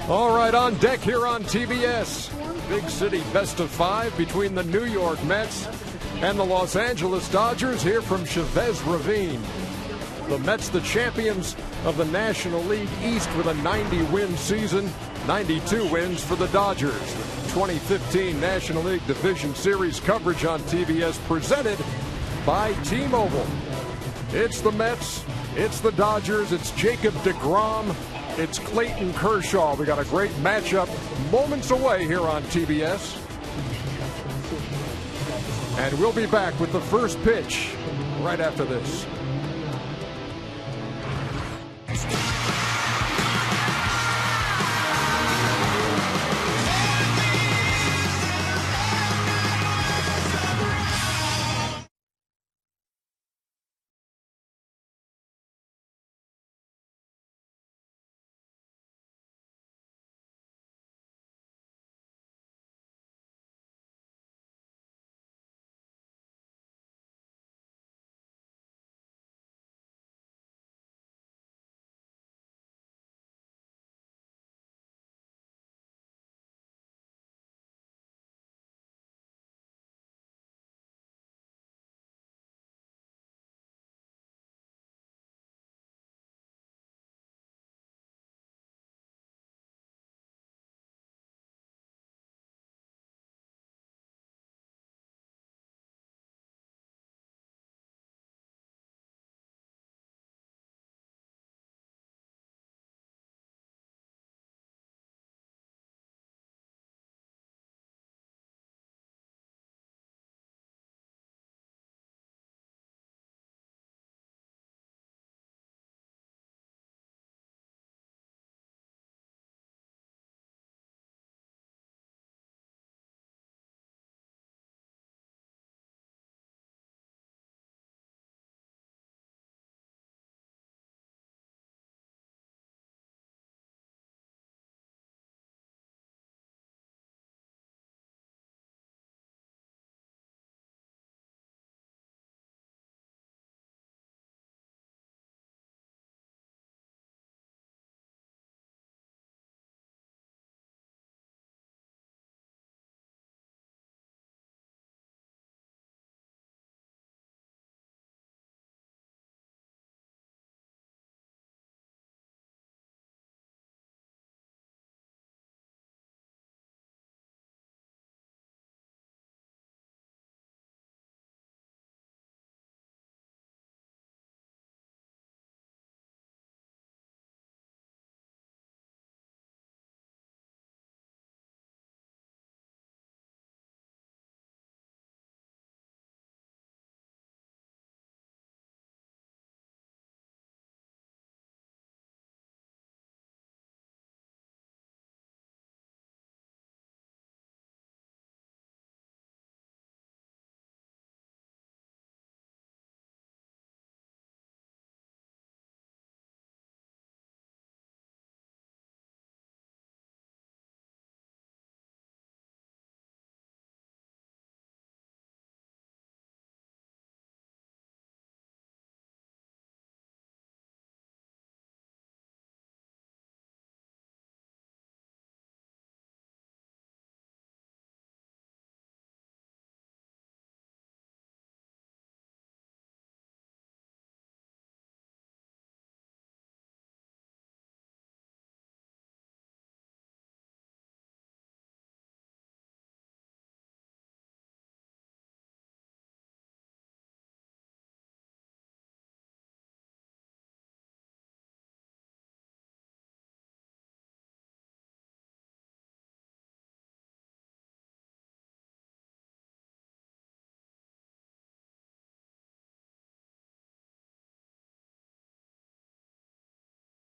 All right, on deck here on TBS. Big City best of 5 between the New York Mets and the Los Angeles Dodgers here from Chavez Ravine. The Mets, the champions of the National League East with a 90-win season, 92 wins for the Dodgers. 2015 National League Division Series coverage on TBS presented by T-Mobile. It's the Mets, it's the Dodgers, it's Jacob deGrom, it's Clayton Kershaw. We got a great matchup moments away here on TBS. And we'll be back with the first pitch right after this.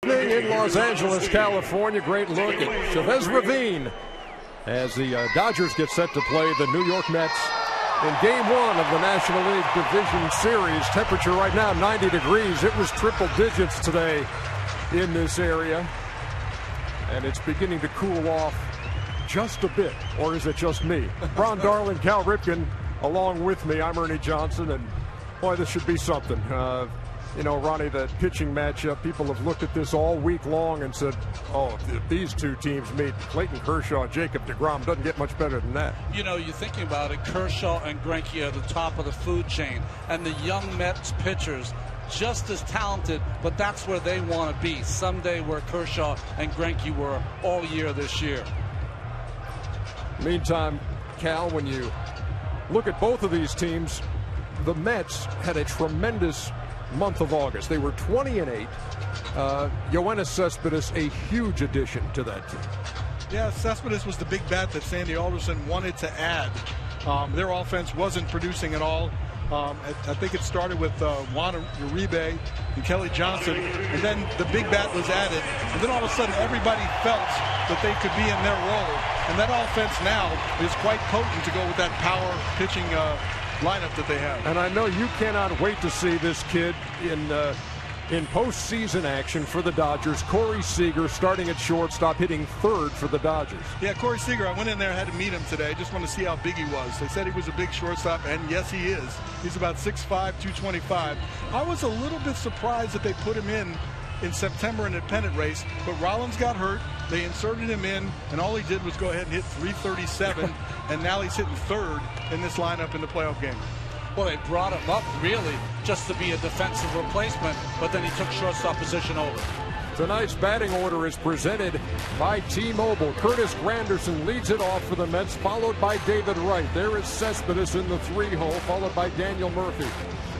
In Los Angeles, California, great look at Chavez Ravine as the Dodgers get set to play the New York Mets in Game 1 of the National League Division Series. Temperature right now 90 degrees. It was triple digits today in this area, and it's beginning to cool off just a bit. Or is it just me? Ron Darling, Cal Ripken, along with me. I'm Ernie Johnson, and boy, this should be something. You know, Ronnie, the pitching matchup, people have looked at this all week long and said, oh, if these two teams meet, Clayton Kershaw, Jacob deGrom, doesn't get much better than that. You know, you're thinking about it, Kershaw and Greinke are the top of the food chain, and the young Mets pitchers just as talented, but that's where they want to be someday, where Kershaw and Greinke were all year this year. Meantime, Cal, when you look at both of these teams, the Mets had a tremendous month of August. They were 20-8. Yoenis Cespedes, a huge addition to that team. Yeah, Cespedes was the big bat that Sandy Alderson wanted to add. Their offense wasn't producing at all. I think it started with Juan Uribe and Kelly Johnson, and then the big bat was added, and then all of a sudden everybody felt that they could be in their role, and that offense now is quite potent to go with that power pitching lineup that they have. And I know you cannot wait to see this kid in postseason action for the Dodgers. Corey Seager starting at shortstop, hitting third for the Dodgers. Yeah, Corey Seager, I went in there, had to meet him today. Just want to see how big he was. They said he was a big shortstop, and yes, he is. He's about 6'5", 225. I was a little bit surprised that they put him in September in a pennant race, but Rollins got hurt. They inserted him in, and all he did was go ahead and hit 337, and now he's hitting third in this lineup in the playoff game. Well, they brought him up really just to be a defensive replacement, but then he took shortstop position over. Tonight's batting order is presented by T-Mobile. Curtis Granderson leads it off for the Mets, followed by David Wright. There is Cespedes in the 3-hole, followed by Daniel Murphy.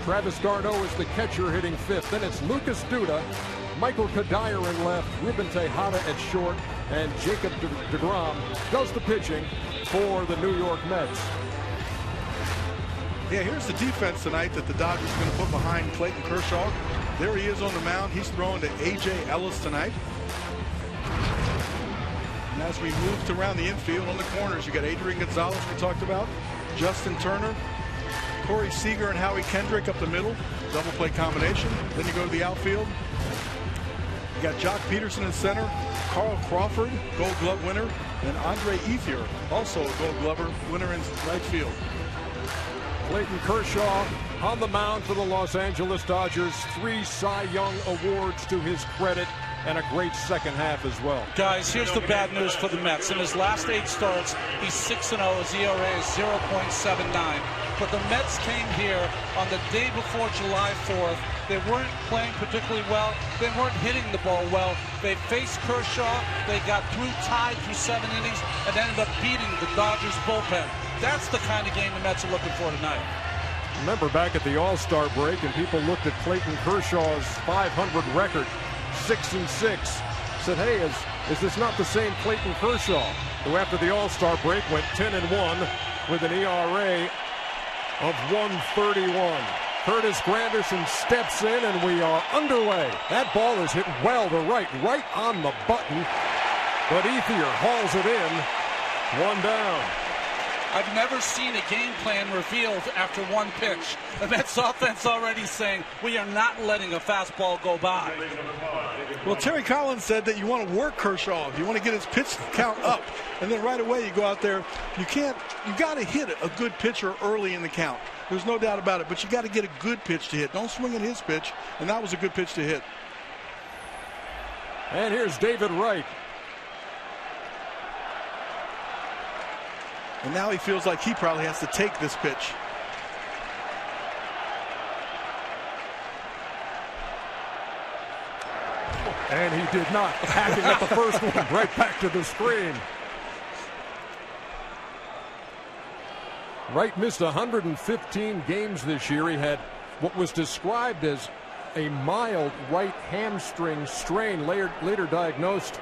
Travis d'Arnaud is the catcher, hitting fifth. Then it's Lucas Duda, Michael Kadire in left, Ruben Tejada at short, and Jacob deGrom does the pitching for the New York Mets. Yeah, here's the defense tonight that the Dodgers are going to put behind Clayton Kershaw. There he is on the mound. He's throwing to A.J. Ellis tonight. And as we moved around the infield on the corners, you got Adrian Gonzalez we talked about, Justin Turner, Corey Seager and Howie Kendrick up the middle, double play combination. Then you go to the outfield. You got Jock Peterson in center, Carl Crawford, Gold Glove winner, and Andre Ethier, also a Gold Glover winner in right field. Clayton Kershaw on the mound for the Los Angeles Dodgers. 3 Cy Young awards to his credit, and a great second half as well. Guys, here's the bad news for the Mets. In his last 8 starts, he's 6-0. His ERA is 0.79. But the Mets came here on the day before July 4th. They weren't playing particularly well. They weren't hitting the ball well. They faced Kershaw. They got tied through 7 innings, and ended up beating the Dodgers bullpen. That's the kind of game the Mets are looking for tonight. Remember back at the All-Star break, and people looked at Clayton Kershaw's 500 record, 6-6. Said, hey, is this not the same Clayton Kershaw who after the All-Star break went 10-1 with an ERA of 1.31. Curtis Granderson steps in, and we are underway. That ball is hit well to right on the button, but Ethier hauls it in. 1 down. I've never seen a game plan revealed after 1 pitch. The Mets offense already saying, we are not letting a fastball go by. Well, Terry Collins said that you want to work Kershaw. You want to get his pitch count up. And then right away you go out there. You got to hit a good pitcher early in the count. There's no doubt about it. But you got to get a good pitch to hit. Don't swing at his pitch. And that was a good pitch to hit. And here's David Wright. And now he feels like he probably has to take this pitch. And he did not. Hacking at the first one right back to the screen. Wright missed 115 games this year. He had what was described as a mild right hamstring strain, later diagnosed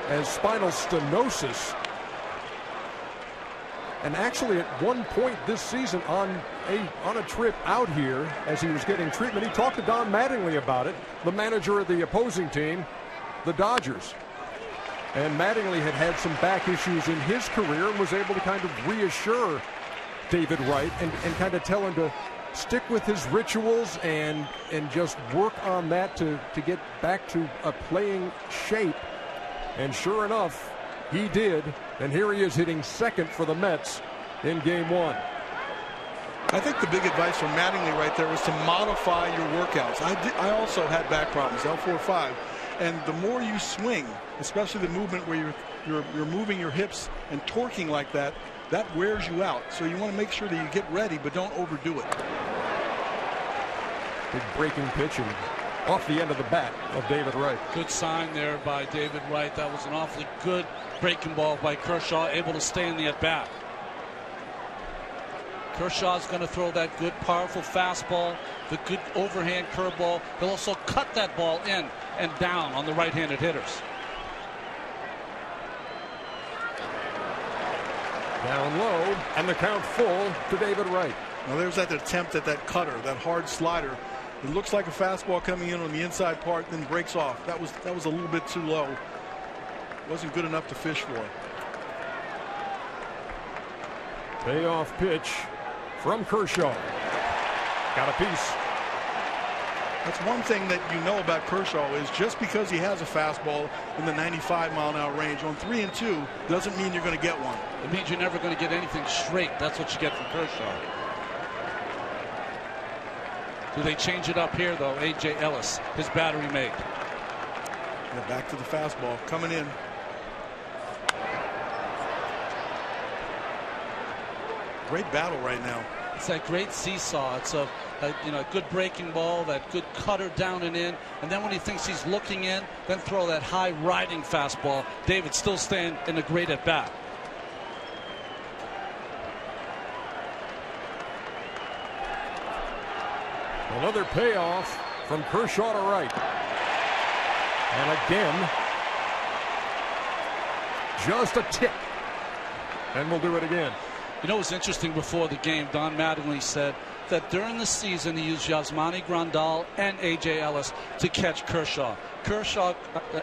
as spinal stenosis. And actually at one point this season on a trip out here as he was getting treatment, he talked to Don Mattingly about it, the manager of the opposing team, the Dodgers. And Mattingly had some back issues in his career and was able to kind of reassure David Wright and kind of tell him to stick with his rituals and just work on that to get back to a playing shape. And sure enough, he did, and here he is hitting second for the Mets in Game 1. I think the big advice from Mattingly right there was to modify your workouts. I also had back problems, L4-5, and the more you swing, especially the movement where you're moving your hips and torquing like that, that wears you out. So you want to make sure that you get ready, but don't overdo it. Big breaking pitch and off the end of the bat of David Wright. Good sign there by David Wright. That was an awfully good breaking ball by Kershaw, able to stay in the at-bat. Kershaw's going to throw that good, powerful fastball, the good overhand curveball. He'll also cut that ball in and down on the right-handed hitters. Down low, and the count full to David Wright. Now there's that attempt at that cutter, that hard slider. It looks like a fastball coming in on the inside part, then breaks off. That was a little bit too low. Wasn't good enough to fish for. Payoff pitch from Kershaw. Got a piece. That's one thing that you know about Kershaw is just because he has a fastball in the 95-mile-an-hour range on 3 and 2 doesn't mean you're going to get one. It means you're never going to get anything straight. That's what you get from Kershaw. Do they change it up here, though? A.J. Ellis, his battery mate. Yeah, back to the fastball coming in. Great battle right now. It's that great seesaw. It's a good breaking ball, that good cutter down and in, and then when he thinks he's looking in, then throw that high riding fastball. David still staying in a great at bat. Another payoff from Kershaw to Wright. And again, just a tip. And we'll do it again. You know what's interesting, before the game, Don Mattingly said that during the season he used Yasmani Grandal and A.J. Ellis to catch Kershaw.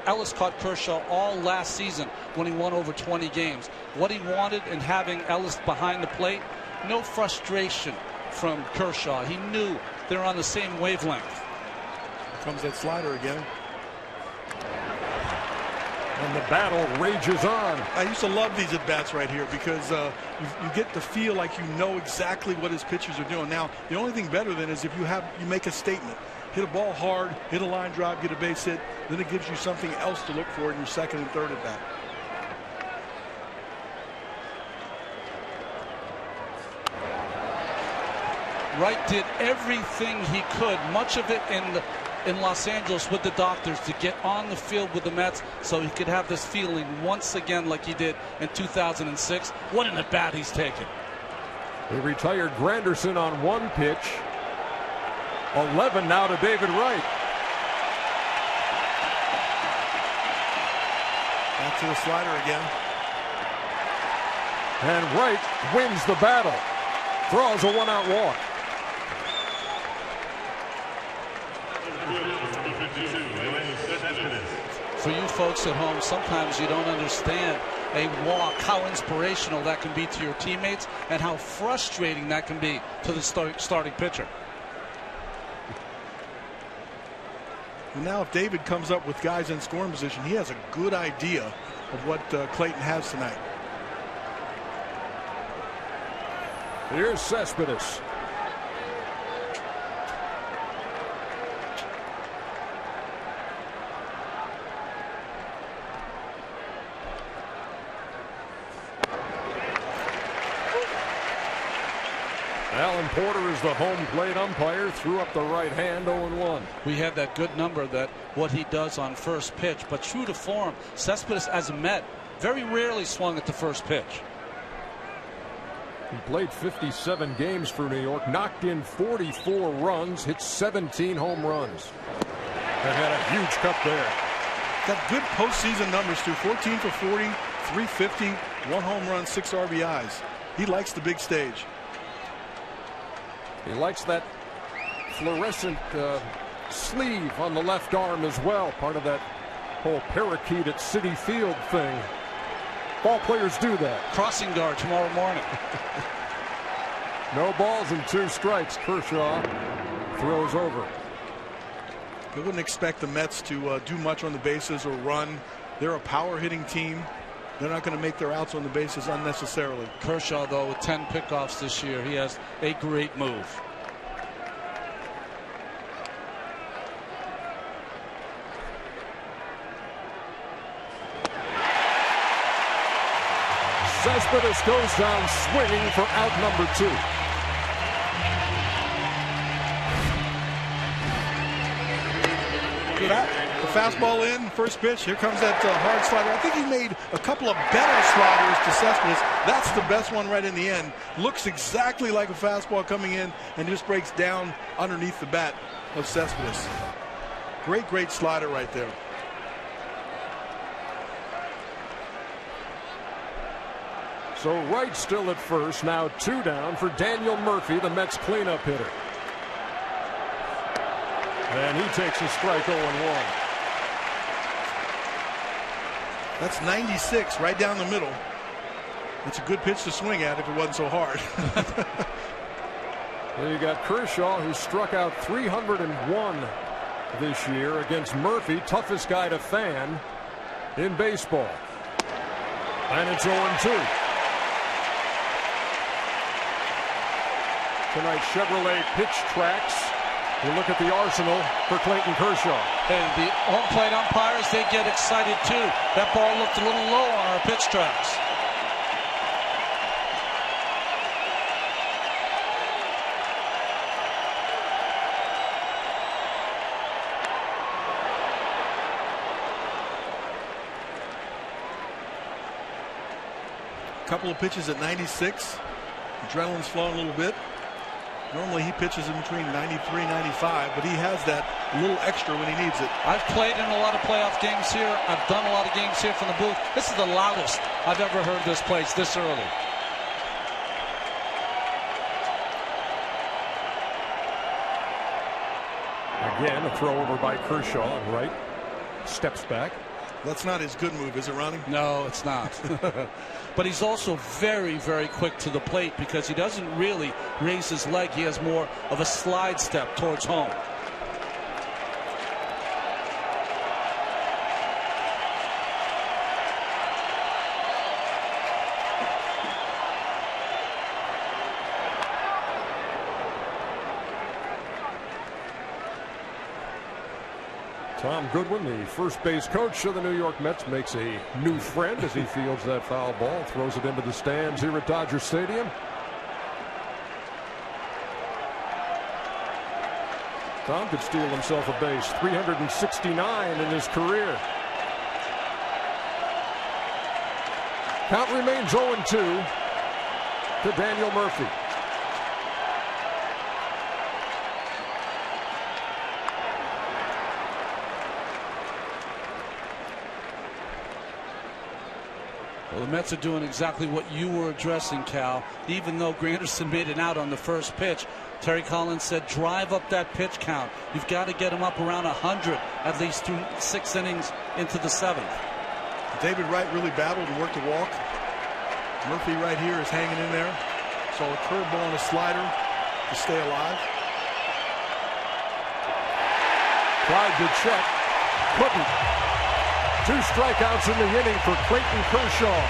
Ellis caught Kershaw all last season when he won over 20 games. What he wanted in having Ellis behind the plate, no frustration from Kershaw. He knew they're on the same wavelength. Here comes that slider again. And the battle rages on. I used to love these at-bats right here because you get to feel like you know exactly what his pitchers are doing. Now, the only thing better than is if you make a statement. Hit a ball hard, hit a line drive, get a base hit, then it gives you something else to look for in your second and third at-bat. Wright did everything he could, much of it in Los Angeles with the doctors, to get on the field with the Mets so he could have this feeling once again like he did in 2006. What an at-bat he's taken. He retired Granderson on one pitch. 11 now to David Wright. Back to the slider again. And Wright wins the battle. Throws a one-out walk. For you folks at home, sometimes you don't understand a walk, how inspirational that can be to your teammates and how frustrating that can be to the starting pitcher. And now if David comes up with guys in scoring position, he has a good idea of what Clayton has tonight. Here's Cespedes. Alan Porter is the home plate umpire. Threw up the right hand, 0-1. We had that good number, that what he does on first pitch, but true to form, Cespedes as a Met very rarely swung at the first pitch. He played 57 games for New York, knocked in 44 runs, hit 17 home runs, and had a huge cut there. Got good postseason numbers too. 14 for 40, 350, 1 home run, 6 RBIs. He likes the big stage. He likes that fluorescent sleeve on the left arm as well. Part of that whole parakeet at Citi Field thing. Ball players do that. Crossing guard tomorrow morning. No balls and 2 strikes. Kershaw throws over. I wouldn't expect the Mets to do much on the bases or run. They're a power hitting team. they're not going to make their outs on the bases unnecessarily. Kershaw, though, with 10 pickoffs this year, he has a great move. Cespedes goes down swinging for out number 2. Good out. The fastball in, first pitch. Here comes that hard slider. I think he made a couple of better sliders to Cespedes. That's the best one right in the end. Looks exactly like a fastball coming in and just breaks down underneath the bat of Cespedes. Great slider right there. So Wright still at first. Now 2 down for Daniel Murphy, the Mets cleanup hitter. And he takes a strike 0-1. That's 96 right down the middle. It's a good pitch to swing at if it wasn't so hard. Well, you got Kershaw, who struck out 301 this year against Murphy, toughest guy to fan in baseball. And it's 0-2. Tonight's Chevrolet pitch tracks. You look at the arsenal for Clayton Kershaw. And the home plate umpires, they get excited too. That ball looked a little low on our pitch tracks. A couple of pitches at 96. Adrenaline's flowing a little bit. Normally he pitches in between 93 and 95, but he has that little extra when he needs it. I've played in a lot of playoff games here. I've done a lot of games here from the booth. This is the loudest I've ever heard this place this early. Again, a throw over by Kershaw, and Wright steps back. That's not his good move, is it, Ronnie? No, it's not. But he's also very quick to the plate because he doesn't really raise his leg. He has more of a slide step towards home. Tom Goodwin, the first base coach of the New York Mets, makes a new friend as he fields that foul ball, throws it into the stands here at Dodger Stadium. Tom could steal himself a base, 369 in his career. Count remains 0-2 to Daniel Murphy. Well, the Mets are doing exactly what you were addressing, Cal. Even though Granderson made it out on the first pitch, Terry Collins said drive up that pitch count. You've got to get him up around 100 at least through 6 innings into the 7th. David Wright really battled and worked a walk. Murphy right here is hanging in there. So a curveball and a slider to stay alive. Tried to check, couldn't. 2 strikeouts in the inning for Clayton Kershaw.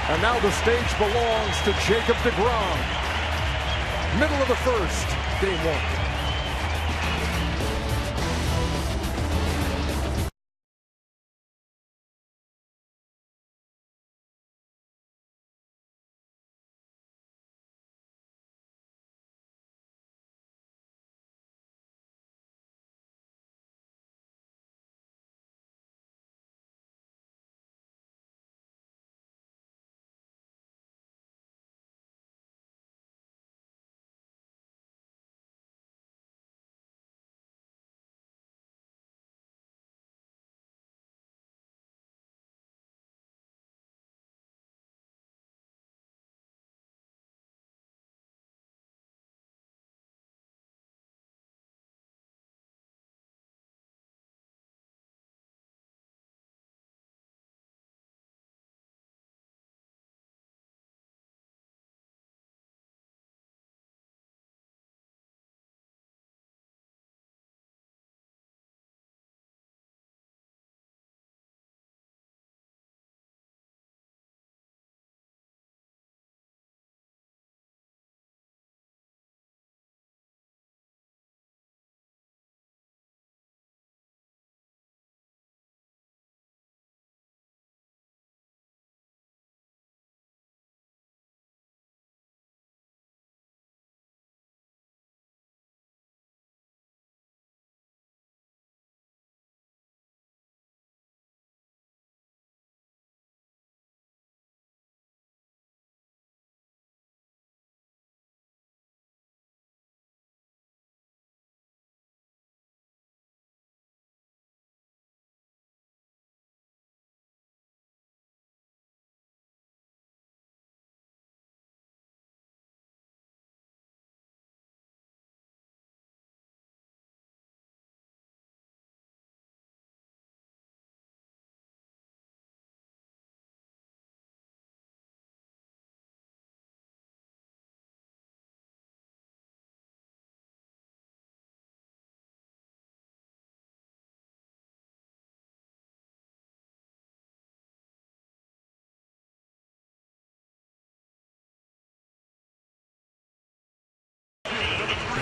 And now the stage belongs to Jacob deGrom. Middle of the first, game 1.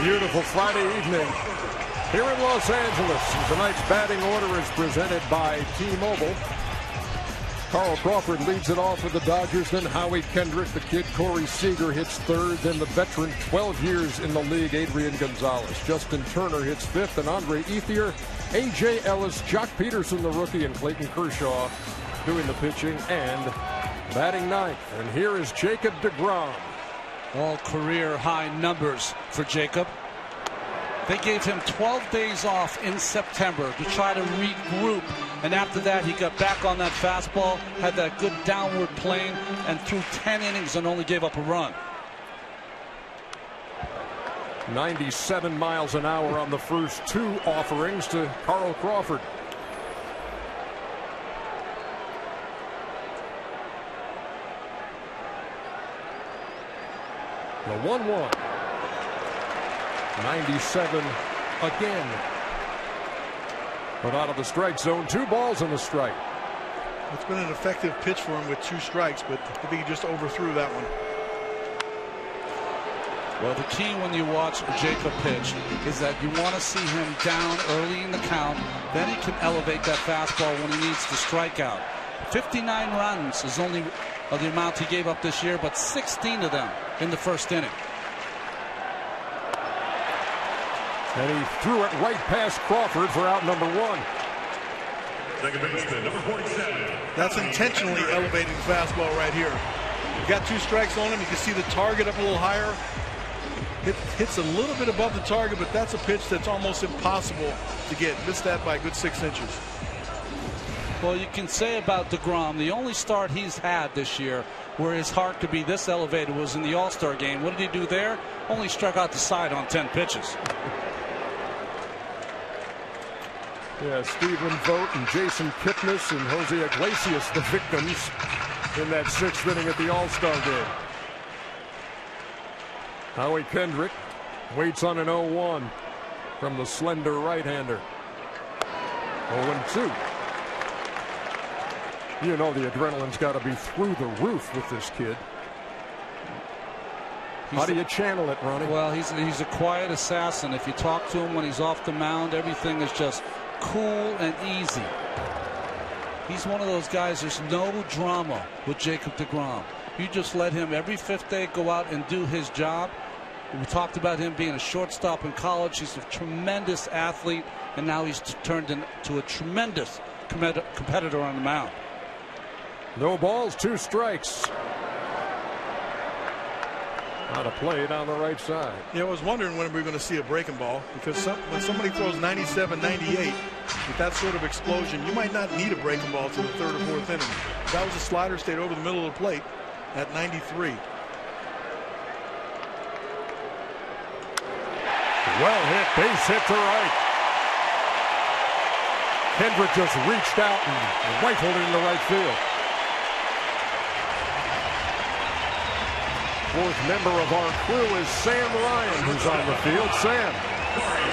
Beautiful Friday evening here in Los Angeles. Tonight's batting order is presented by T-Mobile. Carl Crawford leads it off for the Dodgers. Then Howie Kendrick, the kid Corey Seager hits third. Then the veteran, 12 years in the league, Adrian Gonzalez. Justin Turner hits fifth, and Andre Ethier, A.J. Ellis, Jock Peterson, the rookie, and Clayton Kershaw doing the pitching and batting ninth. And here is Jacob deGrom. All career high numbers for Jacob. They gave him 12 days off in September to try to regroup, and after that he got back on that fastball, had that good downward plane, and threw 10 innings and only gave up a run. 97 miles an hour on the first two offerings to Carl Crawford. The 1-1. 97 again. But out of the strike zone, 2 balls and a strike. It's been an effective pitch for him with 2 strikes, but I think he just overthrew that one. Well, the key when you watch Jacob pitch is that you want to see him down early in the count. Then he can elevate that fastball when he needs to strike out. 59 runs is only the amount he gave up this year, but 16 of them in the first inning. And he threw it right past Crawford for out number 1. That's intentionally elevating the fastball right here. You've got 2 strikes on him. You can see the target up a little higher. It hits a little bit above the target, but that's a pitch that's almost impossible to get. Missed that by a good 6 inches. Well, you can say about deGrom, the only start he's had this year where his heart could be this elevated was in the All-Star game. What did he do there? Only struck out the side on 10 pitches. Yeah, Stephen Vogt and Jason Kipnis and Jose Iglesias, the victims in that 6th inning at the All-Star game. Howie Kendrick waits on an 0-1 from the slender right-hander. 0-2. You know the adrenaline's got to be through the roof with this kid. How do you channel it, Ronnie? Well, he's a quiet assassin. If you talk to him when he's off the mound, everything is just cool and easy. He's one of those guys, there's no drama with Jacob deGrom. You just let him every 5th day go out and do his job. We talked about him being a shortstop in college. He's a tremendous athlete, and now he's turned into a tremendous competitor on the mound. No balls, 2 strikes. How to play it on the right side. Yeah, I was wondering when we were going to see a breaking ball, because when somebody throws 97, 98 with that sort of explosion, you might not need a breaking ball to the 3rd or 4th inning. That was a slider, stayed over the middle of the plate at 93. Well hit, base hit to right. Kendrick just reached out and rifled it into right field. 4th member of our crew is Sam Ryan, who's on the field. Sam.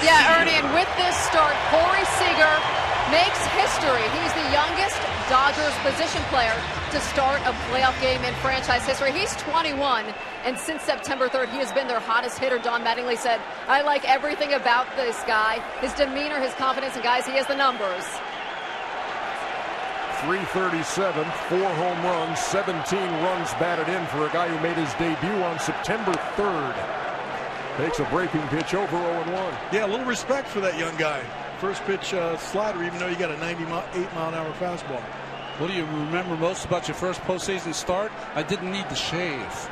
Yeah, Ernie, and with this start, Corey Seager makes history. He's the youngest Dodgers position player to start a playoff game in franchise history. He's 21, and since September 3rd, he has been their hottest hitter. Don Mattingly said, I like everything about this guy, his demeanor, his confidence, and guys, he has the numbers. 337, 4 home runs, 17 runs batted in for a guy who made his debut on September 3rd. Takes a breaking pitch over 0-1. Yeah, a little respect for that young guy. First pitch slider, even though you got a 98-mile-an-hour fastball. What do you remember most about your first postseason start? I didn't need the shave.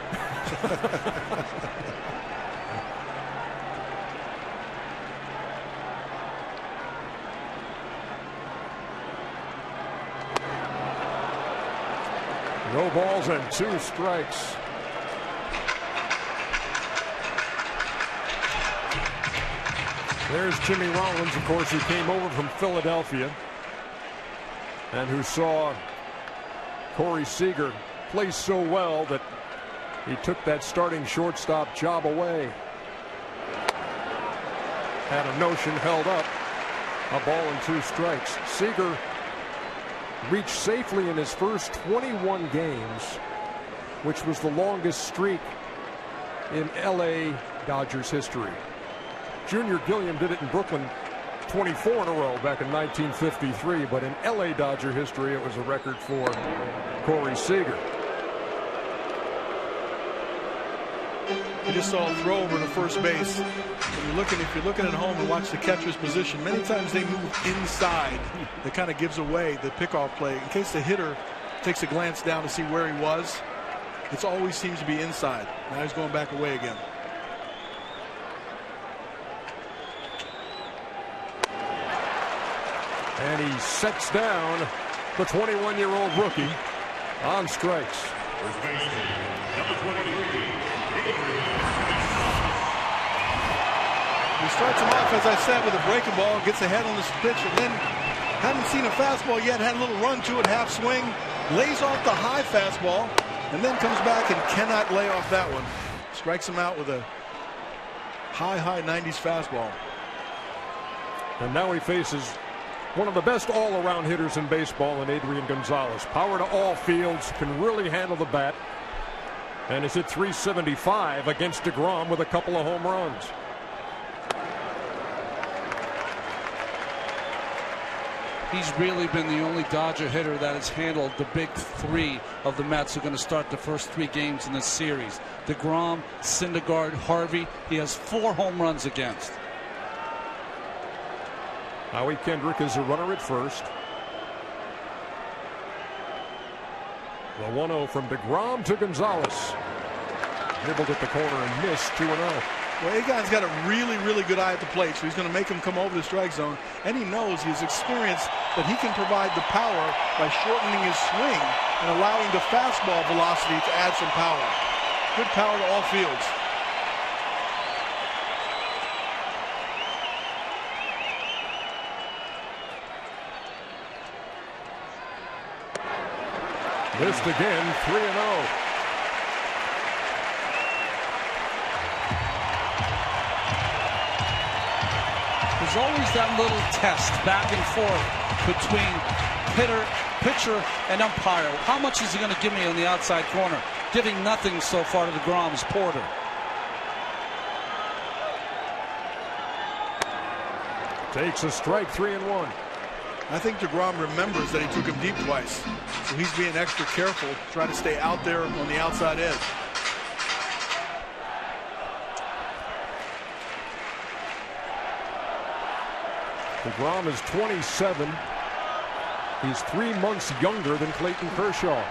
No balls and 2 strikes. There's Jimmy Rollins, of course, who came over from Philadelphia and who saw Corey Seager play so well that he took that starting shortstop job away. Had a notion held up. A ball and 2 strikes. Seager reached safely in his first 21 games, which was the longest streak in LA Dodgers history. Junior Gilliam did it in Brooklyn 24 in a row back in 1953, but in LA Dodger history, it was a record for Corey Seager. You just saw a throw over to first base. If you're looking at home and watch the catcher's position, many times they move inside. That kind of gives away the pickoff play. In case the hitter takes a glance down to see where he was, it always seems to be inside. Now he's going back away again. And he sets down the 21-year-old rookie on strikes. He starts him off, as I said, with a breaking ball, gets ahead on this pitch, and then haven't seen a fastball yet, had a little run to it, half swing, lays off the high fastball, and then comes back and cannot lay off that one. Strikes him out with a high 90s fastball. And now he faces one of the best all-around hitters in baseball in Adrian Gonzalez. Power to all fields, can really handle the bat, and is hit .375 against DeGrom with a couple of home runs. He's really been the only Dodger hitter that has handled the big three of the Mets who are going to start the first 3 games in this series. DeGrom, Syndergaard, Harvey. He has 4 home runs against. Howie Kendrick is a runner at first. The 1-0 from DeGrom to Gonzalez. Nibbled at the corner and missed 2-0. Well, Egon's got a really good eye at the plate, so he's going to make him come over the strike zone. And he knows, his experience, that he can provide the power by shortening his swing and allowing the fastball velocity to add some power. Good power to all fields. Missed again, 3-0. There's always that little test back and forth between hitter, pitcher, and umpire. How much is he going to give me on the outside corner? Giving nothing so far to DeGrom's Porter. Takes a strike, 3-1. I think DeGrom remembers that he took him deep twice, so he's being extra careful, trying to stay out there on the outside edge. DeGrom is 27. He's 3 months younger than Clayton Kershaw.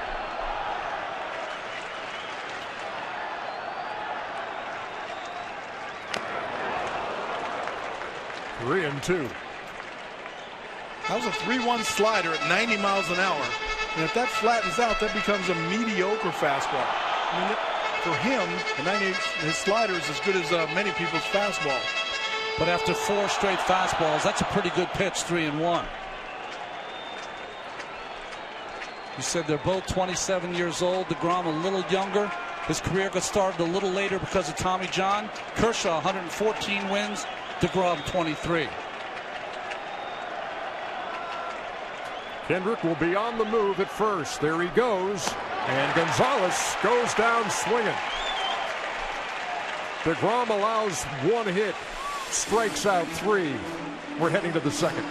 Three and two. That was a 3-1 slider at 90 miles an hour. And if that flattens out, that becomes a mediocre fastball. I mean, for him, his slider is as good as many people's fastball. But after 4 straight fastballs, that's a pretty good pitch, 3-1. You said they're both 27 years old. DeGrom a little younger. His career got started a little later because of Tommy John. Kershaw 114 wins. DeGrom 23. Kendrick will be on the move at first. There he goes. And Gonzalez goes down swinging. DeGrom allows 1 hit. Strikes out 3. We're heading to the second.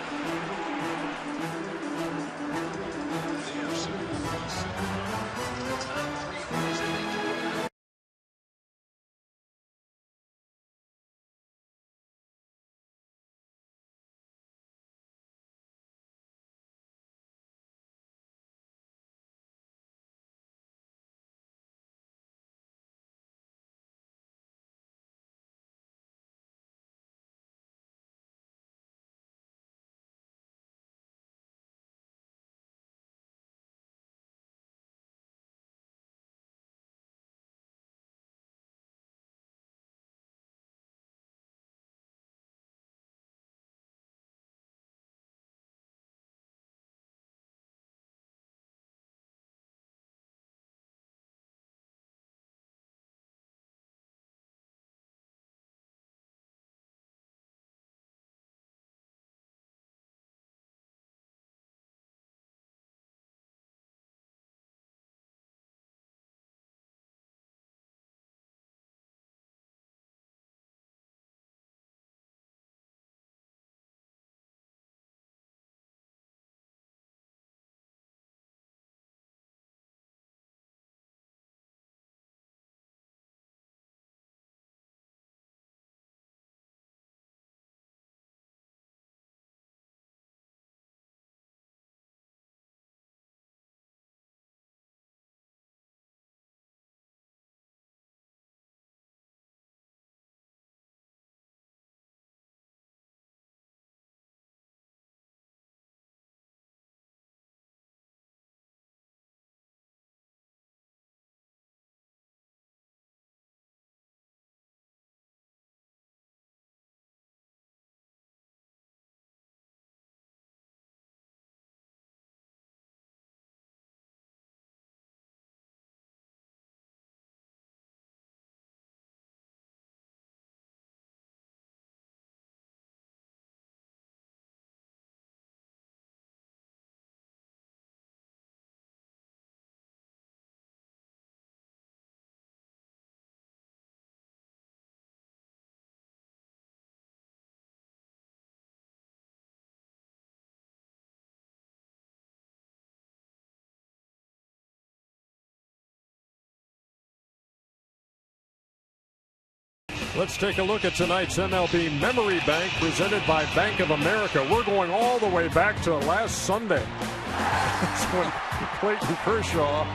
Let's take a look at tonight's MLB Memory Bank presented by Bank of America. We're going all the way back to last Sunday. That's when Clayton Kershaw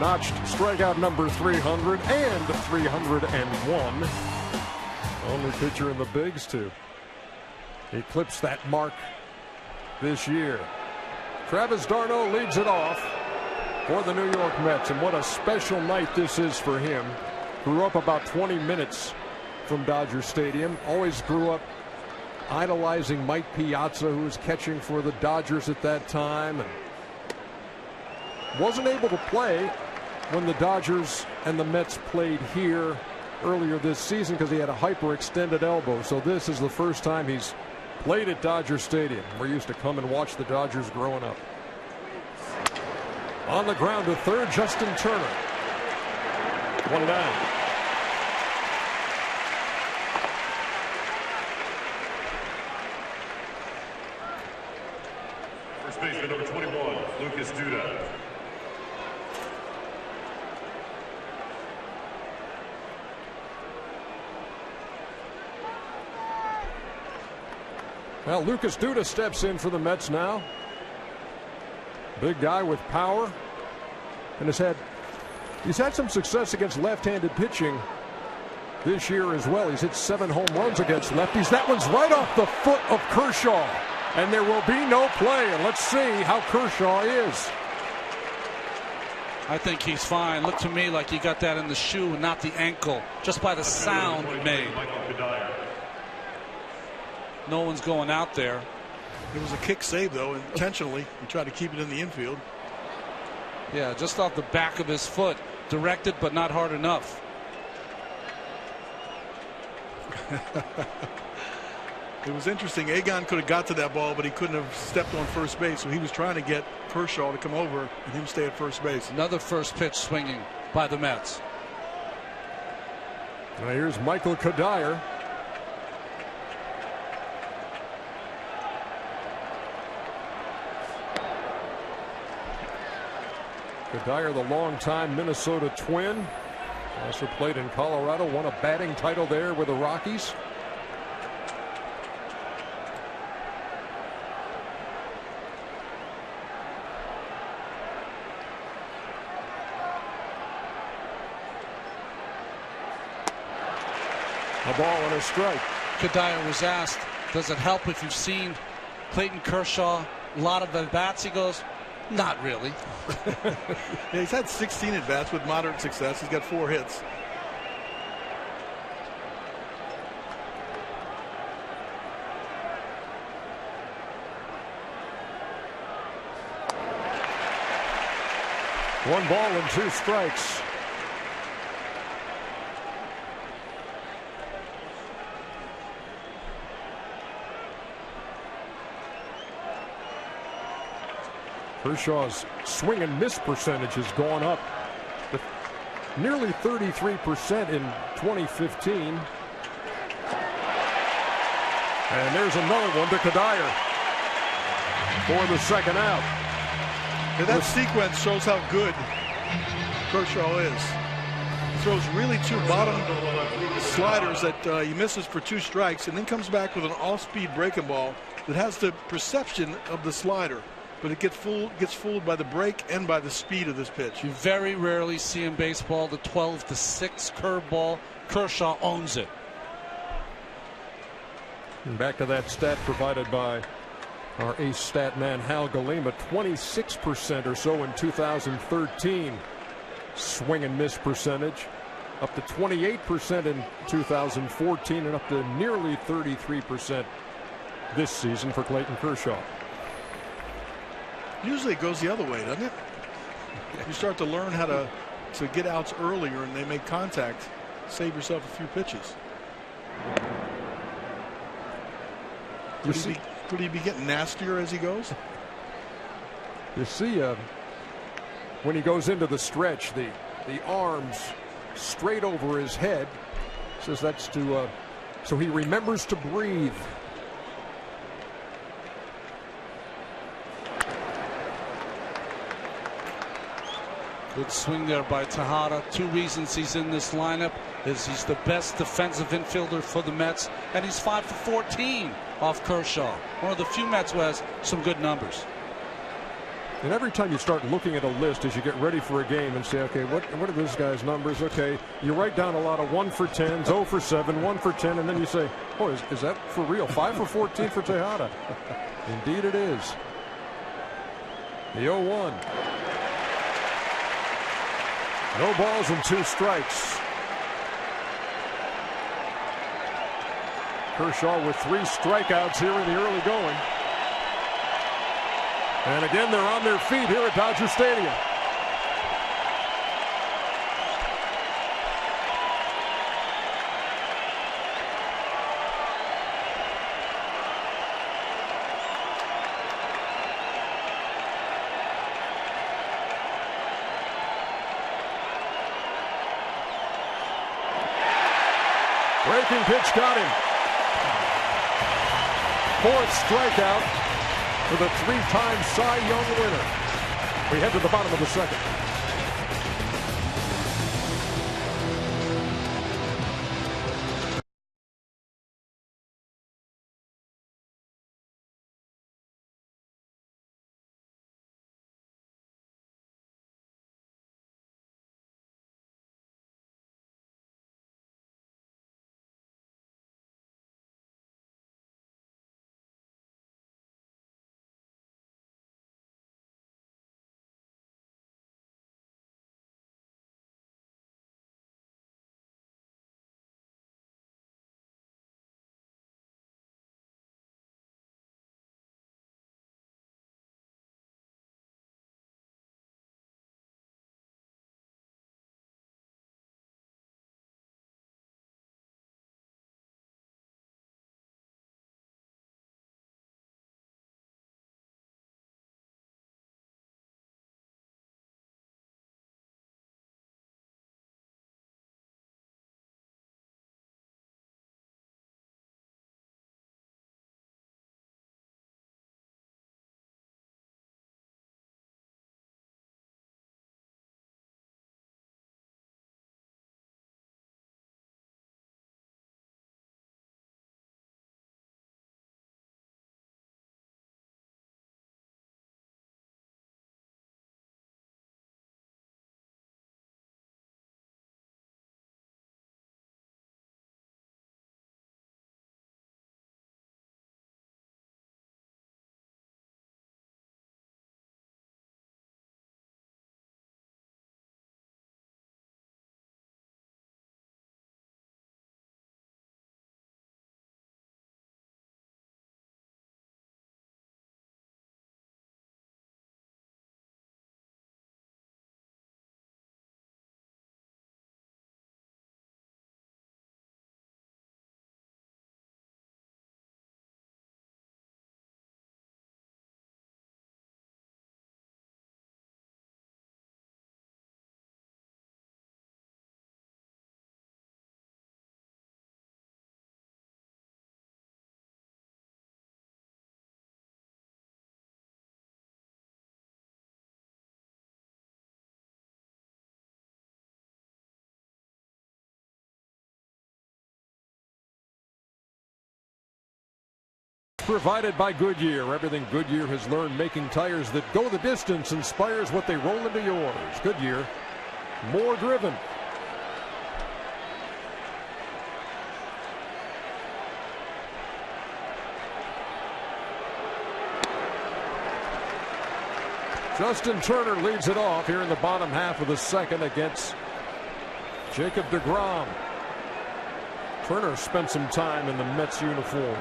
notched strikeout number 300 and 301. Only pitcher in the bigs to eclipse that mark this year. Travis d'Arnaud leads it off for the New York Mets, and what a special night this is for him. Grew up about 20 minutes from Dodger Stadium. Always grew up idolizing Mike Piazza, who was catching for the Dodgers at that time, and wasn't able to play when the Dodgers and the Mets played here earlier this season because he had a hyperextended elbow. So this is the first time he's played at Dodger Stadium. We used to come and watch the Dodgers growing up. On the ground to third, Justin Turner. 1 down. First baseman number 21, Lucas Duda. Well, Lucas Duda steps in for the Mets now. Big guy with power, and he's had some success against left-handed pitching this year as well. He's hit 7 home runs against lefties. That one's right off the foot of Kershaw, and there will be no play. And let's see how Kershaw is. I think he's fine. Looked to me like he got that in the shoe and not the ankle, just by the sound it made. No one's going out there. It was a kick save, though, intentionally. He tried to keep it in the infield. Yeah, just off the back of his foot. Directed, but not hard enough. It was interesting. Egon could have got to that ball, but he couldn't have stepped on first base. So he was trying to get Kershaw to come over and him stay at first base. Another first pitch swinging by the Mets. Now here's Michael Kadire. Kadire, the longtime Minnesota Twin, also played in Colorado, won a batting title there with the Rockies. A ball and a strike. Kadire was asked, does it help if you've seen Clayton Kershaw a lot of at-bats? He goes, not really. Yeah, he's had 16 at-bats with moderate success. He's got 4 hits. One ball and 2 strikes. Kershaw's swing and miss percentage has gone up to nearly 33% in 2015. And there's another one to Kadire for the second out. And that sequence shows how good Kershaw is. He throws really 2 bottom sliders that he misses for 2 strikes, and then comes back with an off-speed breaking ball that has the perception of the slider. But it gets fooled by the break and by the speed of this pitch. You very rarely see in baseball the 12-6 curveball. Kershaw owns it. And back to that stat provided by our ace stat man Hal Galima, 26% or so in 2013 swing and miss percentage, up to 28% in 2014, and up to nearly 33% this season for Clayton Kershaw. Usually it goes the other way, doesn't it? You start to learn how to get outs earlier and they make contact, save yourself a few pitches. Could he be getting nastier as he goes? You see, when he goes into the stretch, the arms straight over his head, says that's to so he remembers to breathe. Good swing there by Tejada. 2 reasons he's in this lineup. He's the best defensive infielder for the Mets, and he's 5 for 14 off Kershaw. One of the few Mets who has some good numbers. And every time you start looking at a list as you get ready for a game and say, okay, what are this guy's numbers? Okay, you write down a lot of 1 for 10s, 0 for 7, 1 for 10, and then you say, oh, is that for real? 5 for 14 for Tejada. Indeed it is. The 0-1. No balls and 2 strikes. Kershaw with 3 strikeouts here in the early going. And again, they're on their feet here at Dodger Stadium. Breaking pitch got him. 4th strikeout for the 3-time Cy Young winner. We head to the bottom of the 2nd. Provided by Goodyear. Everything Goodyear has learned making tires that go the distance inspires what they roll into yours. Goodyear, more driven. Justin Turner leads it off here in the bottom half of the 2nd against Jacob deGrom. Turner spent some time in the Mets uniform.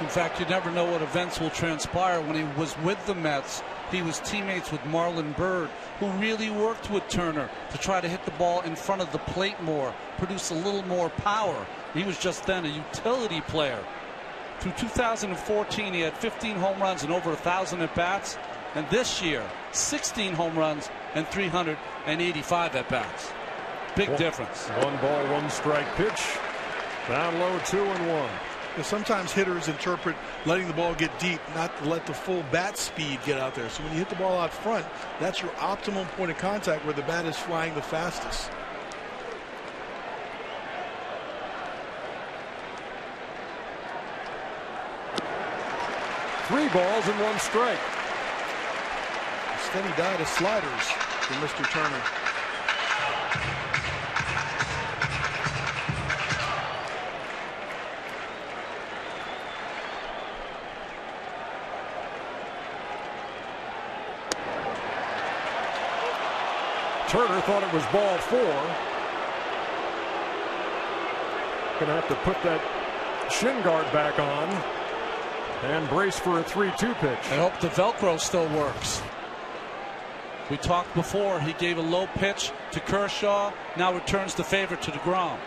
In fact, you never know what events will transpire. When he was with the Mets, he was teammates with Marlon Byrd, who really worked with Turner to try to hit the ball in front of the plate more, produce a little more power. He was just then a utility player. Through 2014, he had 15 home runs and over 1,000 at-bats. And this year, 16 home runs and 385 at-bats. Big difference. 1 ball, 1 strike pitch. Down low, 2-1. Because sometimes hitters interpret letting the ball get deep, not to let the full bat speed get out there. So when you hit the ball out front, that's your optimum point of contact where the bat is flying the fastest. Three balls and one strike. A steady diet of sliders for Mr. Turner. Turner thought it was ball 4. Gonna have to put that shin guard back on and brace for a 3-2 pitch. I hope the Velcro still works. We talked before, he gave a low pitch to Kershaw, now returns the favor to DeGrom.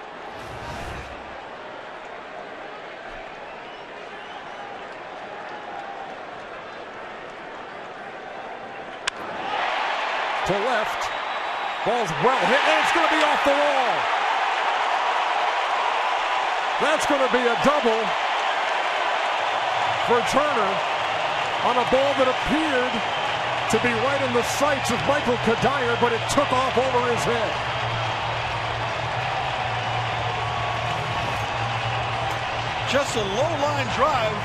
To left. Ball's well hit, and it's going to be off the wall. That's going to be a double for Turner on a ball that appeared to be right in the sights of Michael Kadire, but it took off over his head. Just a low line drive.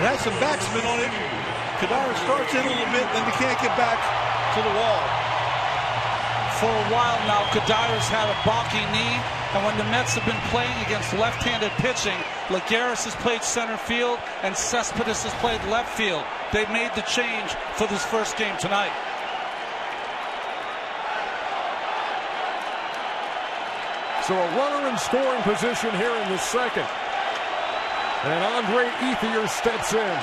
It has some backspin on it. Kadire starts in a little bit, then they can't get back to the wall. For a while now, Kadire's had a balky knee, and when the Mets have been playing against left-handed pitching, Lagares has played center field and Cespedes has played left field. They've made the change for this first game tonight. So a runner in scoring position here in the second. And Andre Ethier steps in.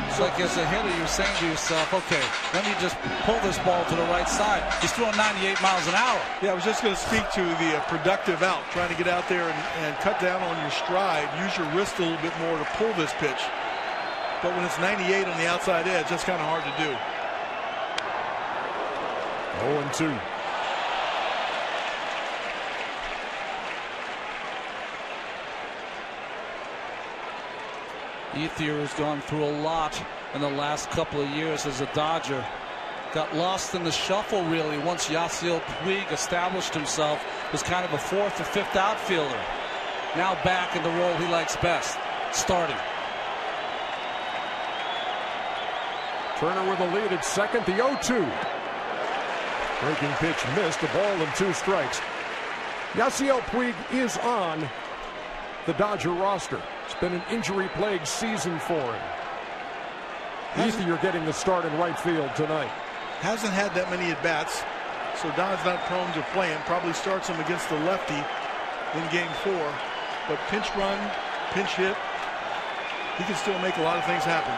It's like as a hitter, you're saying to yourself, okay, let me just pull this ball to the right side. He's throwing 98 miles an hour. Yeah, I was just going to speak to the productive out, trying to get out there and cut down on your stride, use your wrist a little bit more to pull this pitch. But when it's 98 on the outside edge, that's kind of hard to do. 0-2. Ethier has gone through a lot in the last couple of years as a Dodger. Got lost in the shuffle, really, once Yasiel Puig established himself as kind of a fourth or fifth outfielder. Now back in the role he likes best, starting. Turner with a lead at second, the 0-2. Breaking pitch missed, a ball and 2 strikes. Yasiel Puig is on the Dodger roster. It's been an injury-plagued season for him. Ethier getting the start in right field tonight. Hasn't had that many at-bats, so Don's not prone to playing. Probably starts him against the lefty in game 4. But pinch run, pinch hit, he can still make a lot of things happen.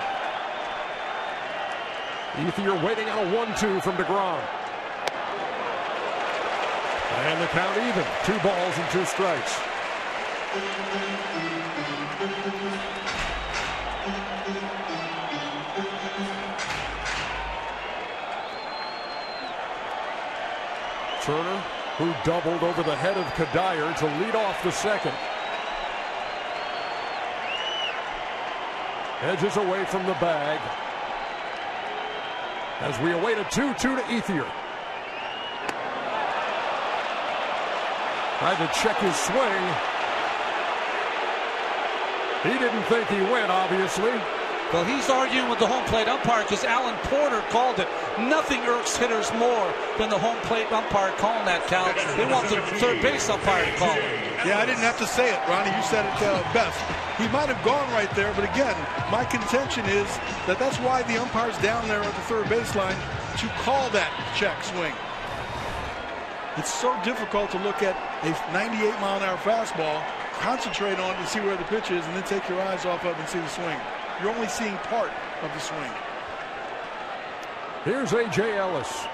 Ethier waiting on a 1-2 from DeGrom. And the count even. 2 balls and 2 strikes. Turner, who doubled over the head of Kadire to lead off the second. Edges away from the bag as we await a 2-2 to Ethier. Tried to check his swing. He didn't think he went, obviously. Well, he's arguing with the home plate umpire because Alan Porter called it. Nothing irks hitters more than the home plate umpire calling that, Cal. They want the third base umpire to call it. Yeah, I didn't have to say it, Ronnie. You said it best. He might have gone right there, but again, my contention is that that's why the umpire's down there at the third baseline to call that check swing. It's so difficult to look at a 98-mile-an-hour fastball, concentrate on it and see where the pitch is, and then take your eyes off of it and see the swing. You're only seeing part of the swing. Here's A.J. Ellis.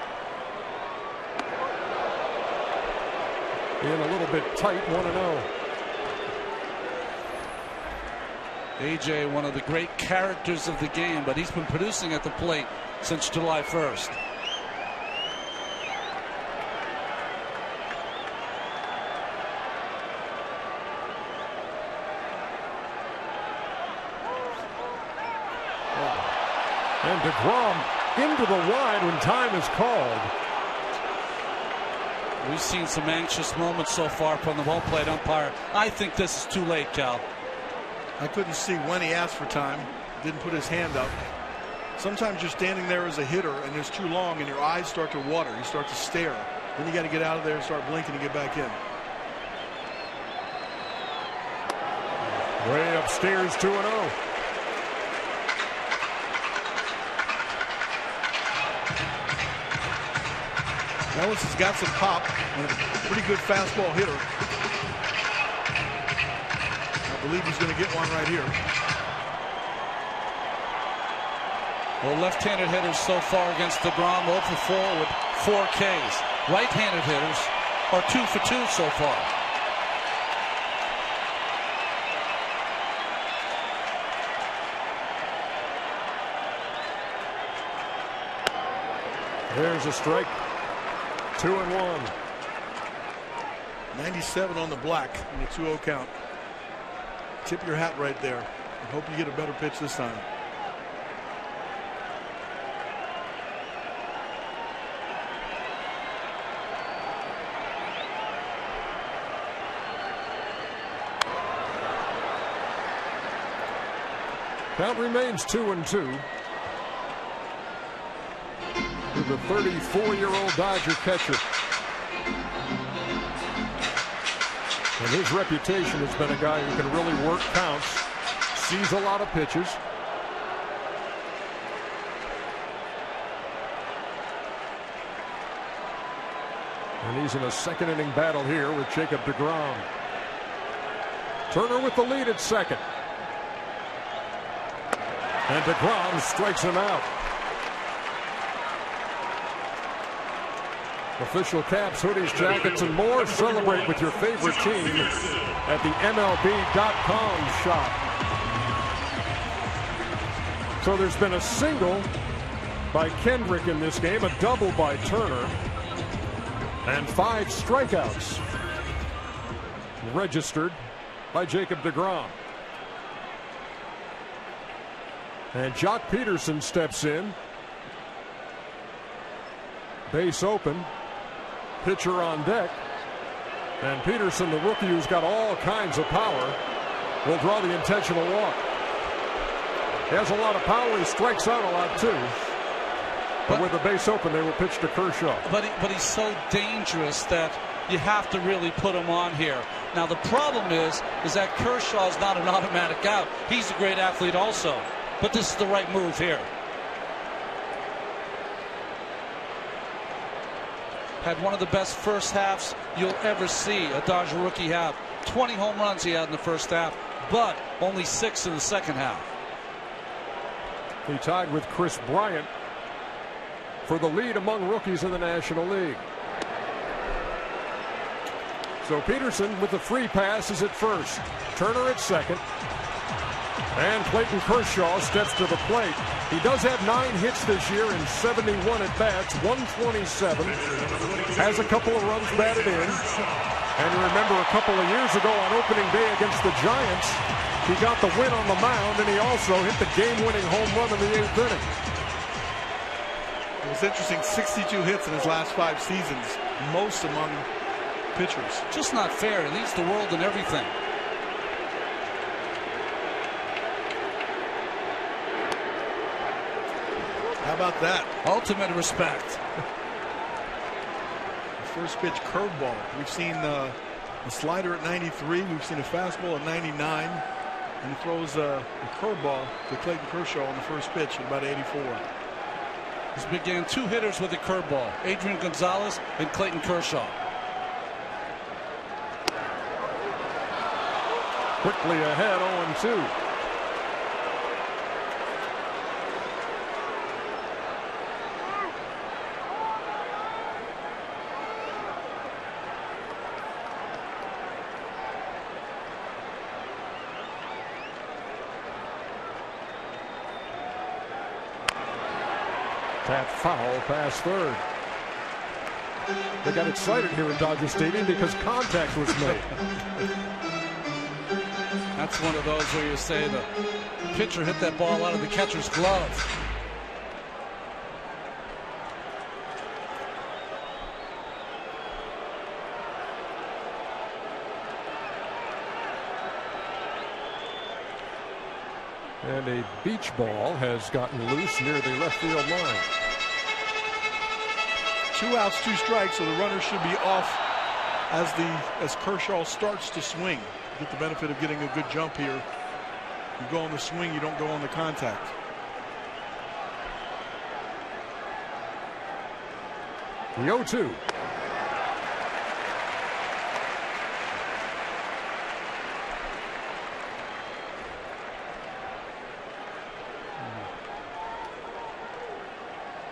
In a little bit tight, 1-0. AJ, one of the great characters of the game, but he's been producing at the plate since July 1st. And DeGrom into the line when time is called. We've seen some anxious moments so far from the home plate umpire. I think this is too late, Cal. I couldn't see when he asked for time. Didn't put his hand up. Sometimes you're standing there as a hitter and it's too long and your eyes start to water. You start to stare. Then you got to get out of there and start blinking and get back in. Way upstairs, 2-0. Ellis has got some pop and a pretty good fastball hitter. I believe he's going to get one right here. Well, left-handed hitters so far against DeGrom, 0 for 4 with 4 Ks. Right-handed hitters are 2 for 2 so far. There's a strike. 2-1. 97 on the black in the 2-0 count. Tip your hat right there and hope you get a better pitch this time. Count remains 2-2. To the 34-year-old Dodger catcher. And his reputation has been a guy who can really work counts, sees a lot of pitches. And he's in a second inning battle here with Jacob DeGrom. Turner with the lead at second. And DeGrom strikes him out. Official caps, hoodies, jackets, and more. Celebrate with your favorite team at the MLB.com shop. So there's been a single by Kendrick in this game, a double by Turner, and 5 strikeouts registered by Jacob DeGrom. And Jock Peterson steps in. Base open. Pitcher on deck. And Peterson, the rookie who's got all kinds of power, will draw the intentional walk. He has a lot of power. He strikes out a lot too. But with the base open, they will pitch to Kershaw. But he's so dangerous that you have to really put him on here. Now the problem is that Kershaw is not an automatic out. He's a great athlete also. But this is the right move here. Had one of the best first halves you'll ever see a Dodger rookie have. 20 home runs he had in the first half, but only 6 in the second half. He tied with Chris Bryant for the lead among rookies in the National League. So Peterson with the free pass is at first. Turner at second. And Clayton Kershaw steps to the plate. He does have 9 hits this year in 71 at-bats, 127. Has a couple of runs batted in. And you remember a couple of years ago on opening day against the Giants, he got the win on the mound, and he also hit the game-winning home run in the 8th inning. It was interesting, 62 hits in his last 5 seasons, most among pitchers. Just not fair. He leads the world in everything. How about that? Ultimate respect. The first pitch curveball. We've seen a slider at 93. We've seen a fastball at 99. And he throws a curveball to Clayton Kershaw on the first pitch at about 84. He's began 2 hitters with a curveball. Adrian Gonzalez and Clayton Kershaw. Quickly ahead, 0-2. That foul past third. They got excited here at Dodger Stadium because contact was made. That's one of those where you say the pitcher hit that ball out of the catcher's glove. And a beach ball has gotten loose near the left field line. 2 outs, 2 strikes, so the runner should be off as Kershaw starts to swing. Get the benefit of getting a good jump here. You go on the swing, you don't go on the contact. The 0-2.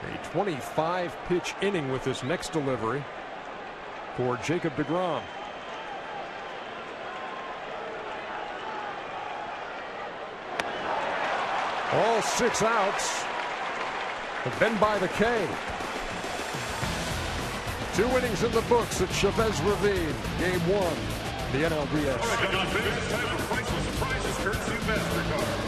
A 25-pitch inning with this next delivery for Jacob deGrom. All 6 outs have been by the K. 2 innings in the books at Chavez Ravine. Game 1, the NLDS. All right, John, it's time for Priceless Surprises, courtesy of MasterCard.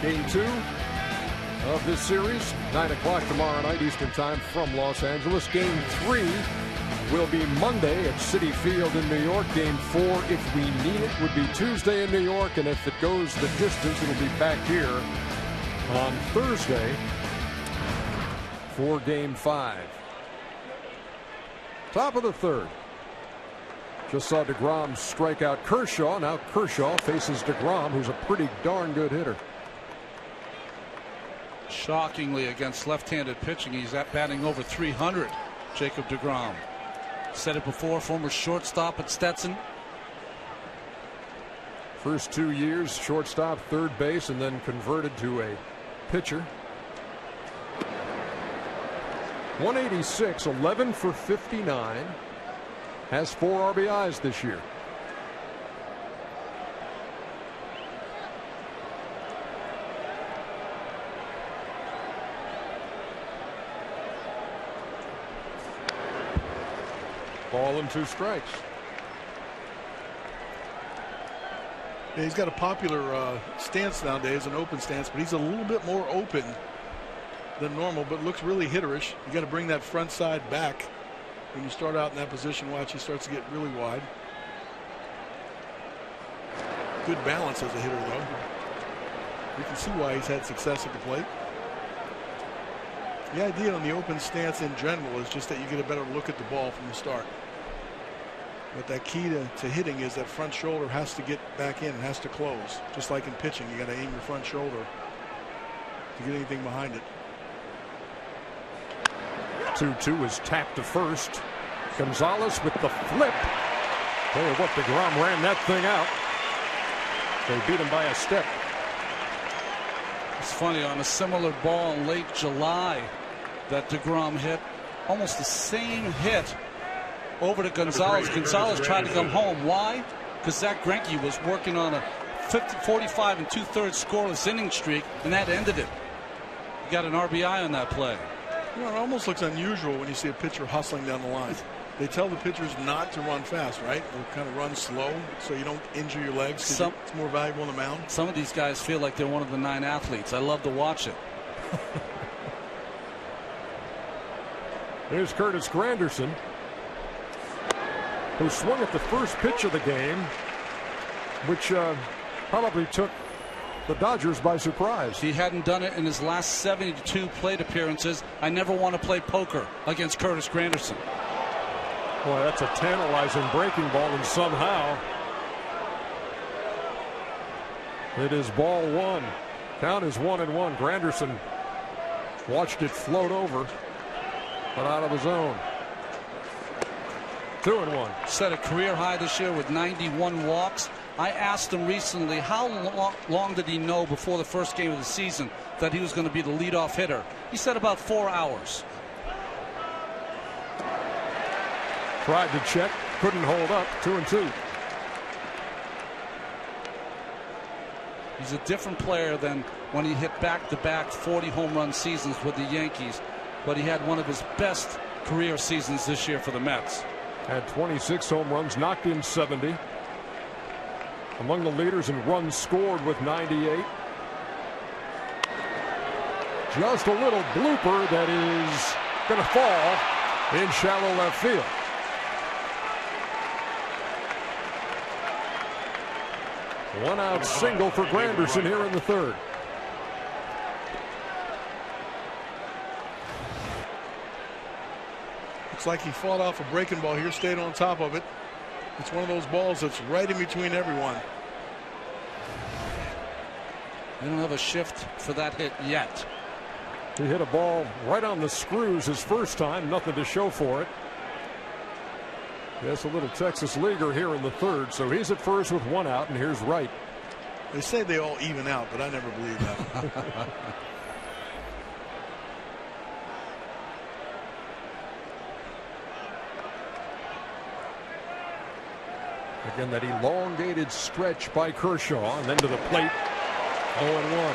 Game 2 of this series, 9 o'clock tomorrow night Eastern Time from Los Angeles. Game 3 will be Monday at Citi Field in New York. Game 4, if we need it, would be Tuesday in New York. And if it goes the distance, it'll be back here on Thursday for Game 5. Top of the third. Just saw deGrom strike out Kershaw. Now Kershaw faces deGrom, who's a pretty darn good hitter. Shockingly, against left-handed pitching, he's batting over 300. Jacob deGrom. Said it before, former shortstop at Stetson. First 2 years, shortstop, third base, and then converted to a pitcher. 186, 11 for 59. Has 4 RBIs this year. Ball and 2 strikes. Yeah, he's got a popular stance nowadays, an open stance, but he's a little bit more open than normal, but looks really hitterish. You got to bring that front side back when you start out in that position. Watch, he starts to get really wide. Good balance as a hitter, though. You can see why he's had success at the plate. The idea on the open stance in general is just that you get a better look at the ball from the start. But that key to hitting is that front shoulder has to get back in and has to close. Just like in pitching, you got to aim your front shoulder to get anything behind it. 2-2 is tapped to first. Gonzalez with the flip. Tell you what, DeGrom ran that thing out. They beat him by a step. It's funny, on a similar ball in late July that DeGrom hit, almost the same hit over to Gonzalez. Gonzalez tried to come home. Why? Because Zach Greinke was working on a 45 2/3 scoreless inning streak, and that ended it. He got an RBI on that play. You know, it almost looks unusual when you see a pitcher hustling down the line. They tell the pitchers not to run fast, right? Or kind of run slow so you don't injure your legs. It's more valuable on the mound. Some of these guys feel like they're one of the 9 athletes. I love to watch it. Here's Curtis Granderson, who swung at the first pitch of the game, which probably took the Dodgers by surprise. He hadn't done it in his last 72 plate appearances. I never want to play poker against Curtis Granderson. Boy, that's a tantalizing breaking ball, and somehow it is ball 1. Count is 1-1. Granderson watched it float over, but out of his own. 2-1. Set a career high this year with 91 walks. I asked him recently how long did he know before the first game of the season that he was going to be the leadoff hitter. He said about 4 hours. Tried to check, couldn't hold up. 2-2. He's a different player than when he hit back-to-back 40 home run seasons with the Yankees, but he had one of his best career seasons this year for the Mets. Had 26 home runs, knocked in 70. Among the leaders in runs scored with 98. Just a little blooper that is going to fall in shallow left field. One out single for Granderson here in the 3rd. Looks like he fought off a breaking ball here, stayed on top of it. It's one of those balls that's right in between everyone. They don't have a shift for that hit yet. He hit a ball right on the screws his first time, nothing to show for it. Yes, a little Texas leaguer here in the 3rd, so he's at first with 1 out, and here's Wright. They say they all even out, but I never believe that. Again, that elongated stretch by Kershaw, and then to the plate. 0-1.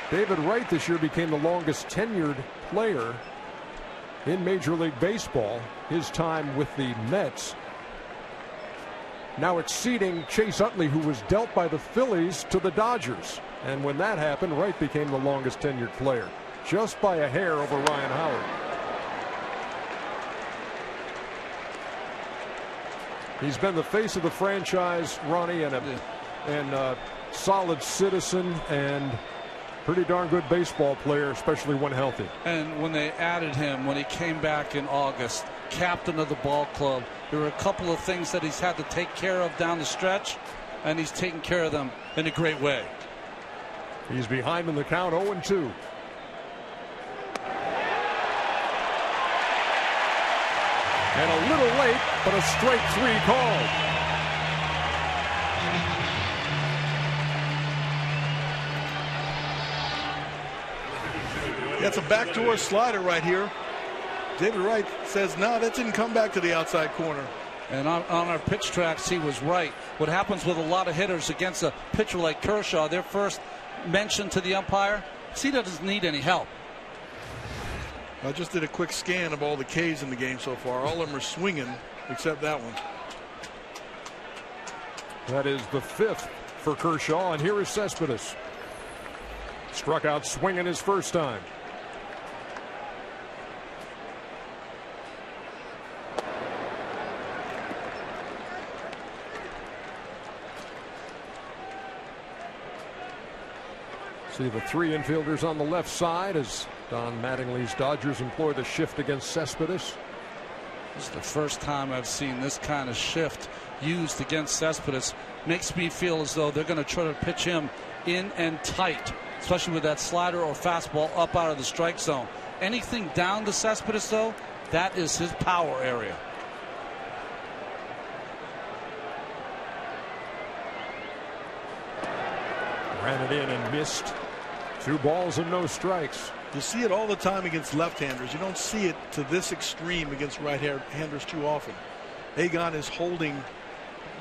David Wright this year became the longest tenured player in Major League Baseball. His time with the Mets now exceeding Chase Utley, who was dealt by the Phillies to the Dodgers. And when that happened, Wright became the longest tenured player, just by a hair over Ryan Howard. He's been the face of the franchise, Ronnie, and a solid citizen and pretty darn good baseball player, especially when healthy. And when they added him, when he came back in August, captain of the ball club, there were a couple of things that he's had to take care of down the stretch, and he's taken care of them in a great way. He's behind in the count, 0-2. And a little late, but a straight 3 called. That's a backdoor slider right here. David Wright says, no, that didn't come back to the outside corner. And on our pitch tracks, he was right. What happens with a lot of hitters against a pitcher like Kershaw, their first mention to the umpire, he doesn't need any help. I just did a quick scan of all the Ks in the game so far. All of them are swinging except that one. That is the 5th for Kershaw, and here is Cespedes. Struck out swinging his first time. See the 3 infielders on the left side as Don Mattingly's Dodgers employ the shift against Cespedes. This is the first time I've seen this kind of shift used against Cespedes. Makes me feel as though they're going to try to pitch him in and tight, especially with that slider or fastball up out of the strike zone. Anything down to Cespedes, though, that is his power area. Ran it in and missed. 2 balls and no strikes. You see it all the time against left-handers. You don't see it to this extreme against right-handers too often. Agon is holding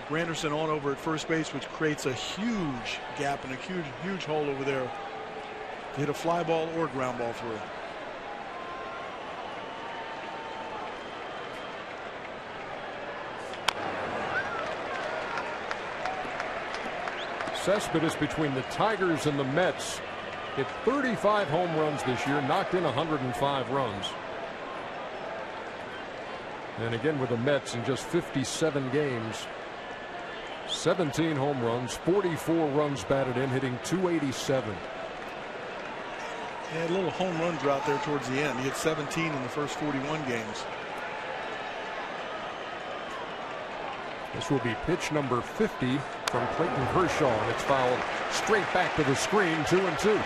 Granderson on over at first base, which creates a huge gap and a huge hole over there to hit a fly ball or ground ball through. Cespedes, between the Tigers and the Mets, hit 35 home runs this year, knocked in 105 runs. And again with the Mets in just 57 games, 17 home runs, 44 runs batted in, hitting .287. He had a little home run drought there towards the end. He hit 17 in the first 41 games. This will be pitch number 50 from Clayton Kershaw, and it's fouled straight back to the screen, 2-2.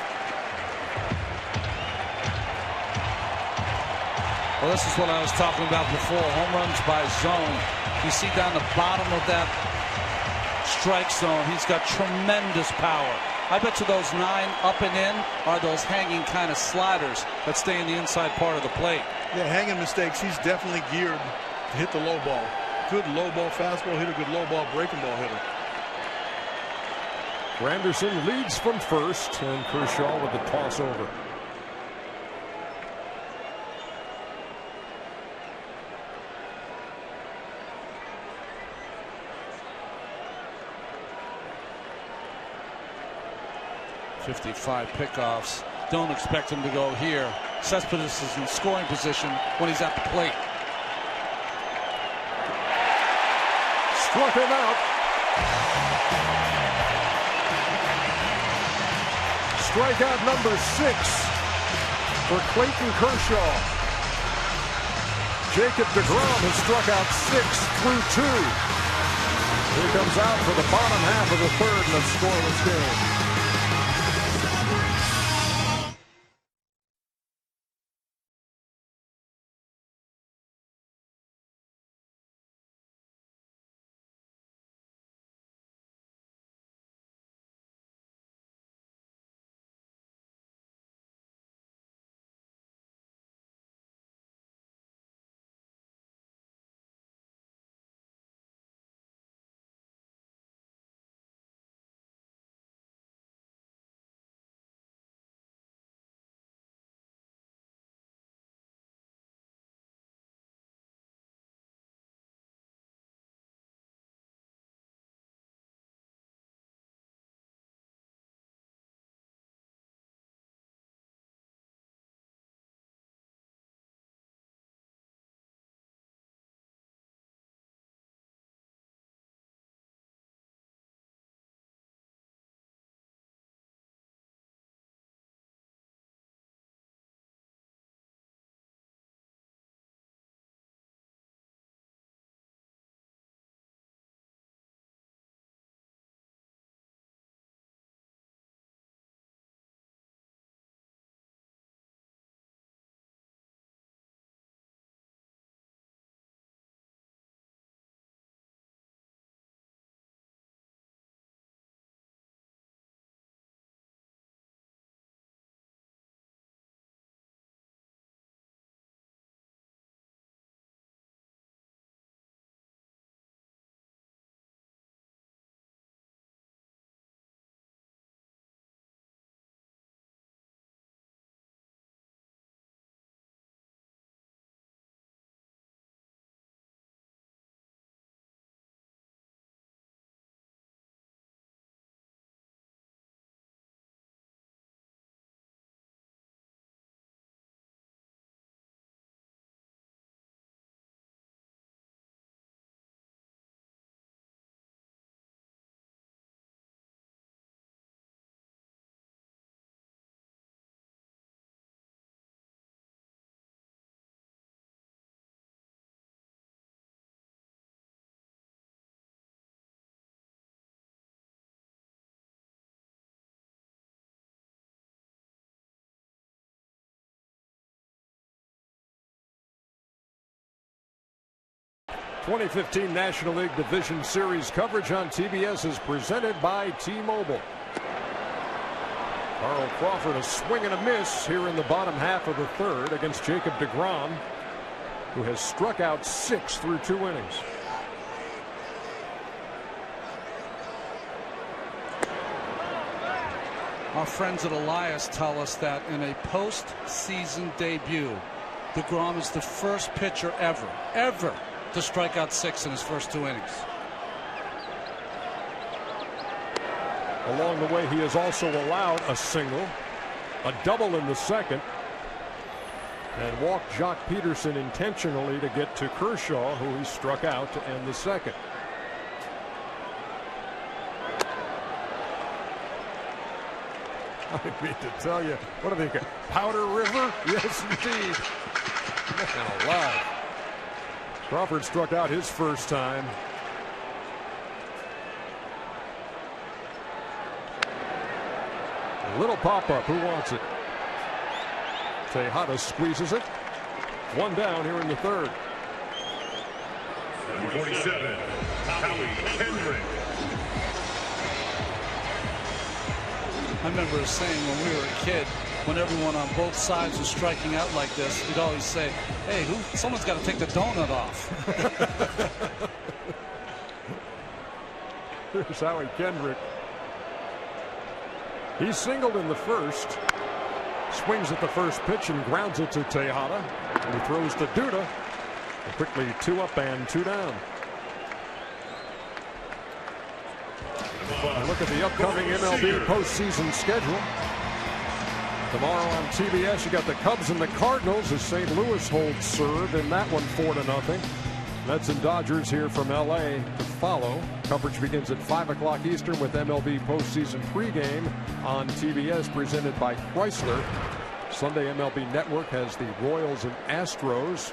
Well, this is what I was talking about before. Home runs by zone. You see down the bottom of that strike zone, he's got tremendous power. I bet you those 9 up and in are those hanging kind of sliders that stay in the inside part of the plate. Yeah, hanging mistakes. He's definitely geared to hit the low ball. Good low ball fastball hitter, good low ball breaking ball hitter. Granderson leads from first, and Kershaw with the toss over. .55 pickoffs. Don't expect him to go here. Cespedes is in scoring position when he's at the plate. Struck him out. Strikeout number 6 for Clayton Kershaw. Jacob deGrom has struck out 6 through 2. Here comes out for the bottom half of the third in a scoreless game. 2015 National League Division Series coverage on TBS is presented by T-Mobile. Carl Crawford, a swing and a miss here in the bottom half of the third against Jacob deGrom, who has struck out 6 through 2 innings. Our friends at Elias tell us that in a postseason debut, deGrom is the first pitcher ever to strike out 6 in his first 2 innings. Along the way, he has also allowed a single, a double in the second, and walked Jock Peterson intentionally to get to Kershaw, who he struck out to end the second. I didn't mean to tell you. What do they got? Powder River? Yes, indeed. Man alive. Crawford struck out his first time. A little pop-up. Who wants it? Tejada squeezes it. 1 down here in the third. 47, Howie Kendrick. I remember saying when we were a kid, when everyone on both sides was striking out like this, you'd always say, hey, someone's got to take the donut off. Here's Howie Kendrick. He singled in the first. Swings at the first pitch and grounds it to Tejada. And he throws to Duda. And quickly 2 up and 2 down. Look at the upcoming MLB postseason schedule. Tomorrow on TBS, you got the Cubs and the Cardinals as St. Louis holds serve in that one 4-0. Mets and Dodgers here from LA to follow. Coverage begins at 5 o'clock Eastern with MLB postseason pregame on TBS presented by Chrysler. Sunday MLB Network has the Royals and Astros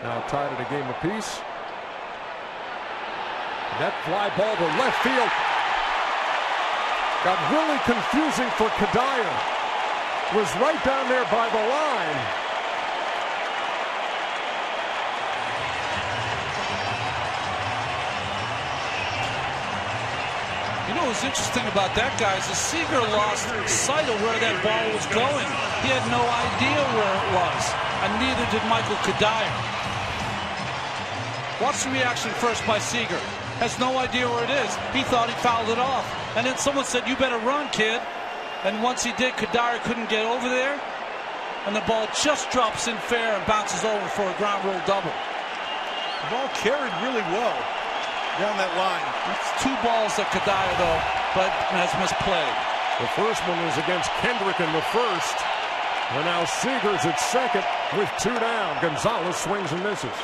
now tied at a game apiece. That fly ball to left field got really confusing for Kadire. Was right down there by the line. You know what's interesting about that, guys, is Seager lost sight of where that ball was going. He had no idea where it was, and neither did Michael Kadire. Watch the reaction first by Seager. Has no idea where it is. He thought he fouled it off. And then someone said, you better run, kid. And once he did, Kadire couldn't get over there. And the ball just drops in fair and bounces over for a ground rule double. The ball carried really well down that line. It's 2 balls at Kadire, though, but has misplayed. The first one was against Kendrick in the first. And now Seager's at second with 2 down. Gonzalez swings and misses.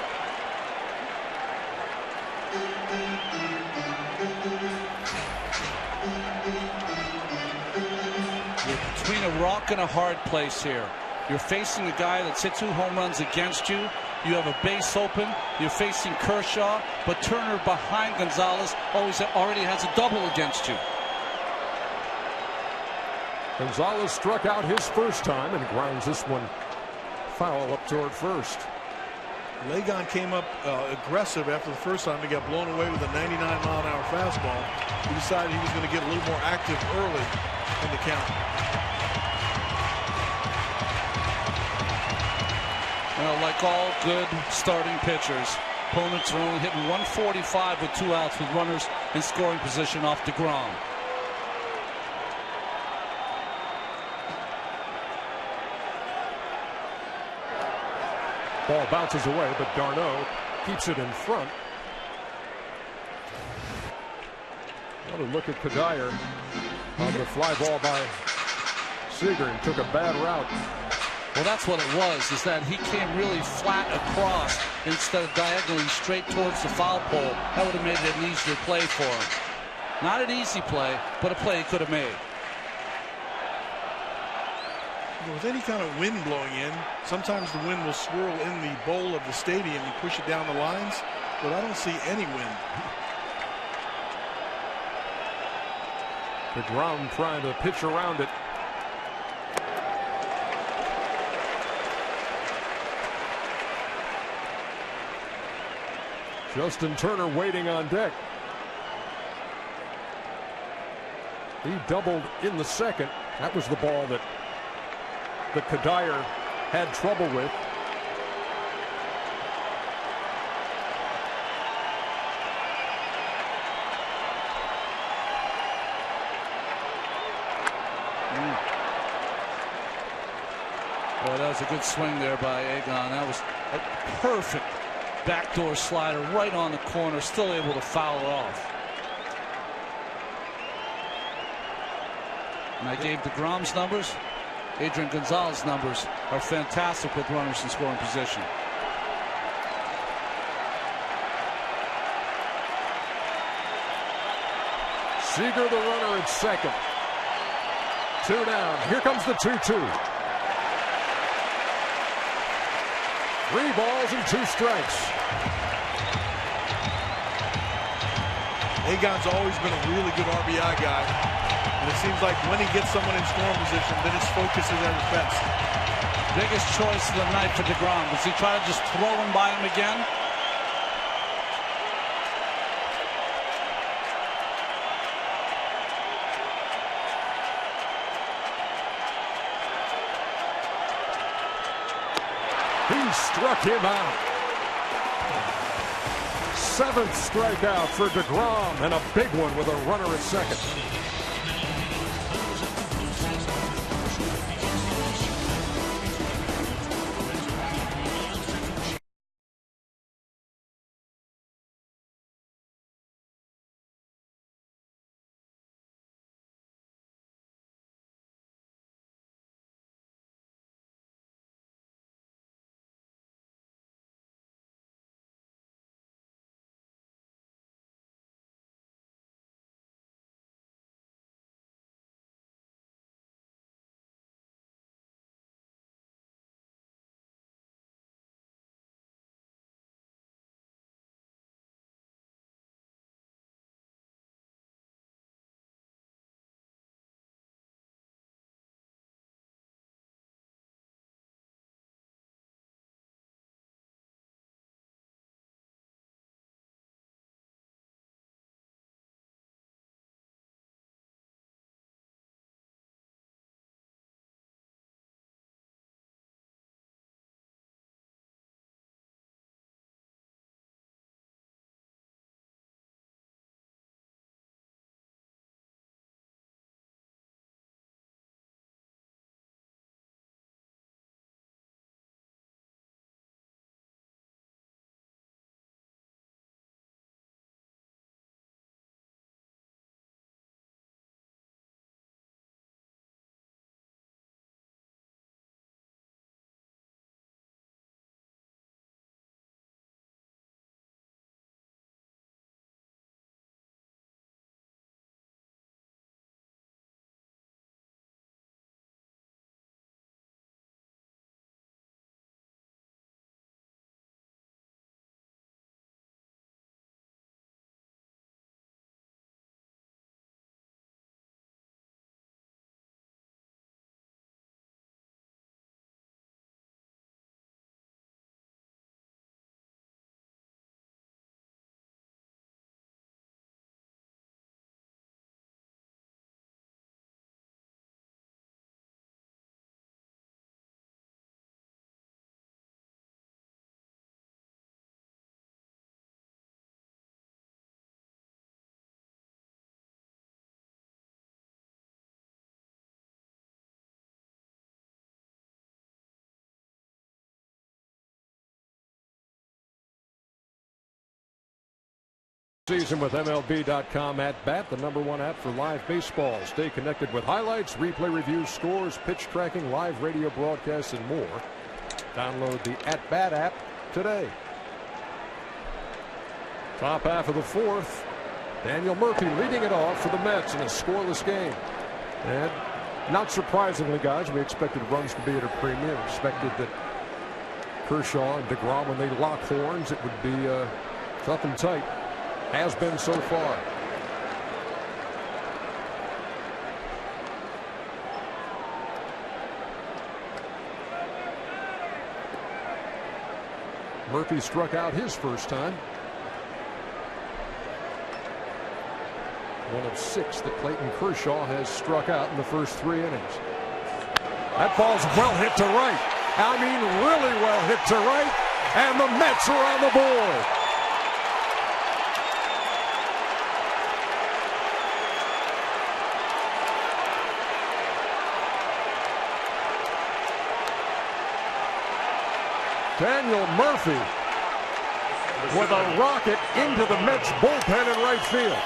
Between a rock and a hard place here. You're facing a guy that's hit 2 home runs against you. You have a base open. You're facing Kershaw, but Turner behind Gonzalez already has a double against you. Gonzalez struck out his first time and grounds this one foul up toward first. Lagon came up aggressive after the first time. He got blown away with a 99-mile-an-hour fastball. He decided he was going to get a little more active early in the count. Well, like all good starting pitchers, opponents are only hitting 145 with 2 outs with runners in scoring position off deGrom. Ball bounces away, but Darno keeps it in front. What a look at Kadire on the fly ball by Seager and took a bad route. Well, that's what it was, is that he came really flat across instead of diagonally straight towards the foul pole. That would have made it an easier play for him. Not an easy play, but a play he could have made. With any kind of wind blowing in, sometimes the wind will swirl in the bowl of the stadium and push it down the lines, but I don't see any wind. deGrom trying to pitch around it. Justin Turner waiting on deck. He doubled in the second. That was the ball that Kadire had trouble with. Well, that was a good swing there by Egon. That was a perfect backdoor slider right on the corner, still able to foul it off. And I gave DeGrom's numbers. Adrian Gonzalez's numbers are fantastic with runners in scoring position. Seager the runner at second. 2 down. Here comes the 2-2. 3 balls and 2 strikes. Egon's always been a really good RBI guy. And it seems like when he gets someone in scoring position, then his focus is at his best. Biggest choice of the night for DeGrom. Does he try to just throw him by him again? He struck him out. 7th strikeout for DeGrom, and a big one with a runner at second. Season with MLB.com at bat, the #1 app for live baseball. Stay connected with highlights, replay reviews, scores, pitch tracking, live radio broadcasts, and more. Download the At Bat app today. Top half of the 4th. Daniel Murphy leading it off for the Mets in a scoreless game. And not surprisingly, guys, we expected runs to be at a premium. Expected that Kershaw and DeGrom, when they lock horns, it would be tough and tight. Has been so far. Murphy struck out his first time. one of 6 that Clayton Kershaw has struck out in the first 3 innings. That ball's well hit to right. I mean, really well hit to right. And the Mets are on the board. Daniel Murphy with a rocket into the Mets bullpen in right field.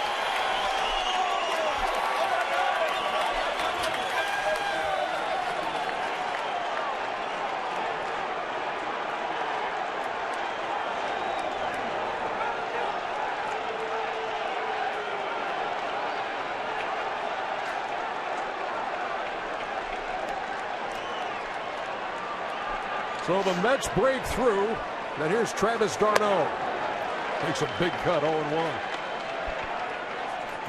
So the Mets break through. And here's Travis d'Arnaud. Takes a big cut, 0-1.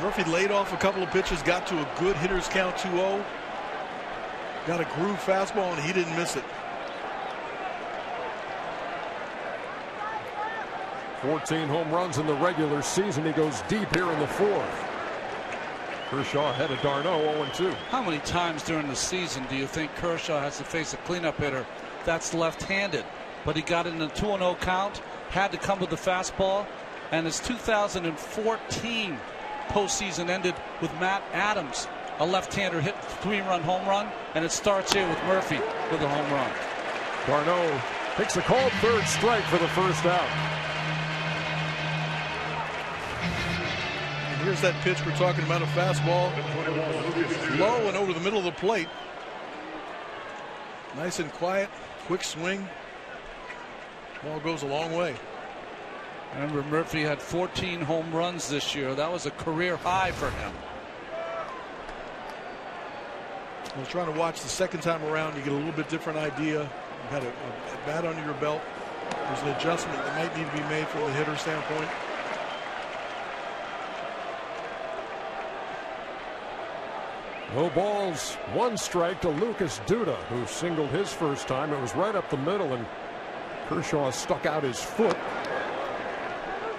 Murphy laid off a couple of pitches, got to a good hitter's count, 2-0. Got a groove fastball, and he didn't miss it. 14 home runs in the regular season. He goes deep here in the 4th. Kershaw ahead of d'Arnaud, 0-2. How many times during the season do you think Kershaw has to face a cleanup hitter that's left-handed? But he got it in a 2-0 count, had to come with the fastball, and his 2014 postseason ended with Matt Adams, a left-hander, hit 3-run home run, and it starts here with Murphy with a home run. d'Arnaud takes a called 3rd strike for the first out. And here's that pitch we're talking about, a fastball, low and over the middle of the plate. Nice and quiet, quick swing. Ball goes a long way. Remember, Murphy had 14 home runs this year. That was a career high for him. I was trying to watch the second time around. You get a little bit different idea. You had a bat under your belt. There's an adjustment that might need to be made from the hitter standpoint. No balls, 1 strike to Lucas Duda, who singled his first time. It was right up the middle, and Kershaw stuck out his foot.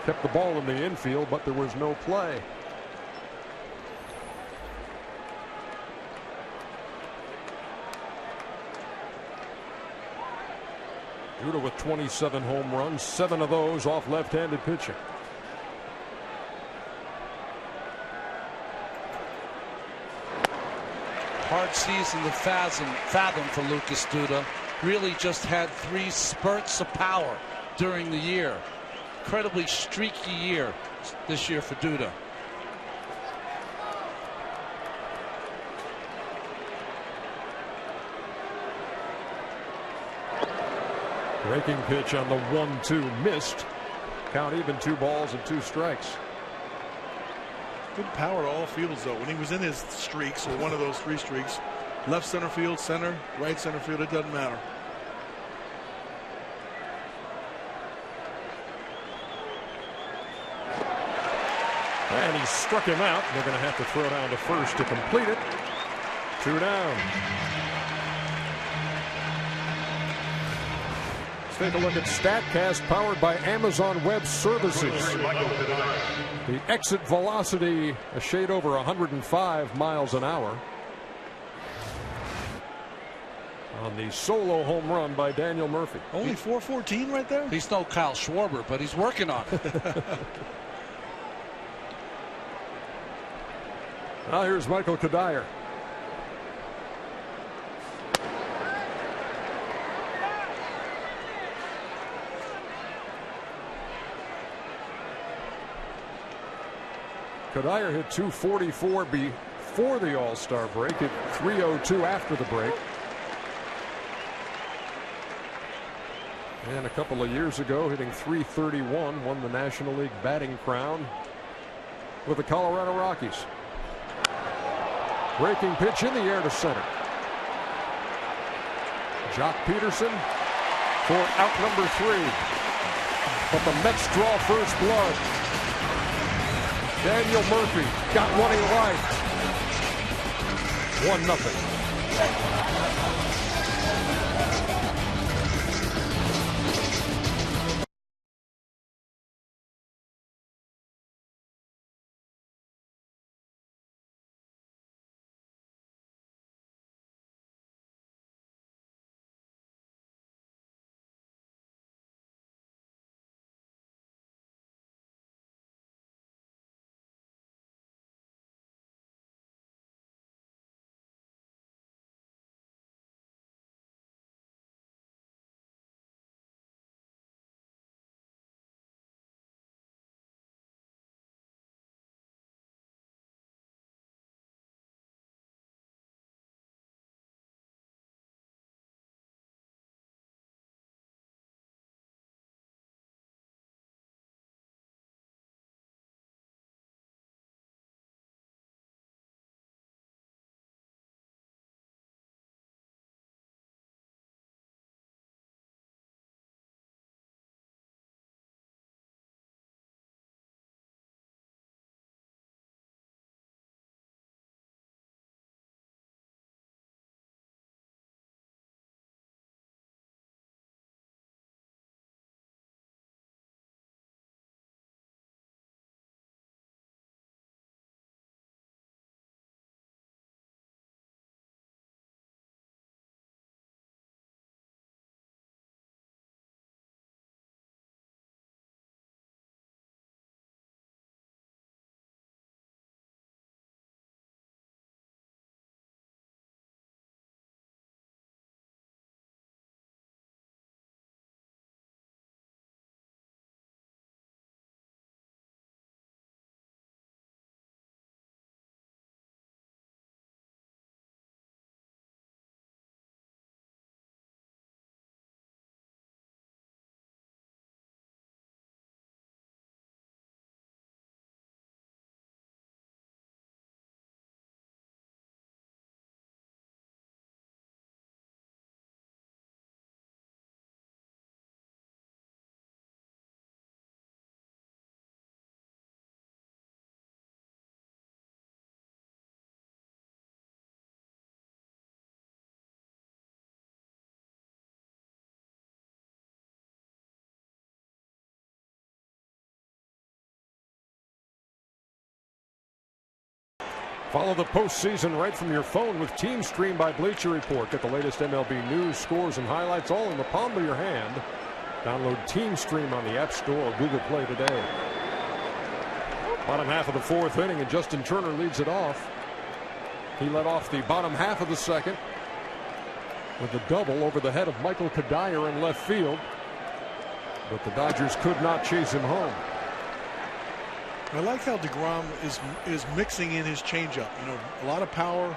Kept the ball in the infield, but there was no play. Duda with 27 home runs, 7 of those off left-handed pitching. Hard season to fathom for Lucas Duda. Really just had 3 spurts of power during the year. Incredibly streaky year this year for Duda. Breaking pitch on the 1-2 missed. Count even, 2 balls and 2 strikes. Good power to all fields, though. When he was in his streaks, or one of those 3 streaks, left center field, center, right center field, it doesn't matter. And he struck him out. They're going to have to throw down to first to complete it. 2 down. Let's take a look at StatCast, powered by Amazon Web Services. The exit velocity a shade over 105 miles an hour on the solo home run by Daniel Murphy. Only 414 right there? He's no Kyle Schwarber, but he's working on it. Now here's Michael Kadire. Kadire hit .244 before the All-Star break, hit .302 after the break. And a couple of years ago, hitting .331, won the National League batting crown with the Colorado Rockies. Breaking pitch in the air to center. Jock Peterson for out number 3. But the Mets draw first blood. Daniel Murphy got one he liked. 1-0. Follow the postseason right from your phone with Team Stream by Bleacher Report. Get the latest MLB news, scores, and highlights all in the palm of your hand. Download Team Stream on the App Store or Google Play today. Bottom half of the fourth inning, and Justin Turner leads it off. He led off the bottom half of the second with a double over the head of Michael Kadire in left field. But the Dodgers could not chase him home. I like how DeGrom is mixing in his changeup. You know, a lot of power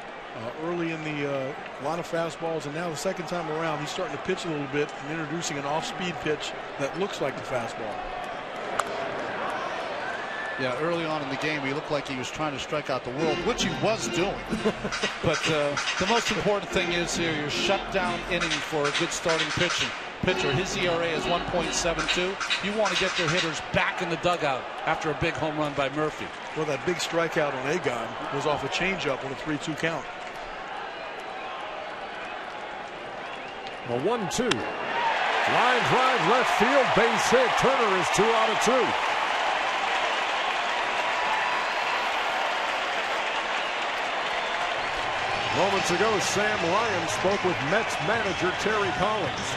early in the a lot of fastballs, and now the second time around he's starting to pitch a little bit and introducing an off-speed pitch that looks like the fastball. Yeah, early on in the game, he looked like he was trying to strike out the world, which he was doing. But the most important thing is here, your shutdown inning for a good starting pitcher. His ERA is 1.72. You want to get your hitters back in the dugout after a big home run by Murphy. Well, that big strikeout on Egon was off a changeup on a 3-2 count. A 1-2. Line drive left field, base hit. Turner is 2 out of 2. Moments ago, Sam Ryan spoke with Mets manager Terry Collins.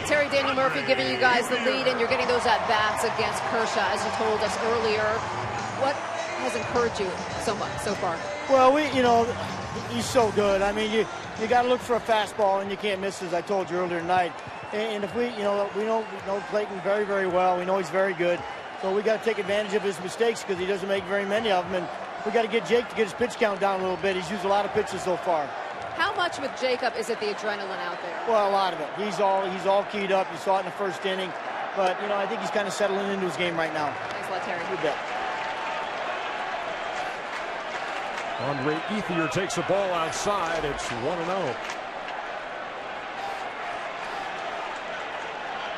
Terry, Daniel Murphy giving you guys the lead, and you're getting those at-bats against Kershaw, as you told us earlier. What has encouraged you so much so far? Well, he's so good. I mean, you got to look for a fastball, and you can't miss, as I told you earlier tonight. And if we know Clayton very, very well. We know he's very good. So we got to take advantage of his mistakes because he doesn't make very many of them. And we got to get Jake to get his pitch count down a little bit. He's used a lot of pitches so far. How much with Jacob is it the adrenaline out there? Well, a lot of it. He's all keyed up. You saw it in the first inning. But, I think he's kind of settling into his game right now. Thanks a lot, Terry. You bet. Andre Ethier takes the ball outside. It's 1-0.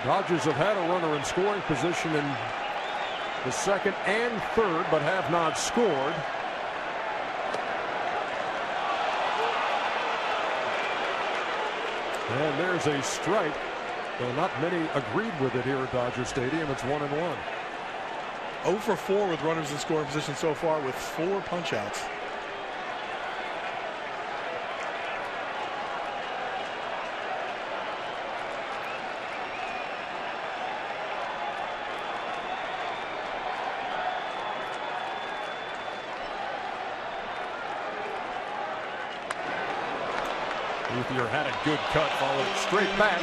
Dodgers have had a runner in scoring position in the second and third, but have not scored. And there's a strike, though not many agreed with it here at Dodger Stadium. It's 1-1. 0 for 4 with runners in scoring position so far with 4 punch-outs. Ethier had a good cut, followed straight back.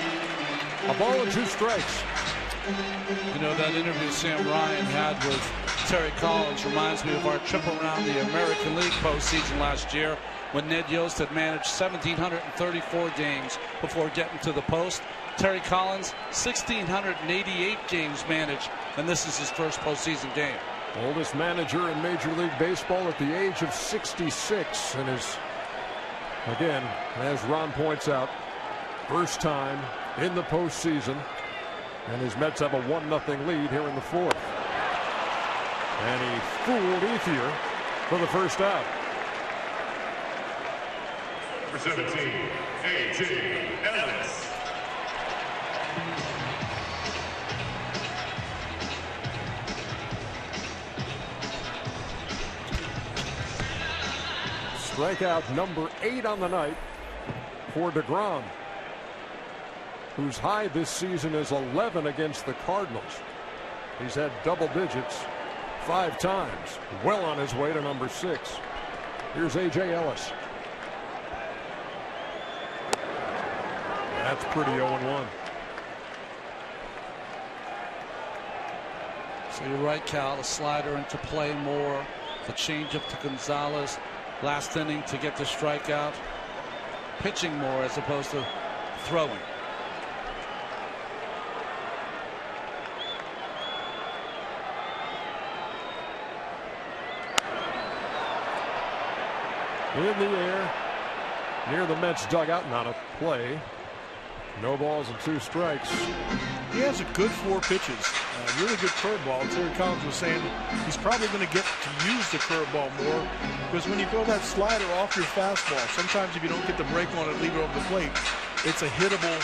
A ball and 2 strikes. You know, that interview Sam Ryan had with Terry Collins reminds me of our trip around the American League postseason last year when Ned Yost had managed 1,734 games before getting to the post. Terry Collins, 1,688 games managed, and this is his first postseason game. Oldest manager in Major League Baseball at the age of 66, and is, again, as Ron points out, first time in the postseason, and his Mets have a 1-0 lead here in the fourth. And he fooled Ethier for the first out. For 17, A.J. Ellis. Strikeout number 8 on the night for DeGrom, whose high this season is 11 against the Cardinals. He's had double digits 5 times, well on his way to number 6. Here's A.J. Ellis. That's pretty 0-1. So you're right, Cal. The slider into play more. The changeup to Gonzalez. Last inning to get the strikeout. Pitching more as opposed to throwing. In the air near the Mets dugout, not a play. No balls and 2 strikes. He has a good 4 pitches. Really good curveball. Terry Collins was saying he's probably going to get to use the curveball more, because when you throw that slider off your fastball, sometimes if you don't get the break on it, leave it over the plate, it's a hittable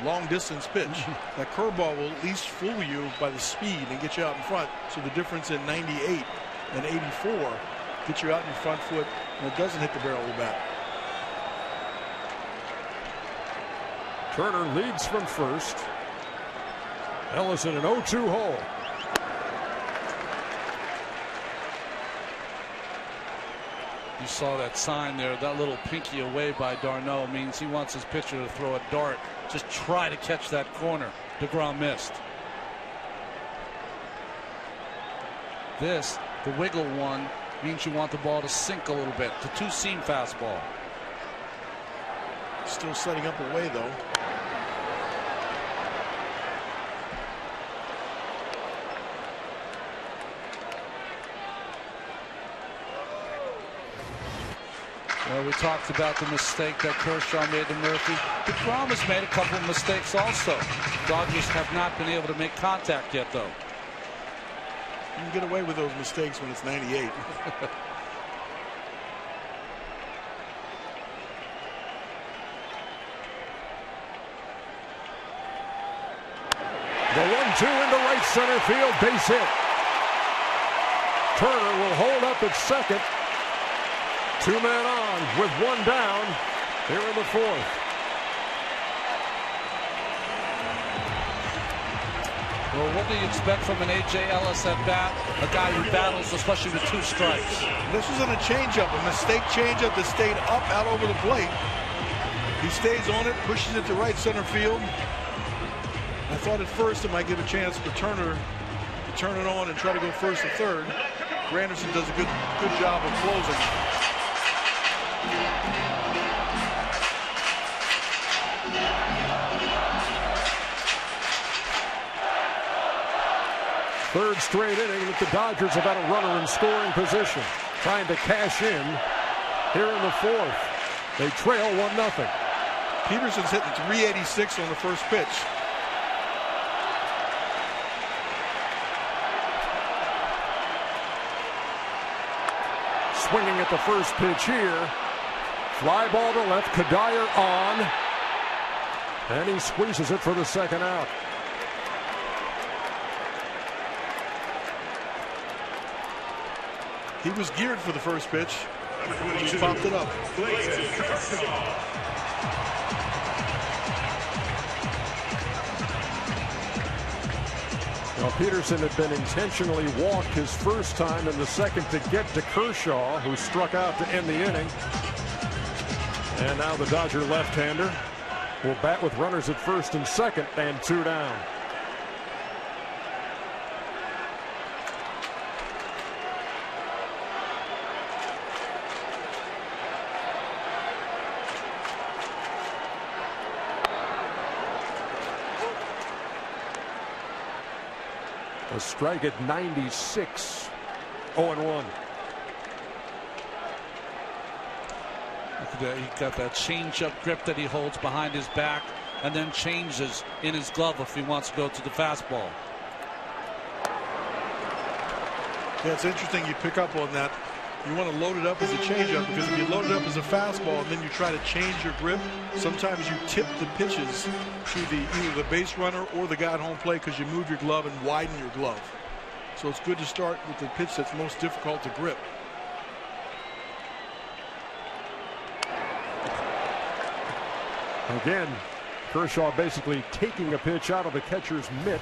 long distance pitch. That curveball will at least fool you by the speed and get you out in front. So the difference in 98 and 84 get you out in your front foot, and it doesn't hit the barrel of the bat. Turner leads from first. Ellis in an 0-2 hole. You saw that sign there. That little pinky away by Darno means he wants his pitcher to throw a dart. Just try to catch that corner. DeGrom missed. This, the wiggle one, means you want the ball to sink a little bit. The two-seam fastball. Still setting up away, though. Well, we talked about the mistake that Kershaw made to Murphy. DeGrom has made a couple of mistakes also. Dodgers have not been able to make contact yet, though. You can get away with those mistakes when it's 98. The 1-2 into right center field, base hit. Turner will hold up at second. 2 men on with 1 down here in the 4th. Well, what do you expect from an A.J. Ellis at bat? A guy who battles, especially with 2 strikes. This wasn't a changeup, a mistake changeup that stayed up out over the plate. He stays on it, pushes it to right center field. I thought at first it might give a chance for Turner to turn it on and try to go first or third. Granderson does a good job of closing. Third straight inning that the Dodgers have had a runner in scoring position, trying to cash in here in the 4th. They trail 1-0. Peterson's hitting 386 on the first pitch. Swinging at the first pitch here. Fly ball to left. Kadire on. And he squeezes it for the second out. He was geared for the first pitch. He popped it up. Now, Peterson had been intentionally walked his first time in the second to get to Kershaw, who struck out to end the inning. And now the Dodger left-hander will bat with runners at first and second and 2 down. A strike at 96. 0-1. Look at that. He got that change-up grip that he holds behind his back and then changes in his glove if he wants to go to the fastball. Yeah, it's interesting you pick up on that. You want to load it up as a changeup, because if you load it up as a fastball and then you try to change your grip, sometimes you tip the pitches to either the base runner or the guy at home plate because you move your glove and widen your glove. So it's good to start with the pitch that's most difficult to grip. Again, Kershaw basically taking a pitch out of the catcher's mitt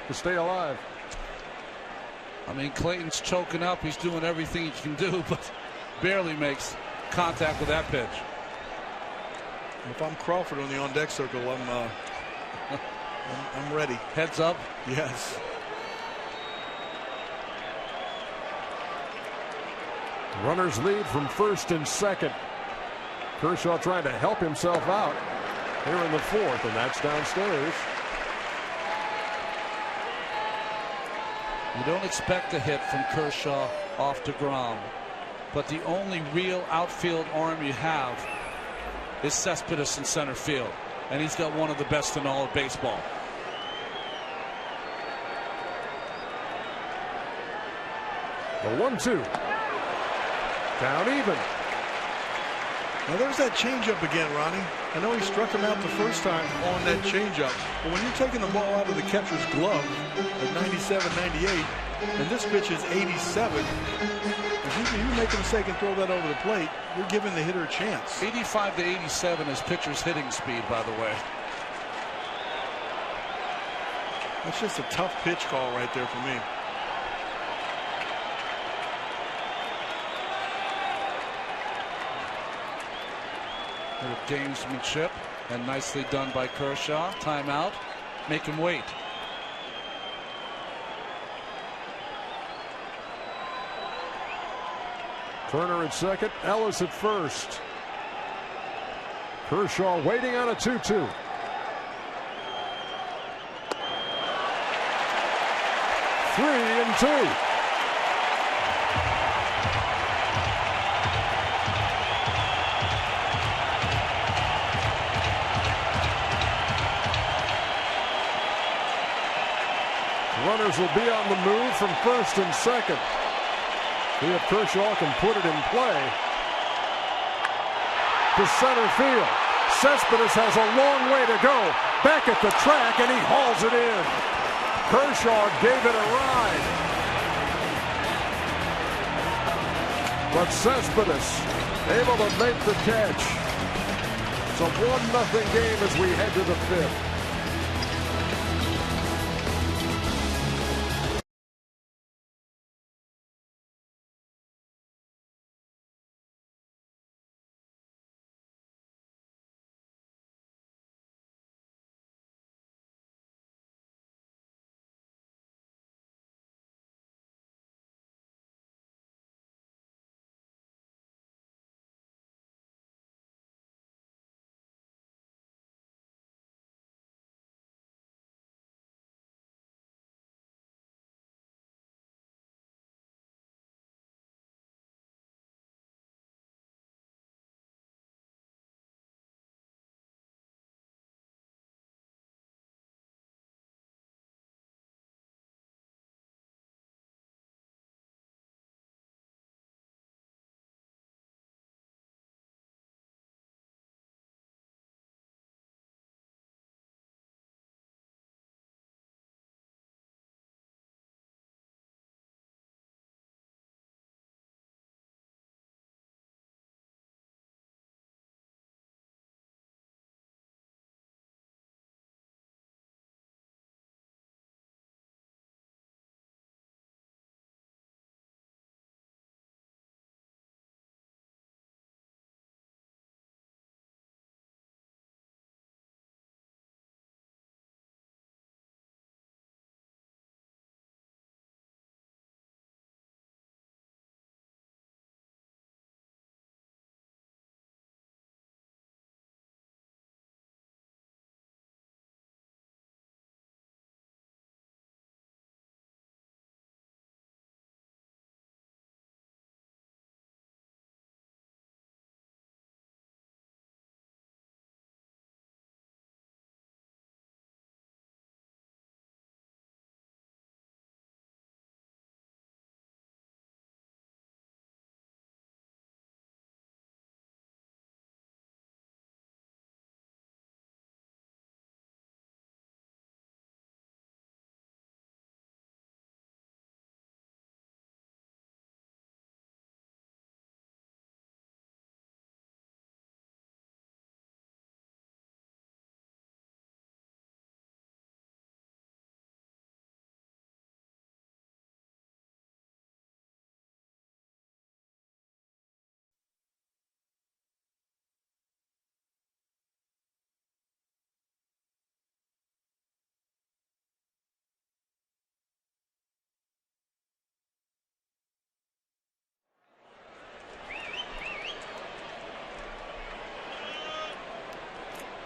to stay alive. I mean, Clayton's choking up. He's doing everything he can do, but barely makes contact with that pitch. If I'm Crawford on the on-deck circle, I'm ready. Heads up. Yes. Runners lead from first and second. Kershaw trying to help himself out here in the 4th, and that's downstairs. You don't expect a hit from Kershaw off DeGrom, but the only real outfield arm you have is Cespedes in center field, and he's got one of the best in all of baseball. The 1-2. Down even. Now there's that changeup again, Ronnie. I know he struck him out the first time on that changeup, but when you're taking the ball out of the catcher's glove at 97, 98, and this pitch is 87, and If you make a mistake and throw that over the plate, you're giving the hitter a chance. 85 to 87 is pitcher's hitting speed, by the way. That's just a tough pitch call right there for me. Bit of gamesmanship, and nicely done by Kershaw. Timeout. Make him wait. Turner at second, Ellis at first. Kershaw waiting on a 2-2. Three and two. Runners will be on the move from first and second. See if Kershaw can put it in play. To center field. Cespedes has a long way to go. Back at the track, and he hauls it in. Kershaw gave it a ride. But Cespedes able to make the catch. It's a 1-0 game as we head to the fifth.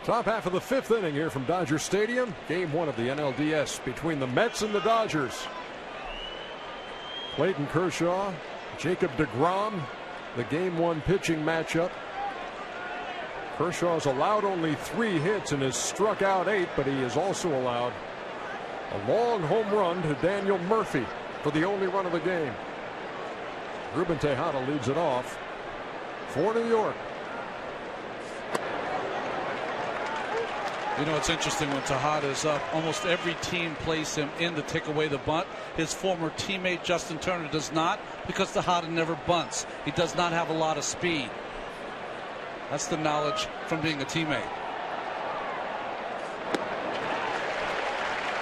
Top half of the fifth inning here from Dodger Stadium. Game one of the NLDS between the Mets and the Dodgers. Clayton Kershaw, Jacob deGrom, the game one pitching matchup. Kershaw's allowed only 3 hits and has struck out 8, but he has also allowed a long home run to Daniel Murphy for the only run of the game. Ruben Tejada leads it off for New York. You know, it's interesting when Tejada's up, almost every team plays him in to take away the bunt. His former teammate Justin Turner does not, because Tejada never bunts. He does not have a lot of speed. That's the knowledge from being a teammate.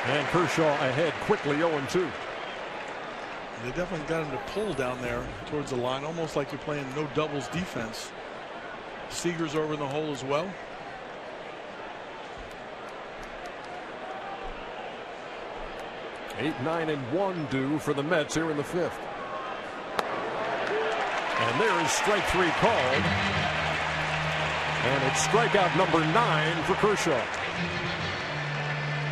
And Kershaw ahead quickly, 0-2. They definitely got him to pull down there towards the line, almost like you're playing no doubles defense. Seager's over in the hole as well. Eight, 9, and 1 due for the Mets here in the 5th. And there is strike 3 called. And it's strikeout number 9 for Kershaw.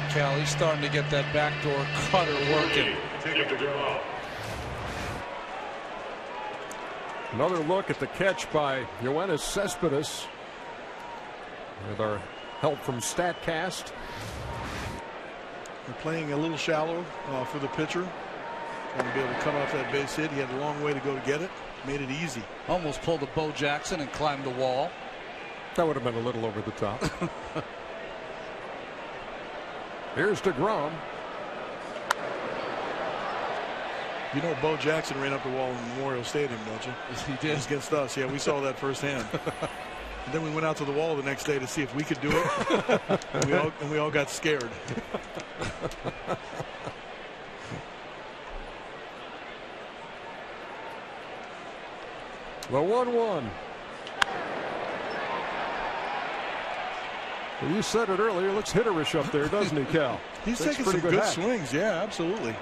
Cal, he's starting to get that backdoor cutter working. Another look at the catch by Yoenis Cespedes with our help from StatCast. They're playing a little shallow for the pitcher. Trying to be able to come off that base hit. He had a long way to go to get it. Made it easy. Almost pulled a Bo Jackson and climbed the wall. That would have been a little over the top. Here's DeGrom. You know Bo Jackson ran up the wall in Memorial Stadium, don't you? He did. Against us. Yeah, we saw that firsthand. And then we went out to the wall the next day to see if we could do it. and we all got scared. The 1-1. Well, you said it earlier. Looks hitterish up there, doesn't he, Cal? He's That's taking some good hack. swings. Yeah, absolutely.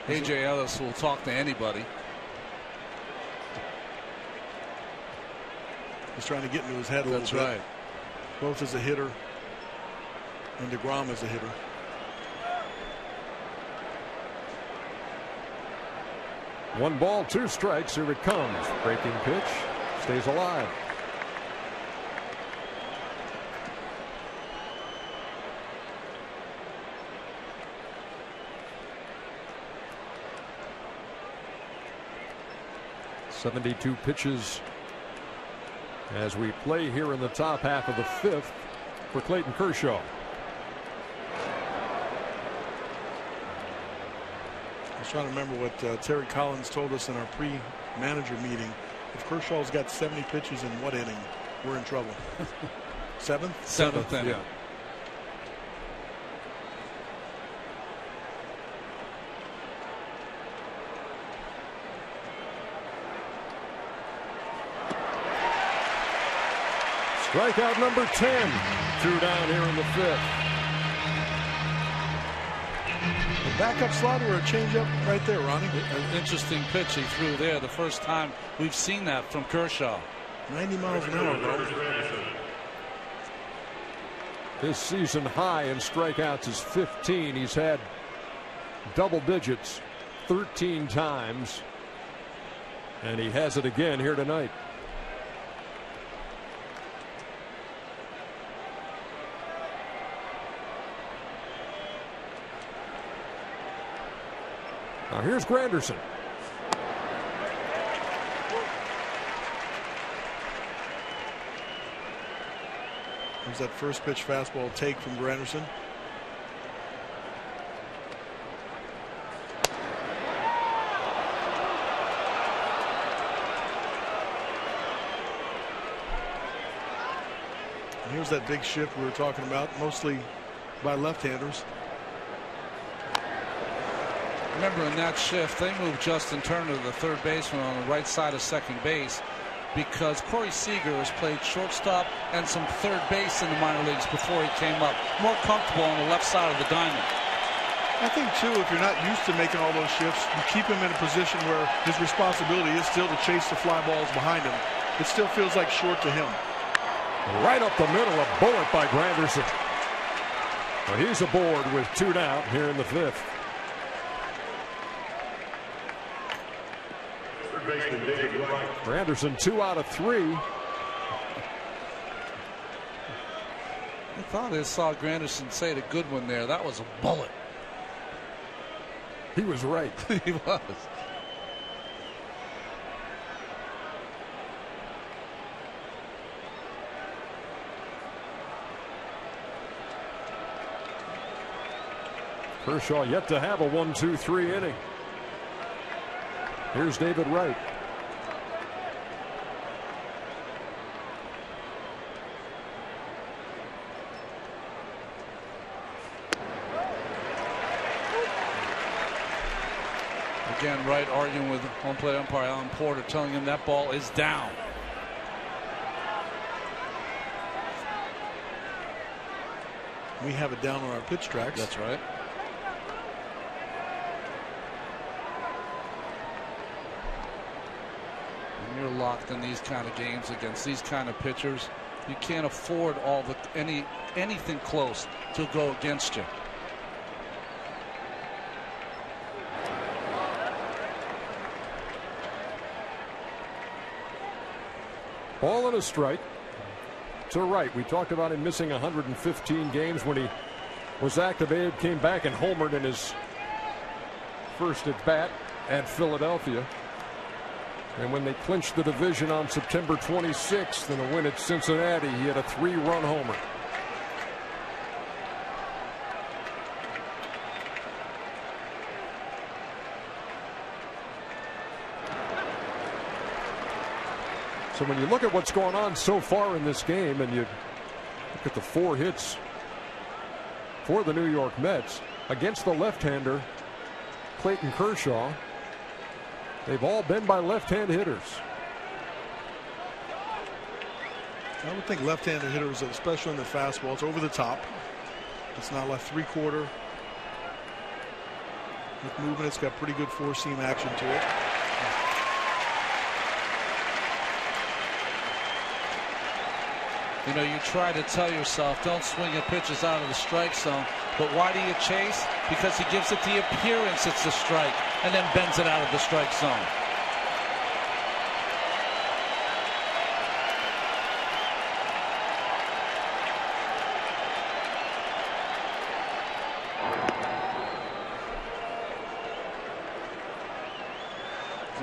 A.J. Ellis will talk to anybody. He's trying to get into his head a little bit. That's right. Both as a hitter and DeGrom as a hitter. One ball, 2 strikes. Here it comes. Breaking pitch. Stays alive. .72 pitches as we play here in the top half of the 5th for Clayton Kershaw. I was trying to remember what Terry Collins told us in our pre-manager meeting. If Kershaw's got 70 pitches in what inning, we're in trouble. Seventh? Seventh inning. Yeah. Strikeout number 10. 2 down here in the 5th. The backup slider or a changeup right there, Ronnie. An interesting pitch he threw there. The first time we've seen that from Kershaw. 90 miles an hour, though. His season high in strikeouts is 15. He's had double digits 13 times. And he has it again here tonight. Now here's Granderson. There's that first pitch fastball take from Granderson. And here's that big shift we were talking about, mostly by left-handers. Remember, in that shift, they moved Justin Turner to the third baseman on the right side of second base because Corey Seager has played shortstop and some third base in the minor leagues before he came up. More comfortable on the left side of the diamond. I think, too, if you're not used to making all those shifts, you keep him in a position where his responsibility is still to chase the fly balls behind him. It still feels like short to him. Right up the middle, a bullet by Granderson. Well, he's aboard with 2 down here in the 5th. Granderson 2 out of 3. I thought I saw Granderson say the good one there. That was a bullet. He was right. He was. Kershaw yet to have a 1-2-3 inning. Here's David Wright. Again, Wright arguing with home plate umpire Alan Porter, telling him that ball is down. We have it down on our pitch tracks. That's right. When you're locked in these kind of games against these kind of pitchers, you can't afford anything close to go against you. Ball and a strike to Wright. We talked about him missing 115 games when he was activated, came back and homered in his first at bat at Philadelphia. And when they clinched the division on September 26th in a win at Cincinnati, he had a 3-run homer. So when you look at what's going on so far in this game and you look at the 4 hits for the New York Mets against the left-hander Clayton Kershaw, they've all been by left-hand hitters. I would think left-handed hitters, especially in the fastball, it's over the top. It's not like 3/4. With movement, it's got pretty good 4-seam action to it. You know, you try to tell yourself, don't swing at pitches out of the strike zone. But why do you chase? Because he gives it the appearance it's a strike and then bends it out of the strike zone.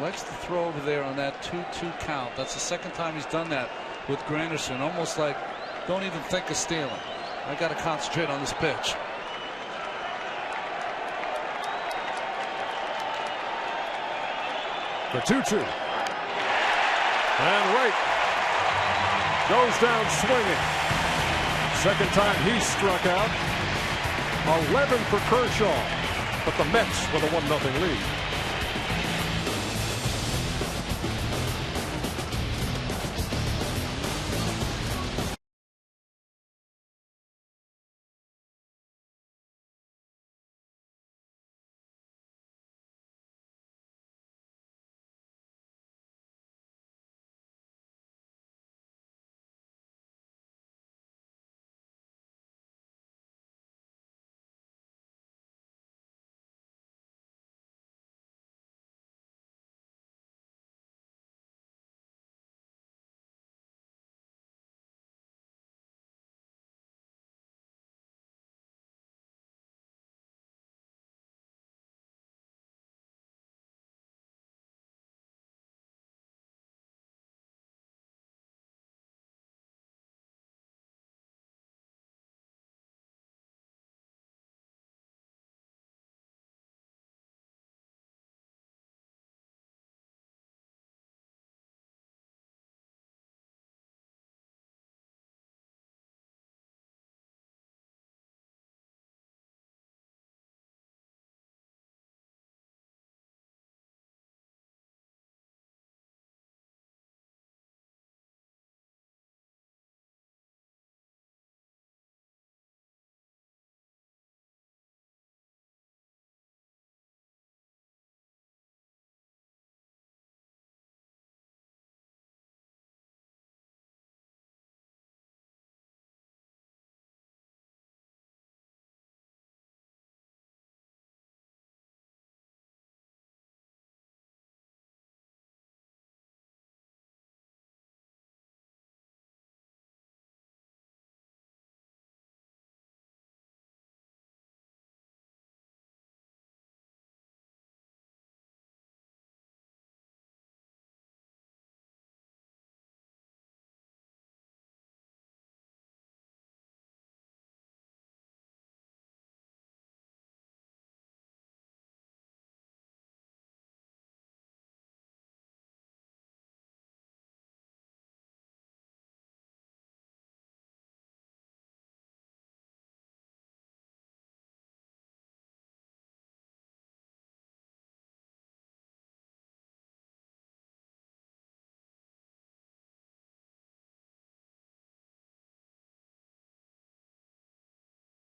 Likes to throw over there on that 2-2 count. That's the second time he's done that with Granderson. Almost like, don't even think of stealing. I got to concentrate on this pitch. The 2-2. And Wright goes down swinging. Second time he struck out. 11 for Kershaw. But the Mets with a 1-0 lead.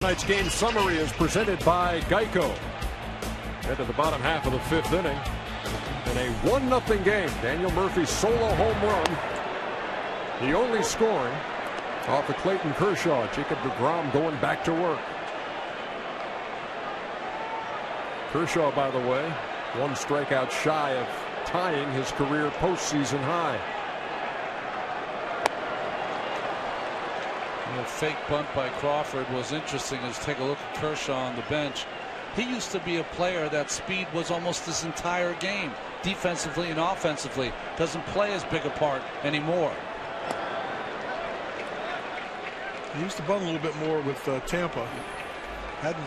Tonight's game summary is presented by Geico. Head to the bottom half of the 5th inning. In a 1-0 game, Daniel Murphy's solo home run. The only scoring off of Clayton Kershaw. Jacob deGrom going back to work. Kershaw, by the way, 1 strikeout shy of tying his career postseason high. The fake bunt by Crawford was interesting. As take a look at Kershaw on the bench. He used to be a player that speed was almost his entire game, defensively and offensively. Doesn't play as big a part anymore. He used to bunt a little bit more with Tampa. Hadn't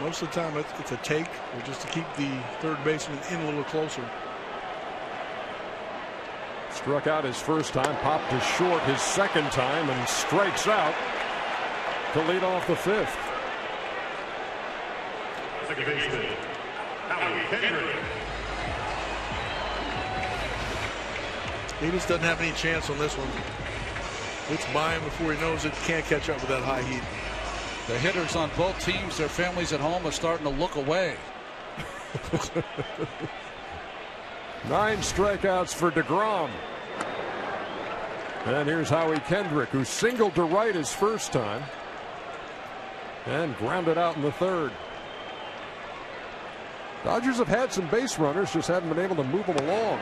most of the time. It's a take, or just to keep the third baseman in a little closer. Struck out his first time, popped to short his second time, and strikes out to lead off the 5th. Second baseman, Henry. He just doesn't have any chance on this one. It's by him before he knows it. Can't catch up with that high heat. The hitters on both teams, their families at home, are starting to look away. 9 strikeouts for deGrom. And here's Howie Kendrick, who singled to right his first time and grounded out in the 3rd. Dodgers have had some base runners, just haven't been able to move them along.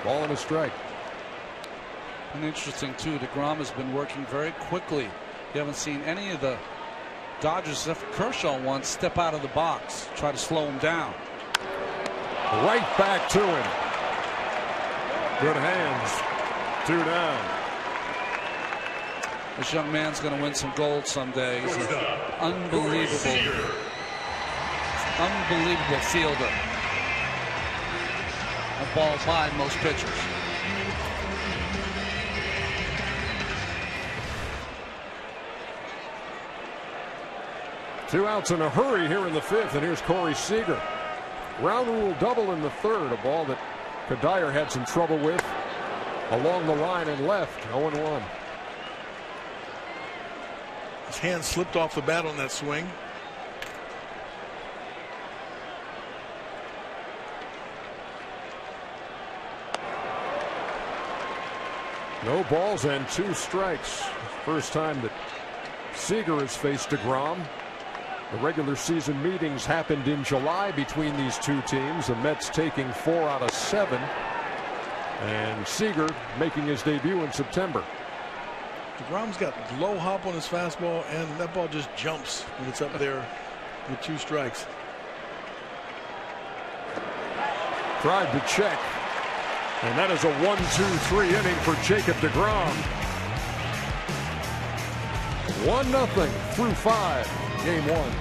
Ball and a strike. And interesting too, deGrom has been working very quickly. You haven't seen any of the Dodgers, except for Kershaw once, step out of the box, try to slow him down. Right back to him. Good hands. 2 down. This young man's going to win some gold someday. He's an unbelievable fielder. A ball by most pitchers. Two outs in a hurry here in the 5th, and here's Corey Seager. Ground rule double in the 3rd, a ball that Kadire had some trouble with along the line and left. 0-1. His hand slipped off the bat on that swing. No balls and 2 strikes. First time that Seager has faced deGrom. The regular season meetings happened in July between these two teams. The Mets taking 4 out of 7. And Seager making his debut in September. deGrom's got low hop on his fastball, and that ball just jumps when it's up there with 2 strikes. Tried to check. And that is a 1-2-3 inning for Jacob deGrom. 1-0 through 5. Game 1.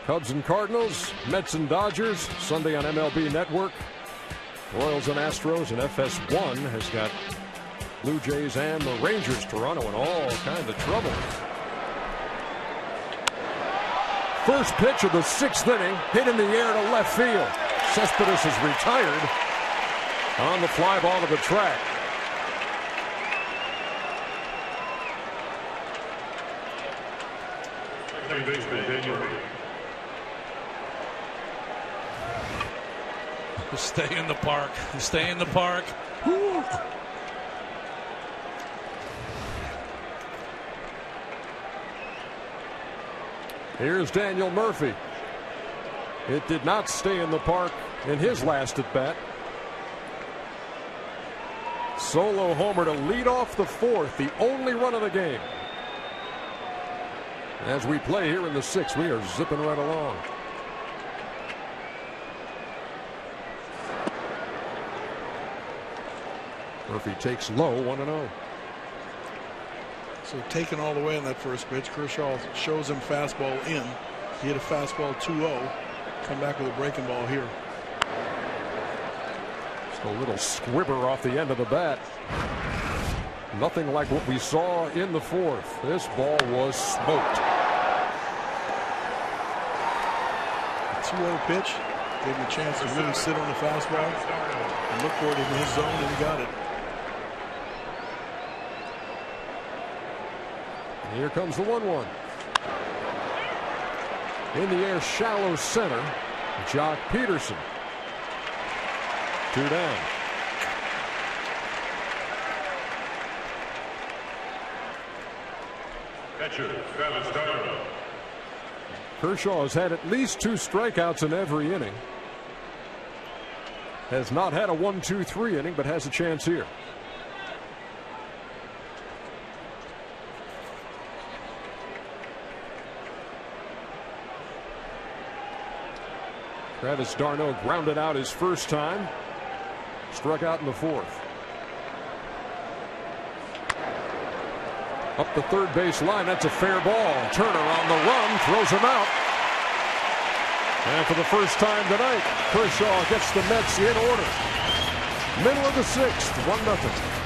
Cubs and Cardinals, Mets and Dodgers, Sunday on MLB Network. Royals and Astros, and FS1 has got Blue Jays and the Rangers. Toronto in all kinds of trouble. First pitch of the 6th inning, hit in the air to left field. Cespedes is retired on the fly ball to the track. Second baseman Daniel. Stay in the park. Stay in the park. Woo. Here's Daniel Murphy. It did not stay in the park in his last at bat. Solo homer to lead off the 4th, the only run of the game. As we play here in the 6th, we are zipping right along. Murphy takes low, 1-0. So taken all the way in that first pitch. Kershaw shows him fastball in. He hit a fastball 2-0. Come back with a breaking ball here. Just a little squibber off the end of the bat. Nothing like what we saw in the 4th. This ball was smoked. A 2-0 pitch. Gave him a chance to really sit on the fastball and look for it in his zone, and he got it. Here comes the 1-1. In the air, shallow center. Jock Peterson. 2 down. Catcher, Travis Darno. Kershaw has had at least 2 strikeouts in every inning. Has not had a 1-2-3 inning, but has a chance here. Travis d'Arnaud grounded out his first time. Struck out in the 4th. Up the third base line. That's a fair ball. Turner on the run. Throws him out. And for the first time tonight, Kershaw gets the Mets in order. Middle of the 6th. 1-0.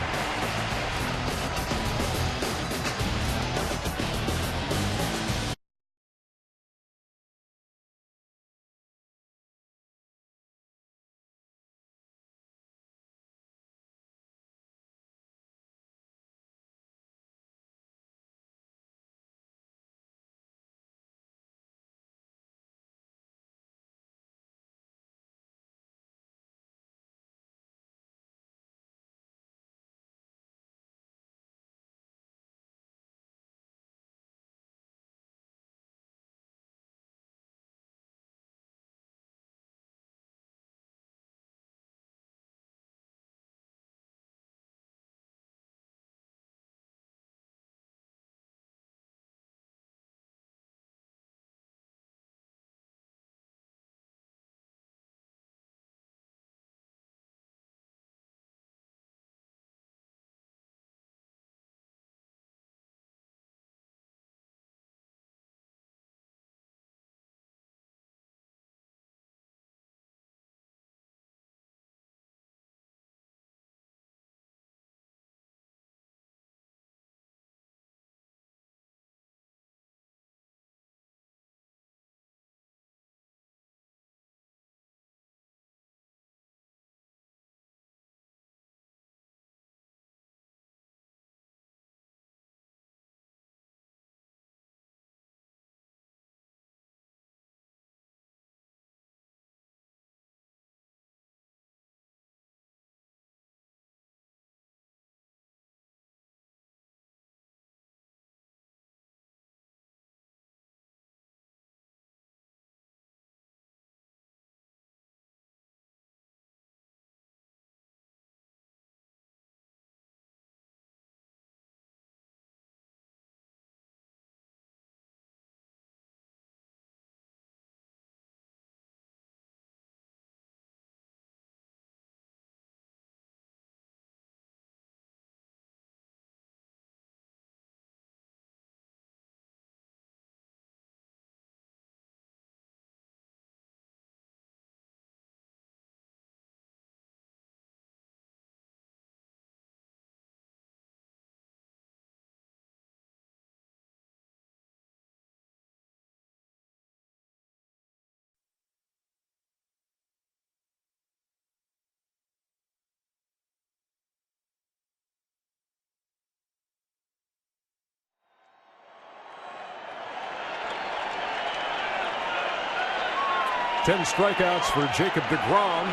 10 strikeouts for Jacob deGrom.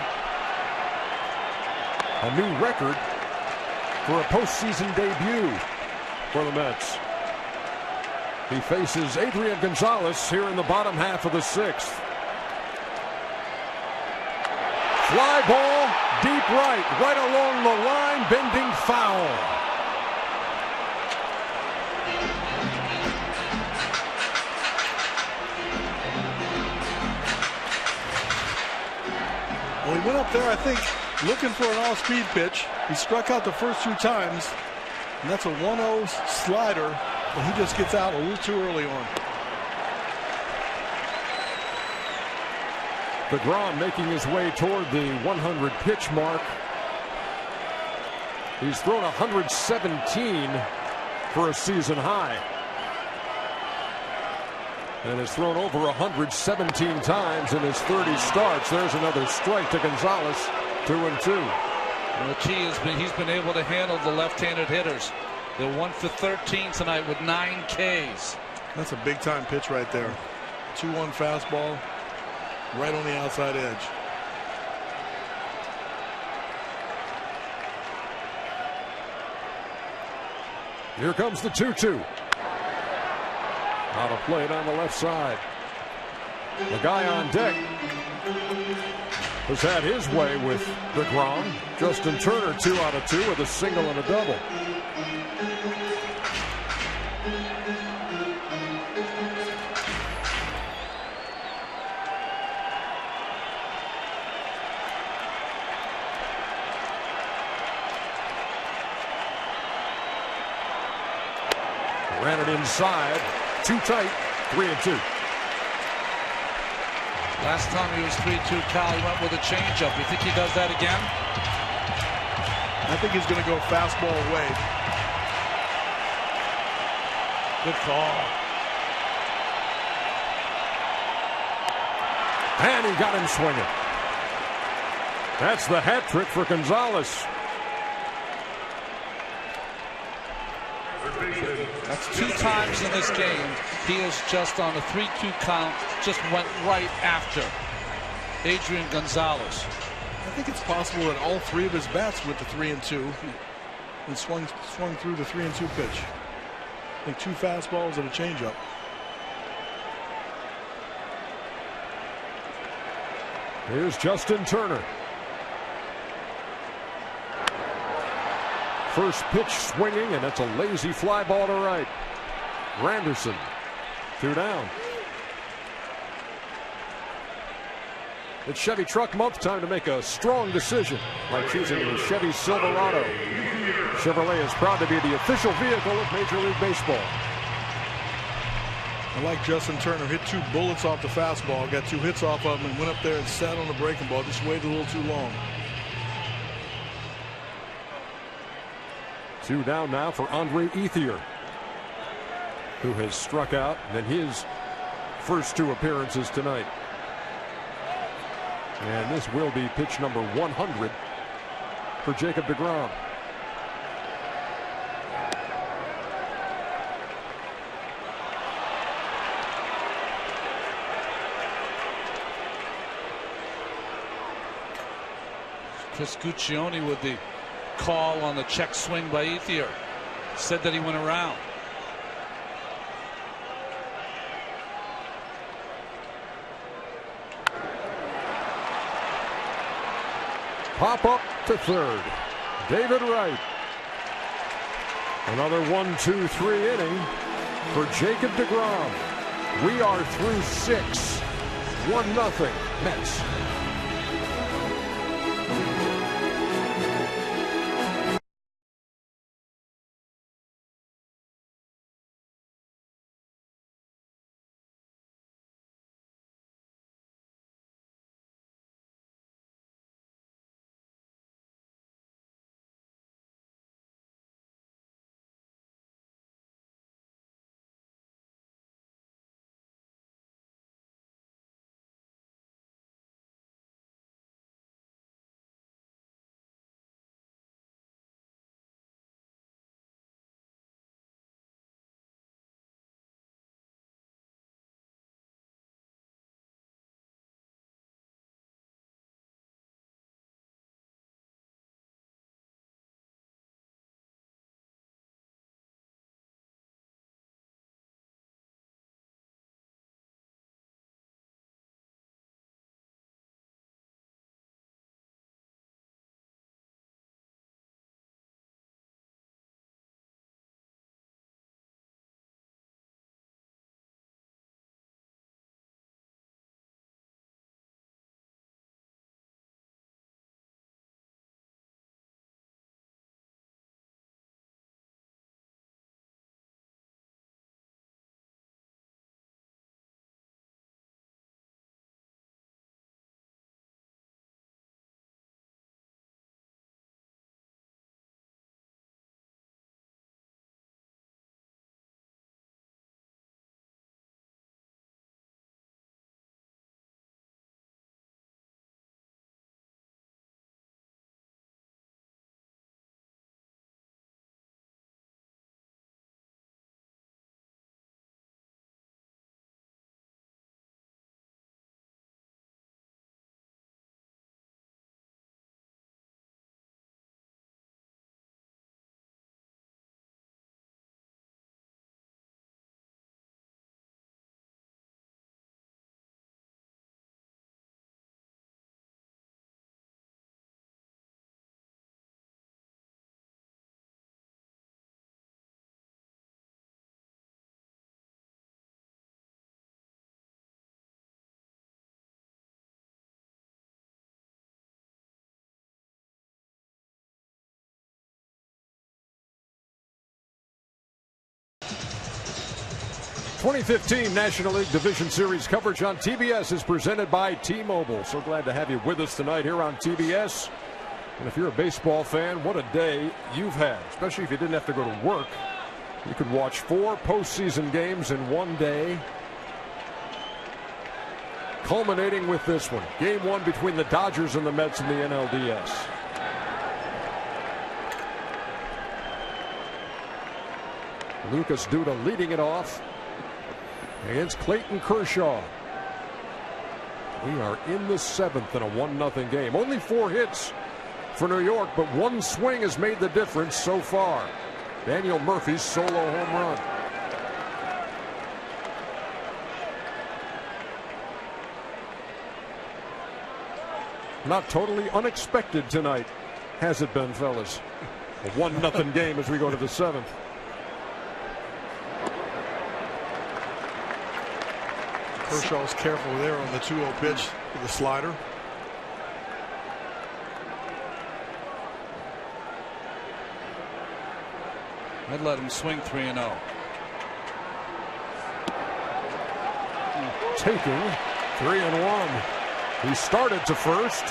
A new record for a postseason debut for the Mets. He faces Adrian Gonzalez here in the bottom half of the 6th. Fly ball, deep right along the line, bending foul. Well, he went up there, I think, looking for an off-speed pitch. He struck out the first 2 times, and that's a 1-0 slider, but he just gets out a little too early on. deGrom making his way toward the 100 pitch mark. He's thrown 117 for a season high, and has thrown over 117 times in his 30 starts. There's another strike to Gonzalez. 2-2. And the key has been he's been able to handle the left-handed hitters. They're 1 for 13 tonight with 9 Ks. That's a big-time pitch right there. 2-1 fastball, right on the outside edge. Here comes the 2-2. Out of play on the left side. The guy on deck has had his way with deGrom. Justin Turner 2 out of 2 with a single and a double. Ran it inside. Too tight. 3-2. Last time he was 3-2, Cal, he went with a changeup. You think he does that again? I think he's going to go fastball away. Good call. And he got him swinging. That's the hat trick for Gonzalez. That's 2 times in this game. He is just on a 3-2 count, just went right after Adrian Gonzalez. I think it's possible that all 3 of his bats went to 3-2 and swung through the 3-2 pitch. I think 2 fastballs and a changeup. Here's Justin Turner. First pitch swinging, and it's a lazy fly ball to right. Granderson, 2 down. It's Chevy Truck Month. Time to make a strong decision by choosing the Chevy Silverado. Chevrolet is proud to be the official vehicle of Major League Baseball. I like Justin Turner. Hit 2 bullets off the fastball, got 2 hits off of him, and went up there and sat on the breaking ball. Just waited a little too long. 2 down now for Andre Ethier, who has struck out in his first 2 appearances tonight. And this will be pitch number 100 for Jacob deGrom. Chris Guccione with the call on the check swing by Ethier. Said that he went around. Pop up to third. David Wright. Another 1-2-3 inning for Jacob deGrom. We are through 6. 1-0 Mets. 2015 National League Division Series coverage on TBS is presented by T-Mobile. So glad to have you with us tonight here on TBS. And if you're a baseball fan, what a day you've had, especially if you didn't have to go to work. You could watch 4 postseason games in one day, culminating with this one. Game 1 between the Dodgers and the Mets in the NLDS. Lucas Duda leading it off against Clayton Kershaw. We are in the 7th in a 1-0 game. Only 4 hits for New York, but 1 swing has made the difference so far. Daniel Murphy's solo home run. Not totally unexpected tonight, has it been, fellas? A 1-0 game as we go to the 7th. Kershaw's careful there on the 2-0 pitch with the slider. I'd let him swing 3-0. Taking 3-1. He started to first.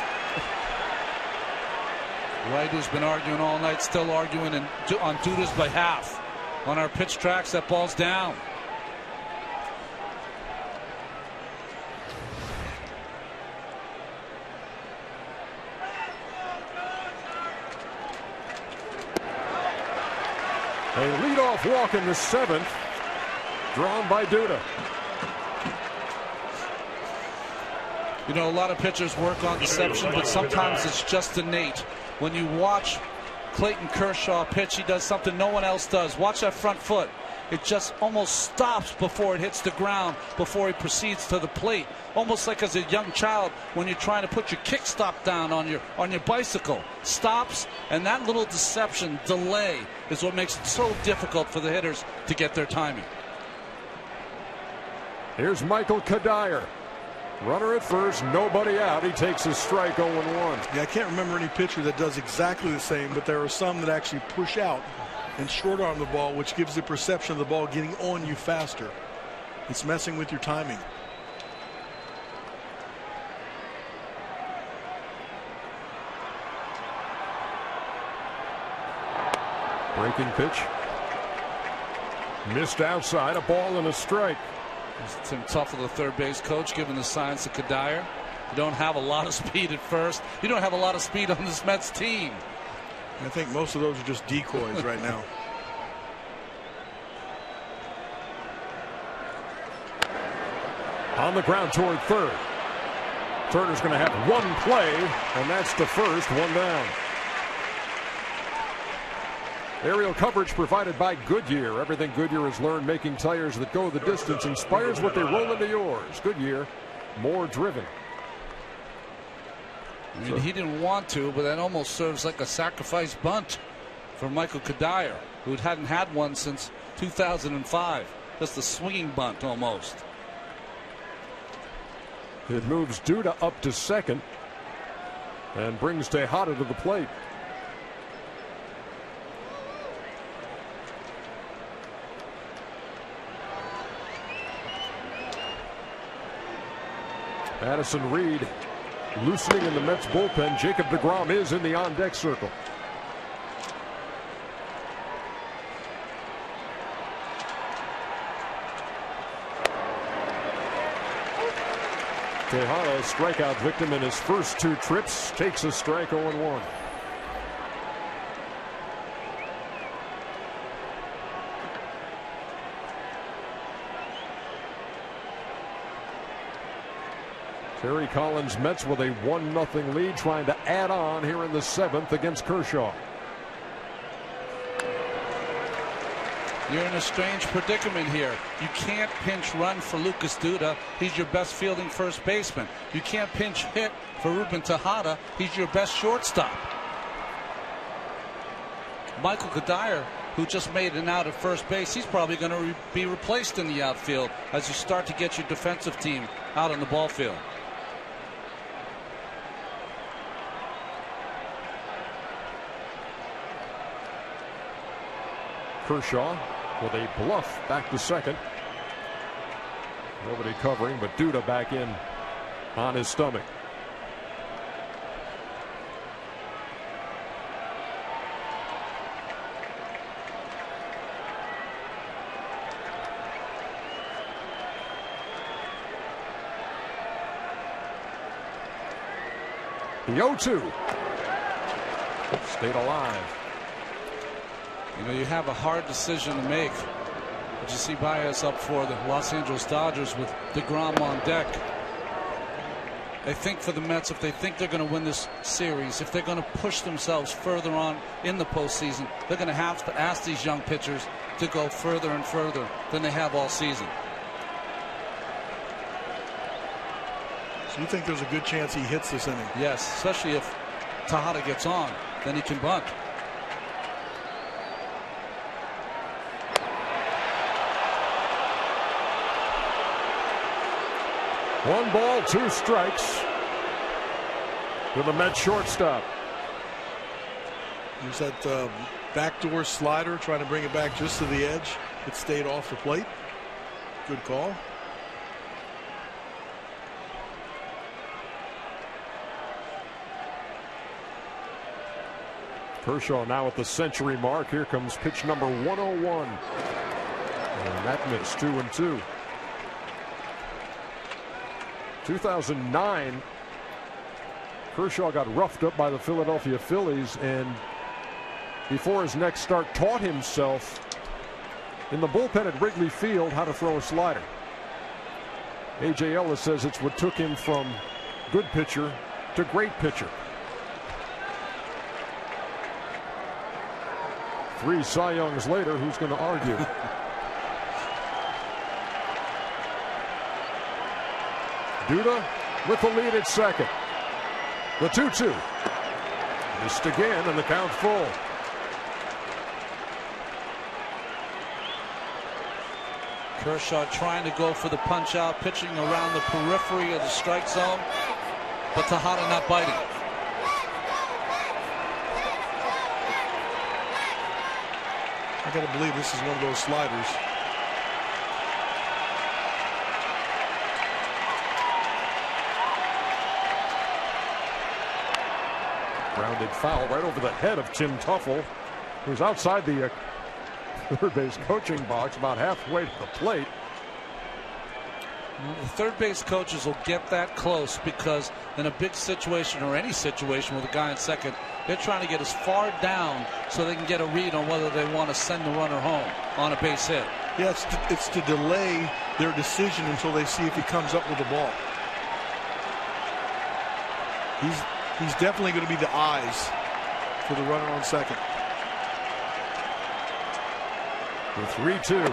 Wright, who's been arguing all night, still arguing on Duda's behalf. On our pitch tracks, that ball's down. A leadoff walk in the 7th, drawn by Duda. You know, a lot of pitchers work on deception, but sometimes it's just innate. When you watch Clayton Kershaw pitch, he does something no one else does. Watch that front foot. It just almost stops before it hits the ground, before he proceeds to the plate. Almost like as a young child when you're trying to put your kickstop down on your bicycle. Stops, and that little deception, delay, is what makes it so difficult for the hitters to get their timing. Here's Michael Kadire. Runner at first, nobody out. He takes a strike, 0-1. Yeah, I can't remember any pitcher that does exactly the same, but there are some that actually push out and short arm the ball, which gives the perception of the ball getting on you faster. It's messing with your timing. Breaking pitch. Missed outside, a ball and a strike. Tim Tuffle, the third base coach, giving the signs to Kadire. You don't have a lot of speed at first. You don't have a lot of speed on this Mets team. I think most of those are just decoys right now. On the ground toward third. Turner's going to have one play, and that's the first, 1 down. Aerial coverage provided by Goodyear. Everything Goodyear has learned making tires that go the distance inspires what they roll into yours. Goodyear, more driven. I mean, he didn't want to, but that almost serves like a sacrifice bunt for Michael Kadire, who hadn't had one since 2005. Just a swinging bunt almost. It moves Duda up to second and brings Tejada to the plate. Addison Reed loosening in the Mets bullpen. Jacob deGrom is in the on-deck circle. Tejada, strikeout victim in his first 2 trips, takes a strike, 0-1. Terry Collins Mets with a 1-0 lead, trying to add on here in the 7th against Kershaw. You're in a strange predicament here. You can't pinch run for Lucas Duda. He's your best fielding first baseman. You can't pinch hit for Ruben Tejada. He's your best shortstop. Michael Kadire, who just made an out at first base, he's probably going to be replaced in the outfield as you start to get your defensive team out on the ball field. Kershaw with a bluff back to second. Nobody covering, but Duda back in on his stomach. The 0-2. Stayed alive. You know, you have a hard decision to make. But you see Baez up for the Los Angeles Dodgers with DeGrom on deck. I think for the Mets, if they think they're going to win this series, if they're going to push themselves further on in the postseason, they're going to have to ask these young pitchers to go further and further than they have all season. So you think there's a good chance he hits this inning? Yes, especially if Tejada gets on, then he can bunt. One ball, 2 strikes to the Mets shortstop. There's that backdoor slider, trying to bring it back just to the edge. It stayed off the plate. Good call. Kershaw now at the century mark. Here comes pitch number 101. And that missed. 2-2. 2009, Kershaw got roughed up by the Philadelphia Phillies, and before his next start taught himself in the bullpen at Wrigley Field how to throw a slider. A.J. Ellis says it's what took him from good pitcher to great pitcher. 3 Cy Youngs later, who's going to argue? Duda with the lead at second. The 2-2. Missed again, and the count full. Kershaw trying to go for the punch out, pitching around the periphery of the strike zone, but Tejada not biting. I got to believe this is one of those sliders. Grounded foul right over the head of Tim Tuffle, who's outside the third base coaching box, about halfway to the plate. The third base coaches will get that close because in a big situation or any situation with a guy in second, they're trying to get as far down so they can get a read on whether they want to send the runner home on a base hit. Yeah, it's to delay their decision until they see if he comes up with the ball. He's definitely going to be the eyes for the runner on second. The 3-2.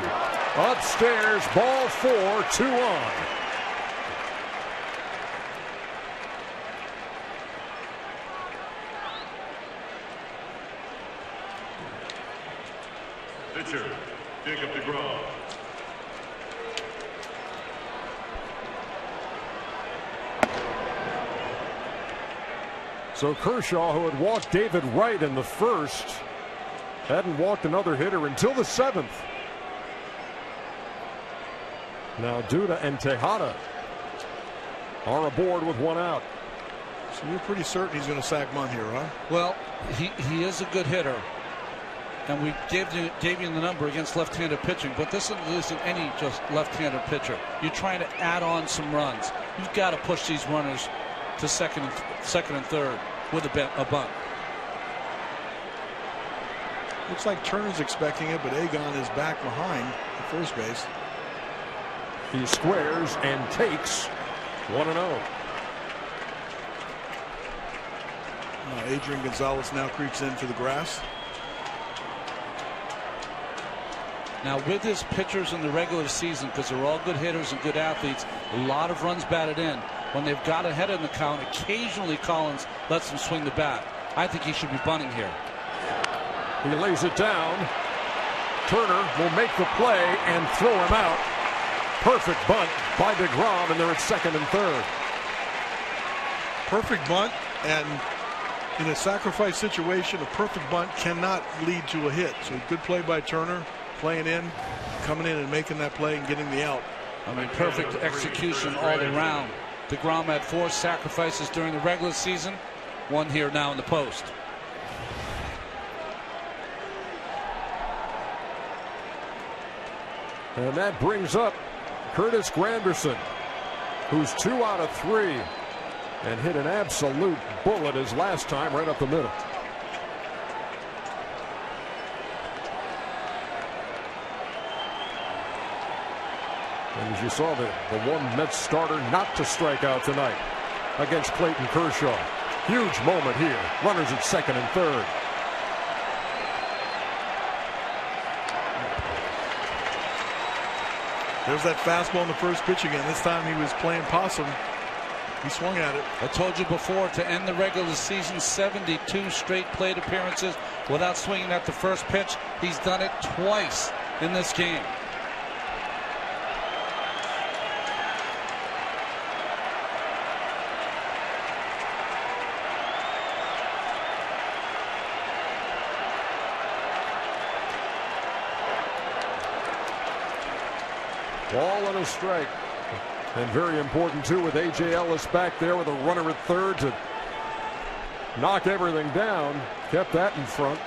Upstairs, ball 4, 2-on. Pitcher, Jacob DeGrom. So Kershaw, who had walked David Wright in the first, hadn't walked another hitter until the 7th. Now Duda and Tejada are aboard with 1 out. So you're pretty certain he's going to sack bunt here, huh? Well, he is a good hitter, and we gave you the number against left-handed pitching, but this isn't any just left-handed pitcher. You're trying to add on some runs. You've got to push these runners to second and third with a bunt. Looks like Turner's expecting it, but Agon is back behind the first base. He squares and takes 1-0. Adrian Gonzalez now creeps into the grass. Now with his pitchers in the regular season, because they're all good hitters and good athletes, a lot of runs batted in. When they've got ahead in the count, occasionally Collins lets him swing the bat. I think he should be bunting here. He lays it down. Turner will make the play and throw him out. Perfect bunt by DeGrom, and they're at second and third. Perfect bunt, and in a sacrifice situation, a perfect bunt cannot lead to a hit. So good play by Turner, playing in, coming in and making that play and getting the out. I mean, perfect execution all around. DeGrom had 4 sacrifices during the regular season, 1 here now in the post. And that brings up Curtis Granderson, who's 2 out of 3 and hit an absolute bullet his last time right up the middle. And as you saw, the one Mets starter not to strike out tonight against Clayton Kershaw. Huge moment here. Runners at second and third. There's that fastball in the first pitch again. This time he was playing possum. He swung at it. I told you before, to end the regular season, 72 straight plate appearances without swinging at the first pitch. He's done it twice in this game. Ball and a strike. And very important, too, with A.J. Ellis back there with a runner at third to knock everything down. Kept that in front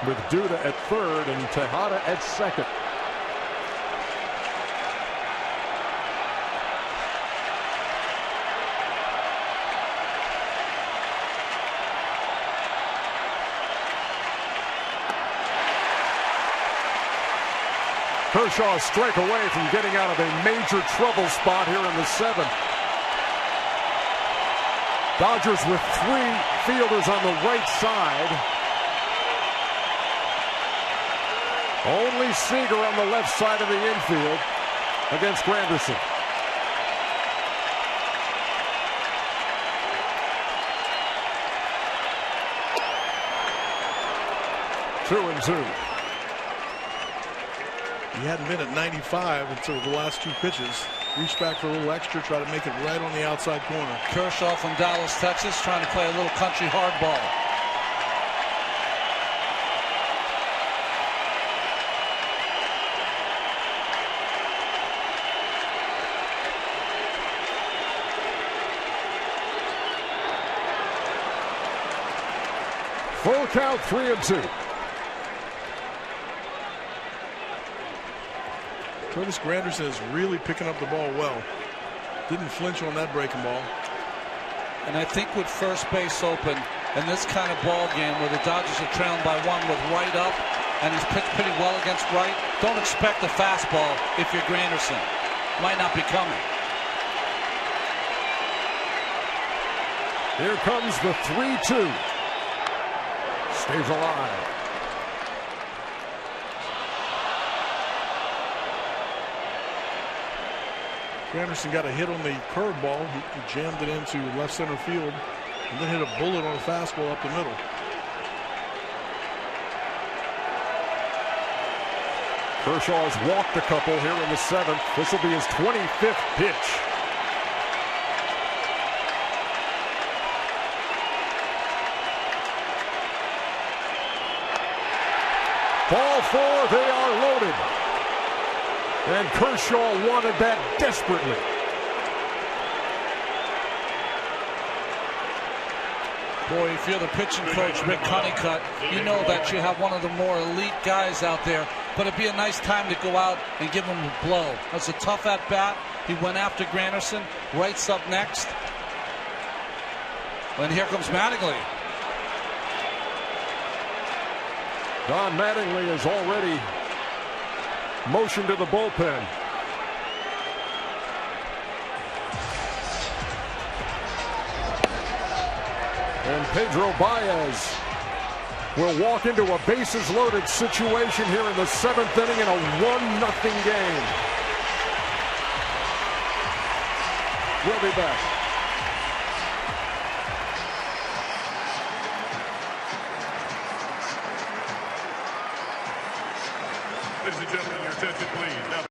with Duda at third and Tejada at second. Kershaw a strike away from getting out of a major trouble spot here in the 7th. Dodgers with 3 fielders on the right side. Only Seager on the left side of the infield against Granderson. Two and two. He hadn't been at 95 until the last 2 pitches. Reached back for a little extra, try to make it right on the outside corner. Kershaw from Dallas, Texas, trying to play a little country hardball. Full count, 3 and 2. Curtis Granderson is really picking up the ball well. Didn't flinch on that breaking ball. And I think with first base open in this kind of ball game where the Dodgers are trailing by 1 with right up, and he's pitched pretty well against right, don't expect a fastball if you're Granderson. Might not be coming. Here comes the 3-2. Stays alive. Granderson got a hit on the curveball. He jammed it into left center field and then hit a bullet on a fastball up the middle. Kershaw has walked a couple here in the 7th. This will be his 25th pitch. Ball 4, they are loaded. And Kershaw wanted that desperately. Boy, if you're the pitching coach, Rick Honeycutt, you know that you have one of the more elite guys out there. But it'd be a nice time to go out and give him a blow. That's a tough at-bat. He went after Granderson. Wright's up next. And here comes Mattingly. Don Mattingly is already motion to the bullpen. And Pedro Baez will walk into a bases loaded situation here in the 7th inning in a 1-0 game. We'll be back. Ladies and gentlemen, your attention please. Now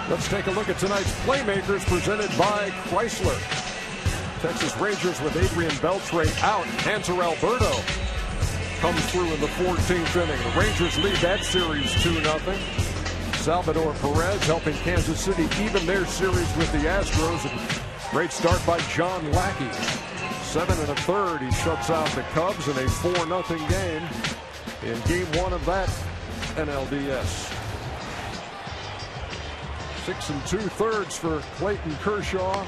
Let's take a look at tonight's playmakers presented by Chrysler. Texas Rangers with Adrian Beltre out. Hanser Alberto comes through in the 14th inning. The Rangers lead that series 2-0. Salvador Perez helping Kansas City even their series with the Astros. And great start by John Lackey. 7 1/3. He shuts out the Cubs in a 4-0 game in game 1 of that NLDS. 6 2/3 for Clayton Kershaw.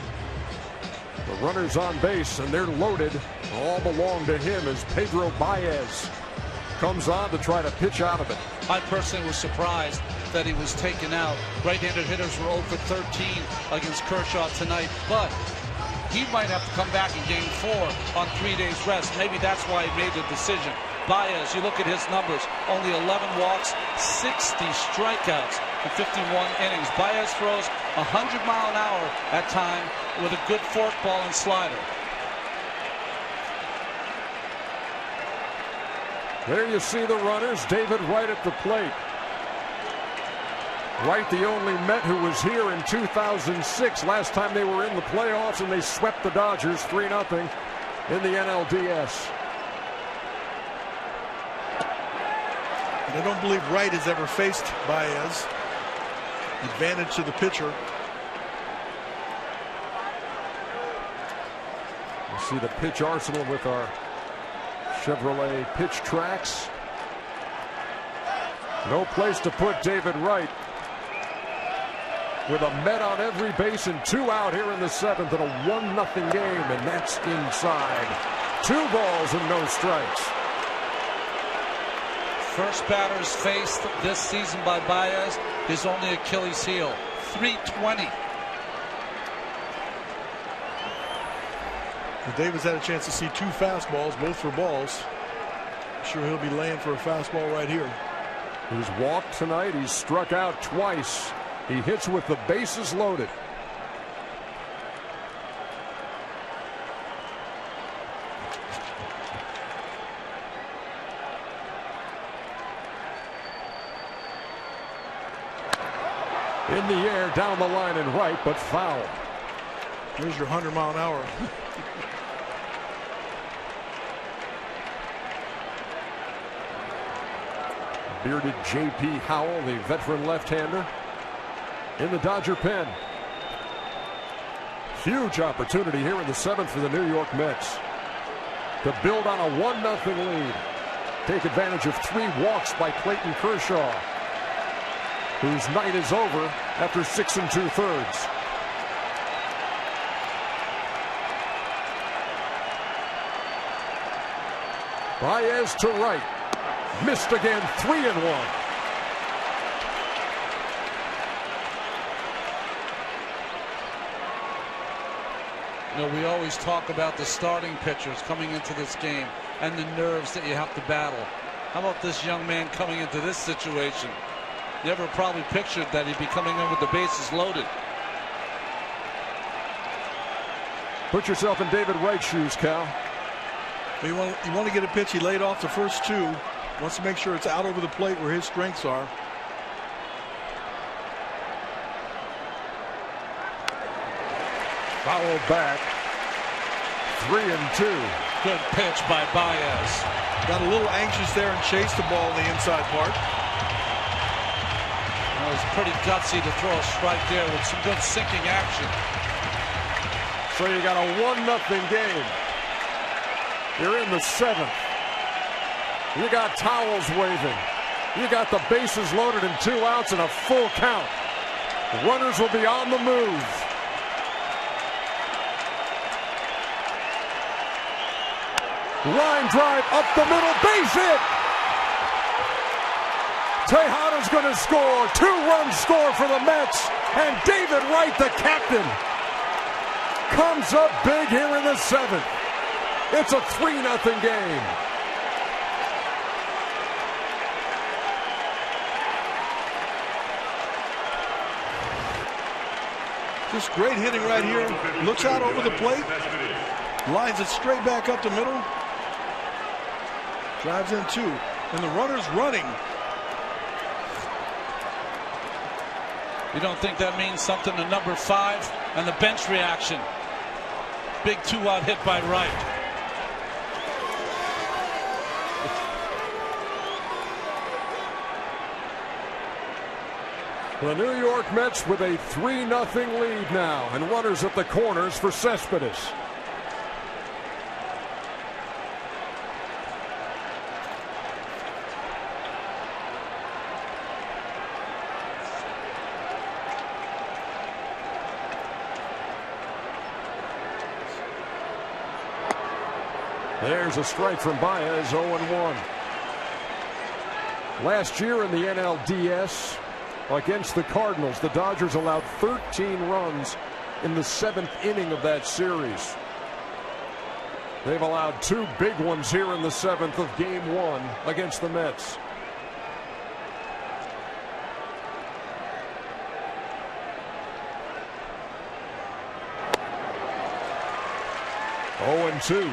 The runners on base, and they're loaded. All belong to him as Pedro Baez comes on to try to pitch out of it. I personally was surprised that he was taken out. Right-handed hitters were 0 for 13 against Kershaw tonight, but he might have to come back in game 4 on 3 days rest. Maybe that's why he made the decision. Baez, you look at his numbers, only 11 walks, 60 strikeouts in 51 innings. Baez throws 100 mile an hour at time with a good forkball and slider. There you see the runners. David Wright at the plate. Wright, the only Met who was here in 2006. Last time they were in the playoffs, and they swept the Dodgers 3-0 in the NLDS. And I don't believe Wright has ever faced Baez. Advantage to the pitcher. You see the pitch arsenal with our Chevrolet pitch tracks. No place to put David Wright. With a Met on every base and 2 out here in the 7th in a 1-0 game, and that's inside. 2 balls and no strikes. First batters faced this season by Baez, his only Achilles heel, 320. Davis had a chance to see 2 fastballs, both for balls. I'm sure he'll be laying for a fastball right here. He's walked tonight. He's struck out twice. He hits with the bases loaded. In the air, down the line and right, but foul. There's your 100 mile an hour. Bearded J.P. Howell, the veteran left-hander, in the Dodger pen. Huge opportunity here in the 7th for the New York Mets to build on a 1-0 lead. Take advantage of 3 walks by Clayton Kershaw, whose night is over after 6 2/3. Baez to right. Missed again, 3-1. You know, we always talk about the starting pitchers coming into this game and the nerves that you have to battle. How about this young man coming into this situation? Never probably pictured that he'd be coming in with the bases loaded. Put yourself in David Wright's shoes, Cal. You want to get a pitch. He laid off the first 2. Wants to make sure it's out over the plate where his strengths are. Foul back. 3-2. Good pitch by Baez. Got a little anxious there and chased the ball in the inside part. It was pretty gutsy to throw a strike there with some good sinking action. So you got a 1-0 game. You're in the 7th. You got towels waving. You got the bases loaded and 2 outs and a full count. Runners will be on the move. Line drive up the middle, base hit. Tejada's going to score. 2-run score for the Mets. And David Wright, the captain, comes up big here in the 7th. It's a 3-0 game. Just great hitting right here. Looks out over the plate. Lines it straight back up the middle. Drives in 2. And the runner's running. You don't think that means something to number 5 and the bench reaction? Big 2-out hit by Wright. The New York Mets with a 3-0 lead now, and runners at the corners for Cespedes. There's a strike from Baez, 0-1. Last year in the NLDS against the Cardinals, the Dodgers allowed 13 runs in the 7th inning of that series. They've allowed 2 big ones here in the 7th of Game 1 against the Mets. Oh, and 2.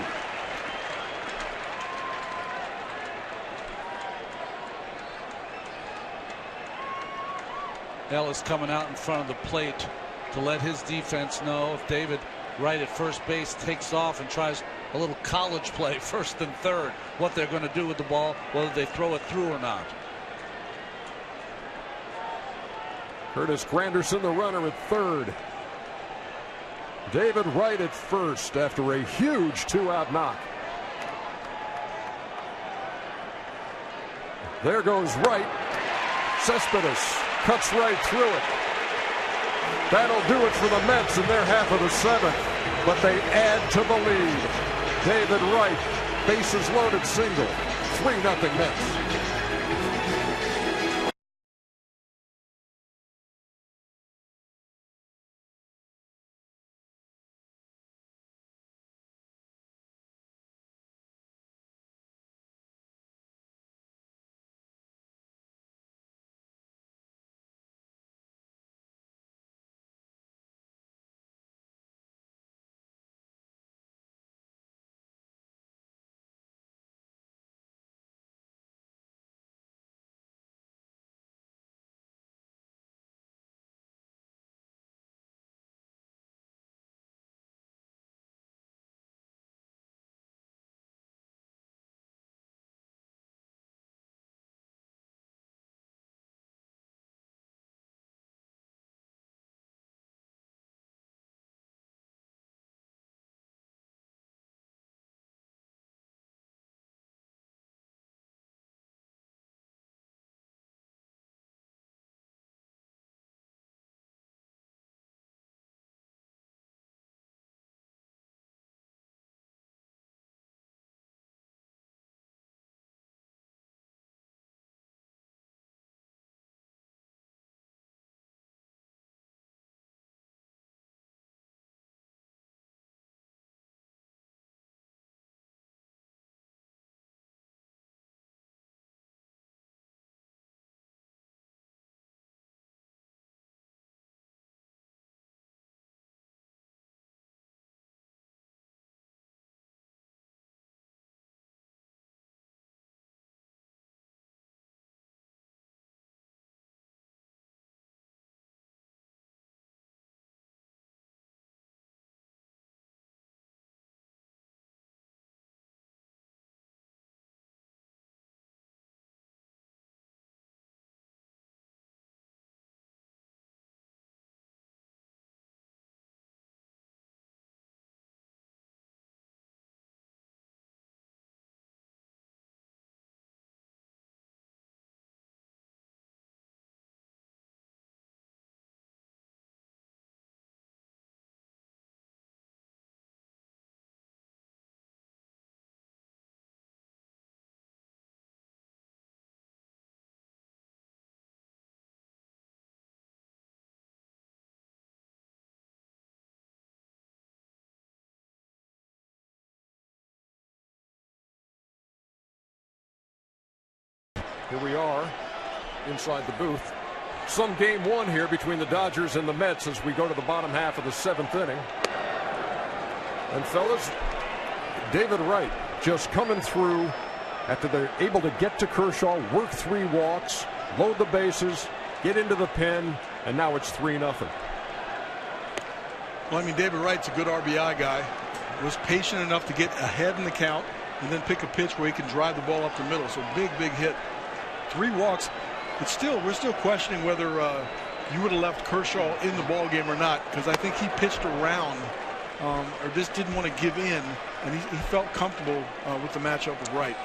Ellis coming out in front of the plate to let his defense know if David Wright at first base takes off and tries a little college play, 1st and 3rd, what they're going to do with the ball, whether they throw it through or not. Curtis Granderson, the runner, at 3rd. David Wright at 1st after a huge 2-out knock. There goes Wright. Cespedes cuts right through it. That'll do it for the Mets in their half of the 7th, but they add to the lead. David Wright, bases loaded single, 3-0 Mets. Here we are inside the booth. Some Game 1 here between the Dodgers and the Mets as we go to the bottom half of the 7th inning. And fellas, David Wright just coming through after they're able to get to Kershaw, work 3 walks, load the bases, get into the pen, and now it's 3-0. Well, I mean, David Wright's a good RBI guy. Was patient enough to get ahead in the count and then pick a pitch where he can drive the ball up the middle. So big hit. 3 walks. We're still questioning whether you would have left Kershaw in the ball game or not, because I think he pitched around or just didn't want to give in, and he felt comfortable with the matchup with Wright.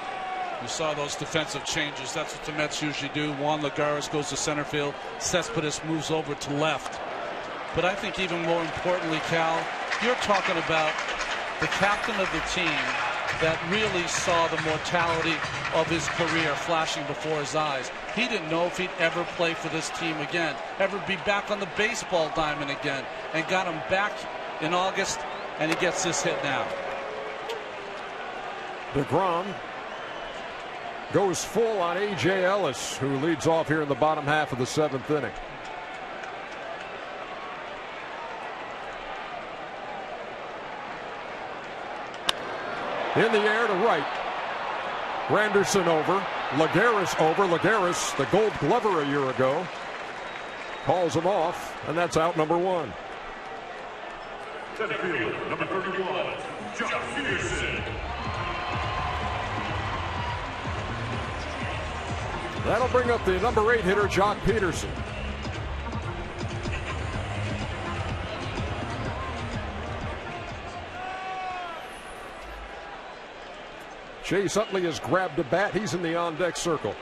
You saw those defensive changes. That's what the Mets usually do. Juan Lagares goes to center field. Cespedes moves over to left. But I think even more importantly, Cal, you're talking about the captain of the team that really saw the mortality of his career flashing before his eyes. He didn't know if he'd ever play for this team again, ever be back on the baseball diamond again, and got him back in August, and he gets this hit now. DeGrom goes full on A.J. Ellis, who leads off here in the bottom half of the 7th inning. In the air to right. Granderson over. Lagares over. Lagares, the Gold Glover a year ago, calls him off, and that's out number 1. Center field, number 31, Josh Peterson. That'll bring up the number 8 hitter, Jock Peterson. Chase Utley has grabbed a bat. He's in the on-deck circle.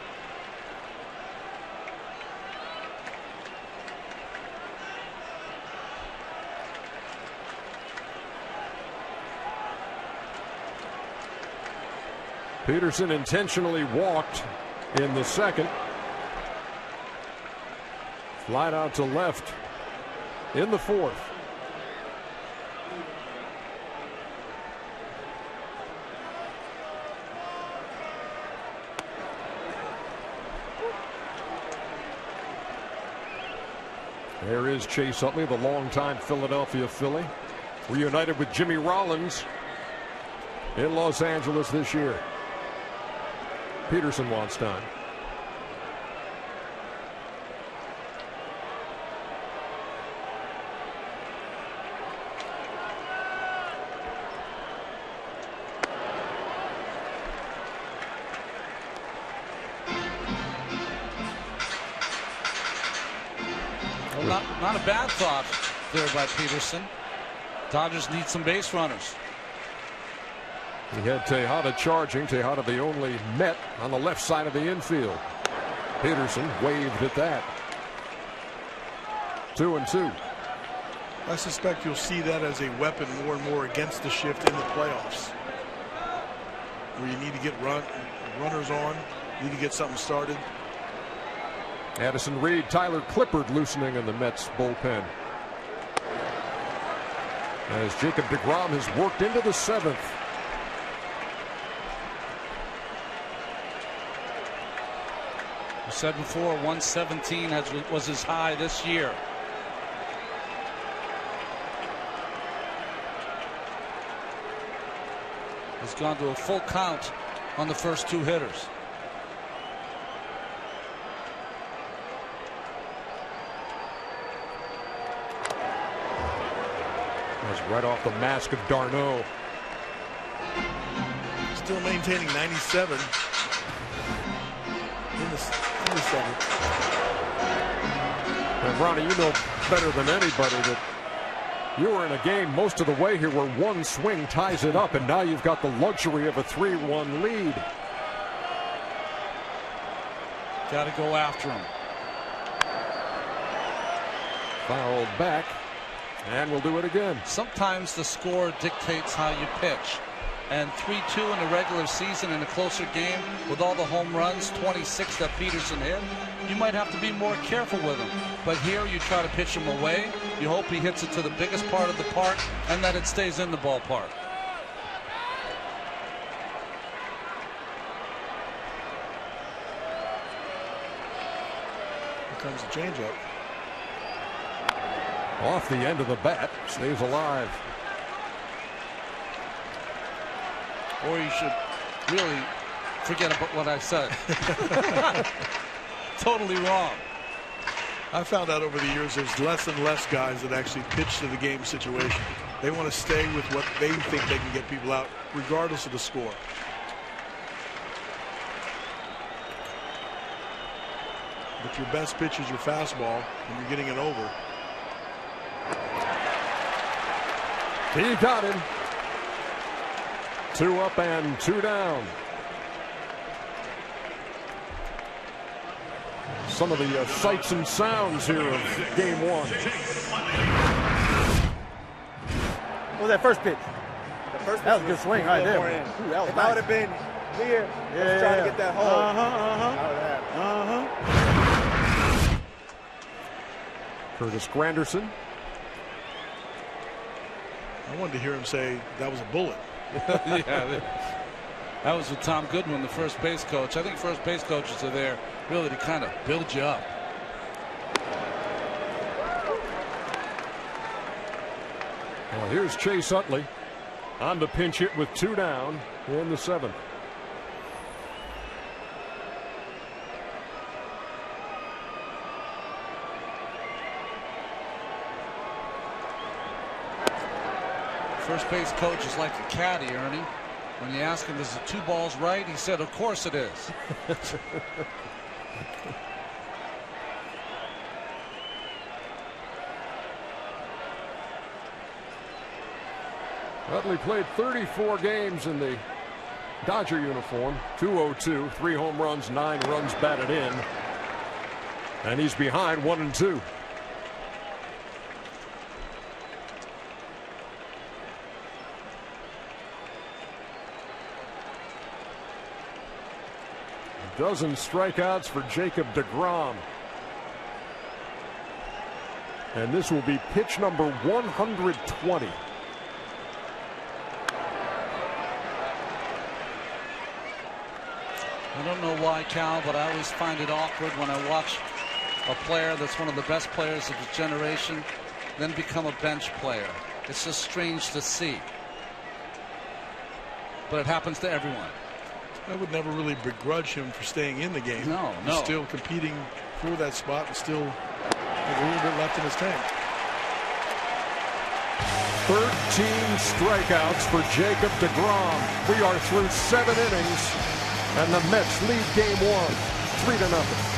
Peterson intentionally walked in the 2nd. Flied out to left in the 4th. There is Chase Utley, the longtime Philadelphia Philly, reunited with Jimmy Rollins in Los Angeles this year. Peterson wants time. Not a bad thought there by Peterson. Dodgers need some base runners. He had Tejada charging. Tejada the only Met on the left side of the infield. Peterson waved at that. 2-2. I suspect you'll see that as a weapon more and more against the shift in the playoffs, where you need to get runners on, need to get something started. Addison Reed, Tyler Clippard loosening in the Mets bullpen. As Jacob DeGrom has worked into the 7th. I said before, 117 was his high this year. He's gone to a full count on the first 2 hitters. Right off the mask of Darno. Still maintaining 97 in the 7th. And Ronnie, you know better than anybody that you were in a game most of the way here where one swing ties it up, and now you've got the luxury of a 3-1 lead. Got to go after him. Fouled back. And we'll do it again. Sometimes the score dictates how you pitch. And 3-2 in the regular season in a closer game with all the home runs, 26 that Peterson hit, you might have to be more careful with him. But here you try to pitch him away. You hope he hits it to the biggest part of the park and that it stays in the ballpark. Here comes the changeup. Off the end of the bat, stays alive. Or you should really forget about what I said. Totally wrong. I found out over the years there's less and less guys that actually pitch to the game situation. They want to stay with what they think they can get people out, regardless of the score. But your best pitch is your fastball, and you're getting it over. He got him. 2 up and 2 down. Some of the sights and sounds here of game 1. What was that first pitch? The first That was a good swing right there. Ooh, that was if nice. I would have been here, trying to get that hole. Curtis Granderson. I wanted to hear him say that was a bullet. Yeah, that was with Tom Goodwin, the first base coach. I think first base coaches are there really to kind of build you up. Well, here's Chase Utley on the pinch hit with 2 down in the 7th. First base coach is like a caddy, Ernie. When you ask him, is the 2 balls right? He said, of course it is. Utley played 34 games in the Dodger uniform. 202, 3 home runs, 9 runs batted in. And he's behind 1-2. Dozen strikeouts for Jacob deGrom. And this will be pitch number 120. I don't know why, Cal, but I always find it awkward when I watch a player that's one of the best players of his generation then become a bench player. It's just strange to see. But it happens to everyone. I would never really begrudge him for staying in the game. No. He's still competing for that spot and still has a little bit left in his tank. 13 strikeouts for Jacob deGrom. We are through 7 innings, and the Mets lead game 1, 3-0.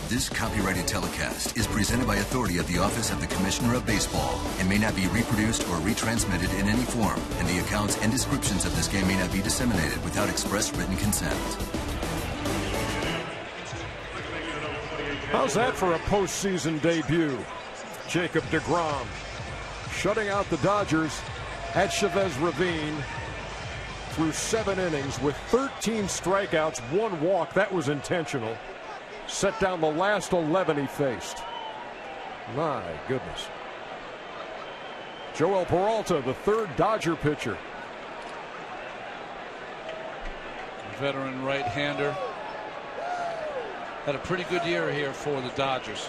This copyrighted telecast is presented by authority of the Office of the Commissioner of Baseball and may not be reproduced or retransmitted in any form, and the accounts and descriptions of this game may not be disseminated without express written consent. How's that for a postseason debut? Jacob deGrom shutting out the Dodgers at Chavez Ravine through 7 innings with 13 strikeouts, 1 walk. That was intentional. Set down the last 11 he faced. My goodness. Joel Peralta, the 3rd Dodger pitcher. Veteran right-hander. Had a pretty good year here for the Dodgers.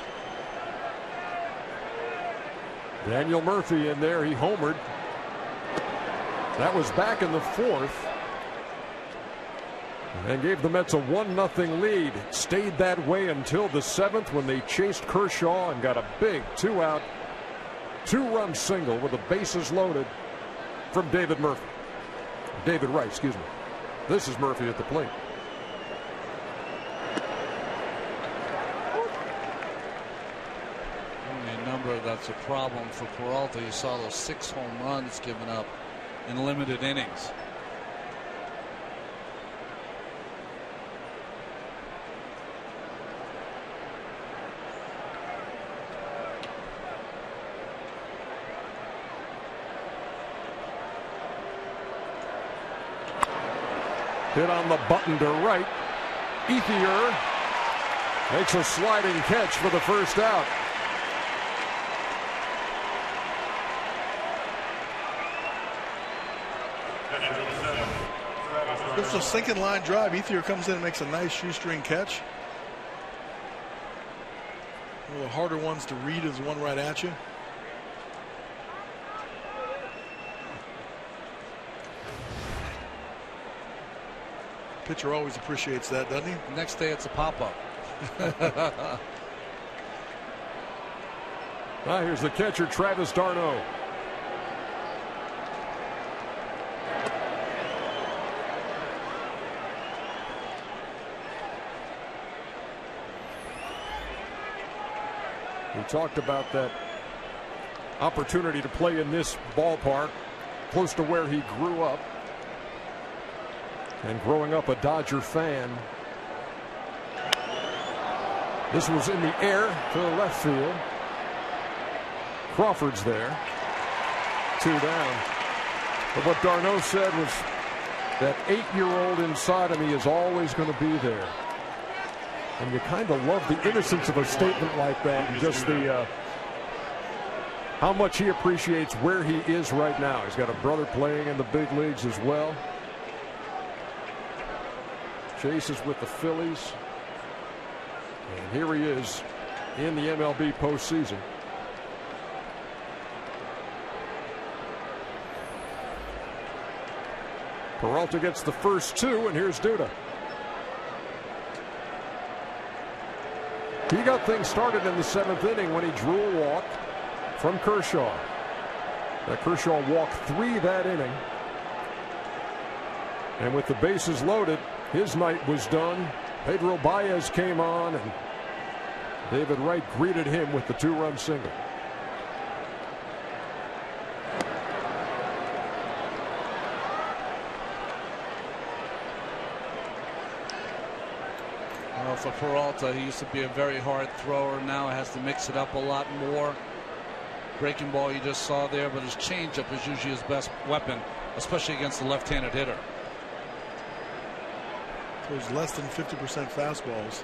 Daniel Murphy in there. He homered. That was back in the 4th. And gave the Mets a 1-0 lead. Stayed that way until the 7th when they chased Kershaw and got a big 2-out, 2-run single with the bases loaded from David Wright, excuse me. This is Murphy at the plate. Only a number that's a problem for Peralta. You saw those 6 home runs given up in limited innings. Hit on the button to right. Ethier makes a sliding catch for the first out. This is a sinking line drive. Ethier comes in and makes a nice shoestring catch. One of the harder ones to read is one right at you. Pitcher always appreciates that, doesn't he? Next day it's a pop-up. Now here's the catcher, Travis d'Arnaud. We talked about that opportunity to play in this ballpark, close to where he grew up. And growing up a Dodger fan. This was in the air to the left field. Crawford's there. 2 down. But what d'Arnaud said was that 8-year-old inside of me is always going to be there. And you kind of love the innocence of a statement like that, and just the how much he appreciates where he is right now. He's got a brother playing in the big leagues as well. Chase is with the Phillies. And here he is in the MLB postseason. Peralta gets the first 2, and here's Duda. He got things started in the 7th inning when he drew a walk from Kershaw. That Kershaw walked 3 that inning. And with the bases loaded, his night was done. Pedro Baez came on, and David Wright greeted him with the 2-run single. Well, for Peralta, he used to be a very hard thrower. Now has to mix it up a lot more. Breaking ball you just saw there, but his changeup is usually his best weapon, especially against the left-handed hitter. Those less than 50% fastballs.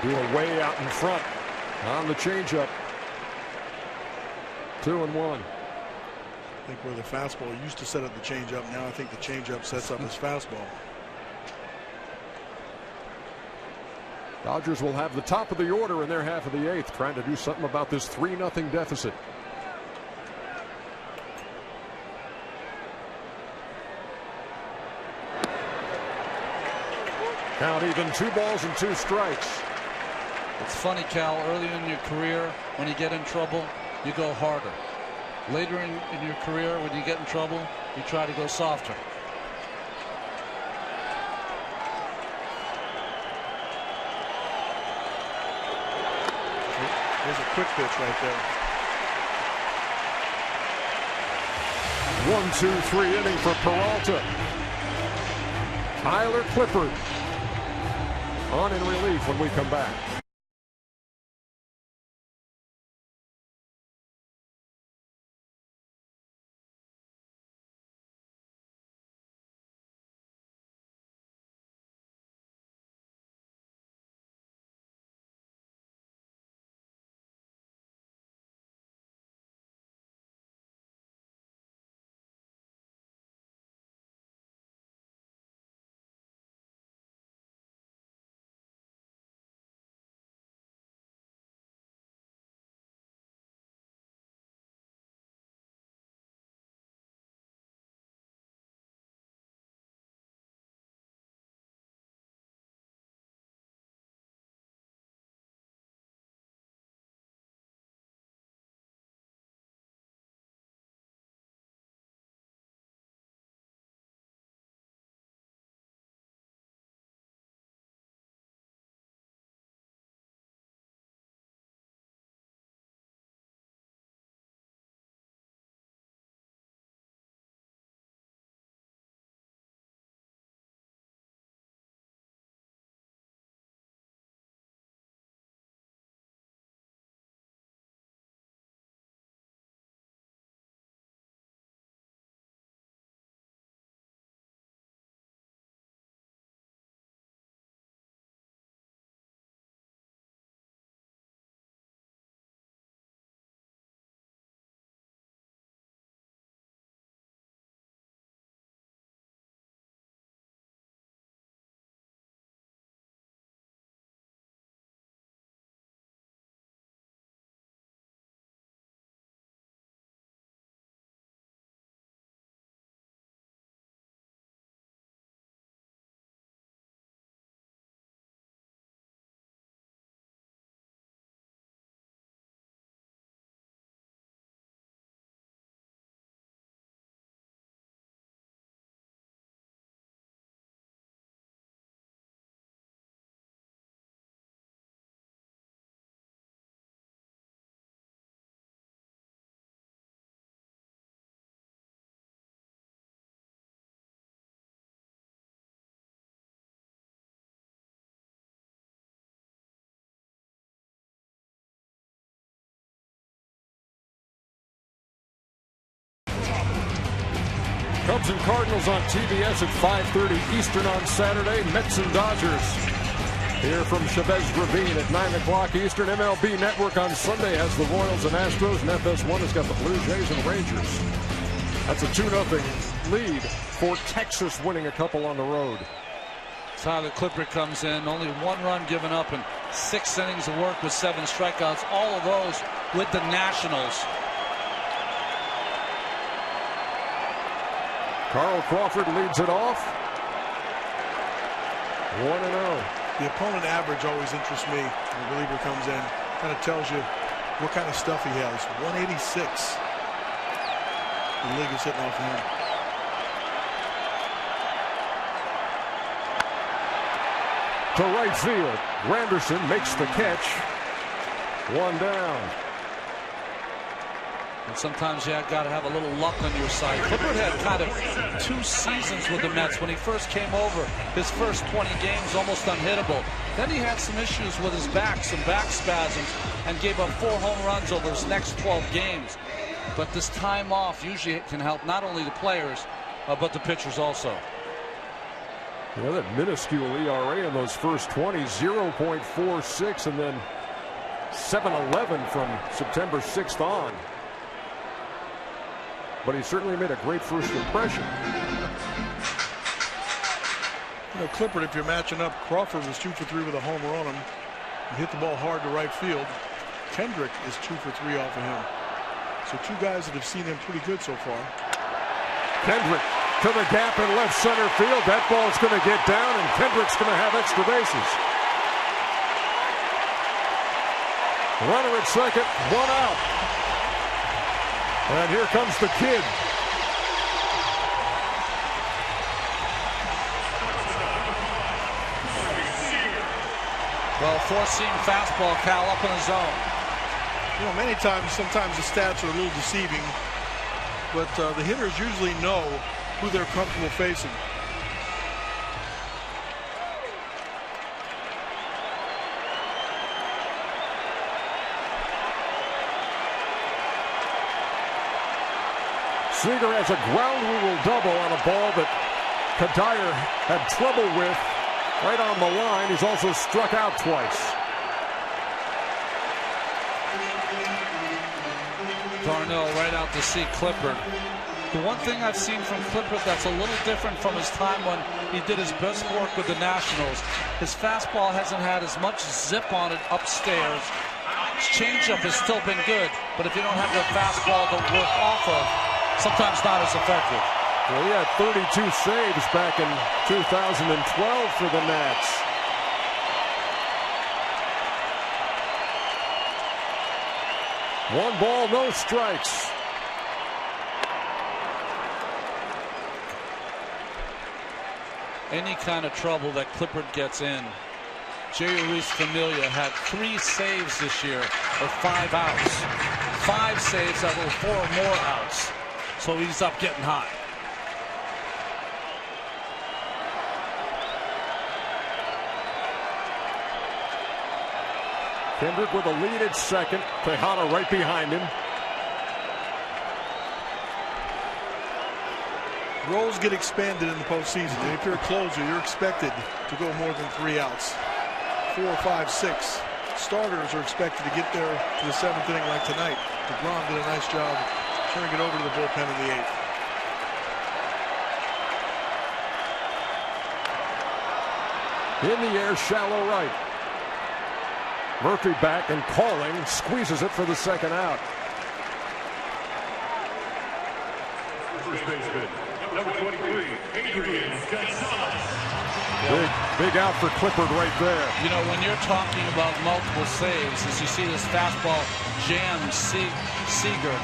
Duda way out in front on the changeup. 2-1. I think where the fastball used to set up the changeup, now I think the changeup sets up his fastball. Dodgers will have the top of the order in their half of the 8th, trying to do something about this 3-0 deficit. Count even, 2 balls and 2 strikes. It's funny, Cal, early in your career, when you get in trouble, you go harder. Later in your career, when you get in trouble, you try to go softer. There's a quick pitch right there. 1-2-3 inning for Peralta. Tyler Clippard on in relief when we come back. Cubs and Cardinals on TBS at 5:30 Eastern on Saturday. Mets and Dodgers here from Chavez Ravine at 9 o'clock Eastern. MLB Network on Sunday has the Royals and Astros, and FS1 has got the Blue Jays and Rangers. That's a 2-0 lead for Texas, winning a couple on the road. Tyler Clippard comes in, only 1 run given up in 6 innings of work with 7 strikeouts, all of those with the Nationals. Carl Crawford leads it off. 1-0. The opponent average always interests me when the reliever comes in. Kind of tells you what kind of stuff he has. 186. The league is hitting off of him. To right field. Granderson makes the catch. 1 down. And sometimes you got to have a little luck on your side. Clippard had kind of 2 seasons with the Mets. When he first came over, his first 20 games almost unhittable. Then he had some issues with his back, some back spasms, and gave up 4 home runs over his next 12 games. But this time off usually can help not only the players, but the pitchers also. You know, that minuscule ERA in those first 20, 0.46, and then 7.11 from September 6th on. But he certainly made a great first impression. You know, Clippard, if you're matching up, Crawford was 2 for 3 with a homer on him. He hit the ball hard to right field. Kendrick is 2 for 3 off of him. So 2 guys that have seen him pretty good so far. Kendrick to the gap in left center field. That ball's going to get down, and Kendrick's going to have extra bases. Runner at second, 1 out. And here comes the kid. Well, 4-seam fastball, Cal, up in the zone. You know, many times, sometimes the stats are a little deceiving, but the hitters usually know who they're comfortable facing. Seager has a ground rule double on a ball that Kadire had trouble with right on the line. He's also struck out twice. Darnell right out to see Clippard. The one thing I've seen from Clippard that's a little different from his time when he did his best work with the Nationals, his fastball hasn't had as much zip on it upstairs. His changeup has still been good, but if you don't have the fastball to work off of, sometimes not as effective. Well, he had 32 saves back in 2012 for the Nats. One ball, no strikes. Any kind of trouble that Clippard gets in. Jerry Reese Familia had 3 saves this year, or 5 outs. 5 saves that were 4 or more outs. So he's up getting high. Kendrick with a lead at second. Tejada right behind him. Roles get expanded in the postseason. And if you're a closer, you're expected to go more than 3 outs. 4, 5, 6. Starters are expected to get there to the 7th inning like tonight. DeGrom did a nice job turning it over to the bullpen in the 8th. In the air, shallow right. Murphy back and calling, squeezes it for the second out. First baseman, number 23, Adrian Gonzalez. Big out for Clippard right there. You know, when you're talking about multiple saves, as you see this fastball jam Seager,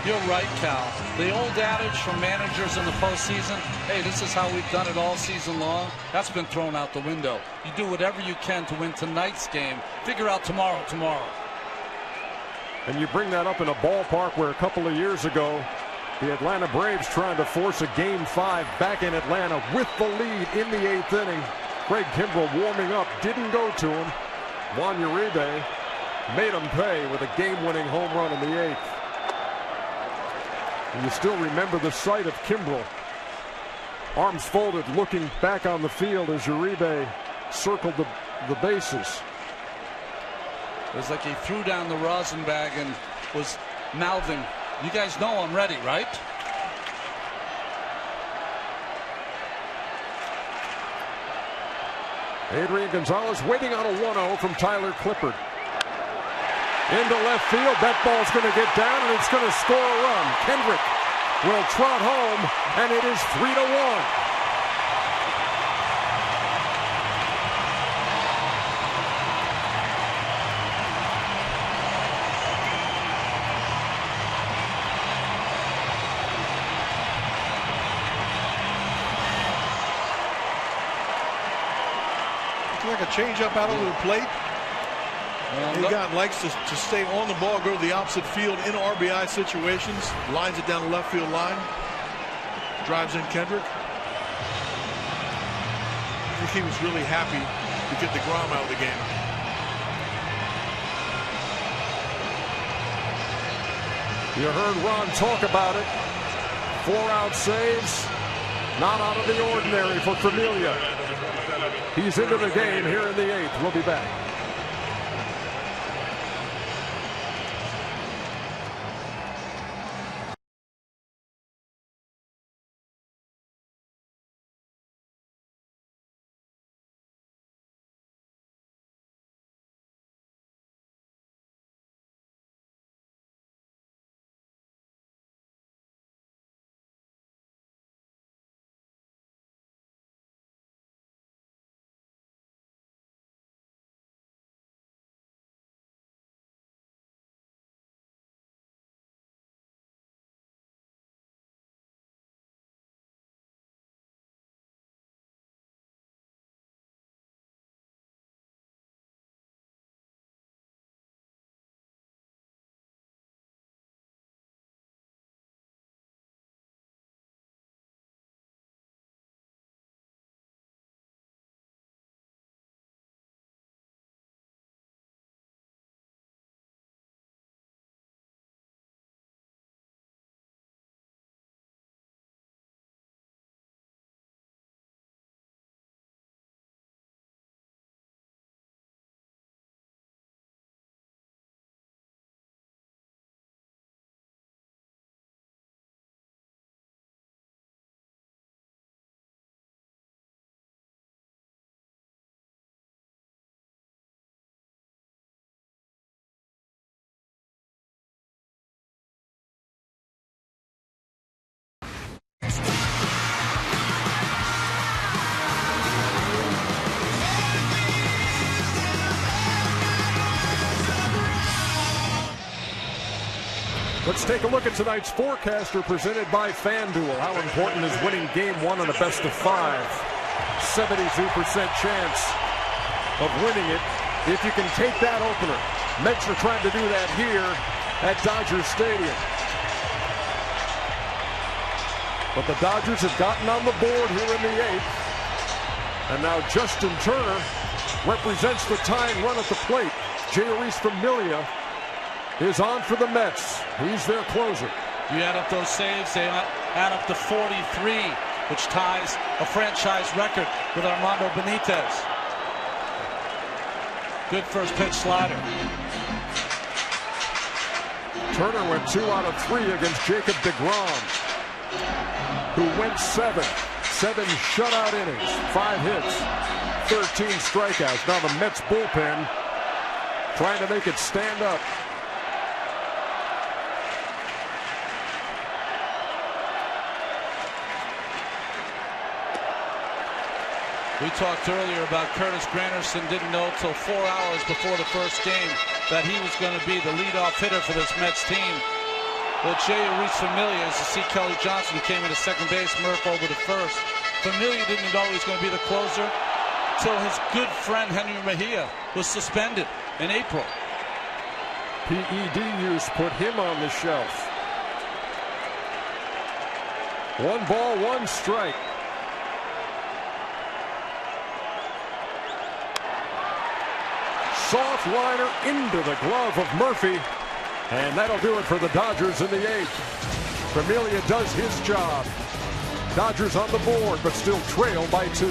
you're right, Cal. The old adage from managers in the postseason, hey, this is how we've done it all season long, that's been thrown out the window. You do whatever you can to win tonight's game. Figure out tomorrow. And you bring that up in a ballpark where a couple of years ago, the Atlanta Braves trying to force a Game 5 back in Atlanta with the lead in the 8th inning. Craig Kimbrell warming up, didn't go to him. Juan Uribe made him pay with a game-winning home run in the 8th. And you still remember the sight of Kimbrell, arms folded, looking back on the field as Uribe circled the bases. It was like he threw down the rosin bag and was mouthing, "You guys know I'm ready, right?" Adrian Gonzalez waiting on a 1-0 from Tyler Clippard. Into left field, that ball's going to get down and it's going to score a run. Kendrick will trot home and it is 3-1. Like a changeup out over the plate. He likes to stay on the ball, go to the opposite field in RBI situations, lines it down the left field line, drives in Kendrick. I think he was really happy to get DeGrom out of the game. You heard Ron talk about it. 4-out saves, not out of the ordinary for Familia. He's into the game here in the 8th. We'll be back. Let's take a look at tonight's forecaster presented by FanDuel. How important is winning game 1 on a best of 5? 72% chance of winning it if you can take that opener. Mets are trying to do that here at Dodger Stadium. But the Dodgers have gotten on the board here in the 8th. And now Justin Turner represents the tying run at the plate. Jeurys Familia is on for the Mets. He's their closer. You add up those saves, they add up to 43, which ties a franchise record with Armando Benitez. Good first pitch slider. Turner went 2 out of 3 against Jacob deGrom, who went 7 shutout innings, 5 hits, 13 strikeouts. Now the Mets bullpen trying to make it stand up. We talked earlier about Curtis Granderson didn't know till 4 hours before the first game that he was going to be the leadoff hitter for this Mets team. Well, Jeurys Familia, as you see Kelly Johnson, who came into second base, Murph over to first. Familia didn't know he was going to be the closer till his good friend Henry Mejia was suspended in April. PED use put him on the shelf. 1 ball, 1 strike. Soft liner into the glove of Murphy. And that'll do it for the Dodgers in the 8th. Familia does his job. Dodgers on the board, but still trail by 2.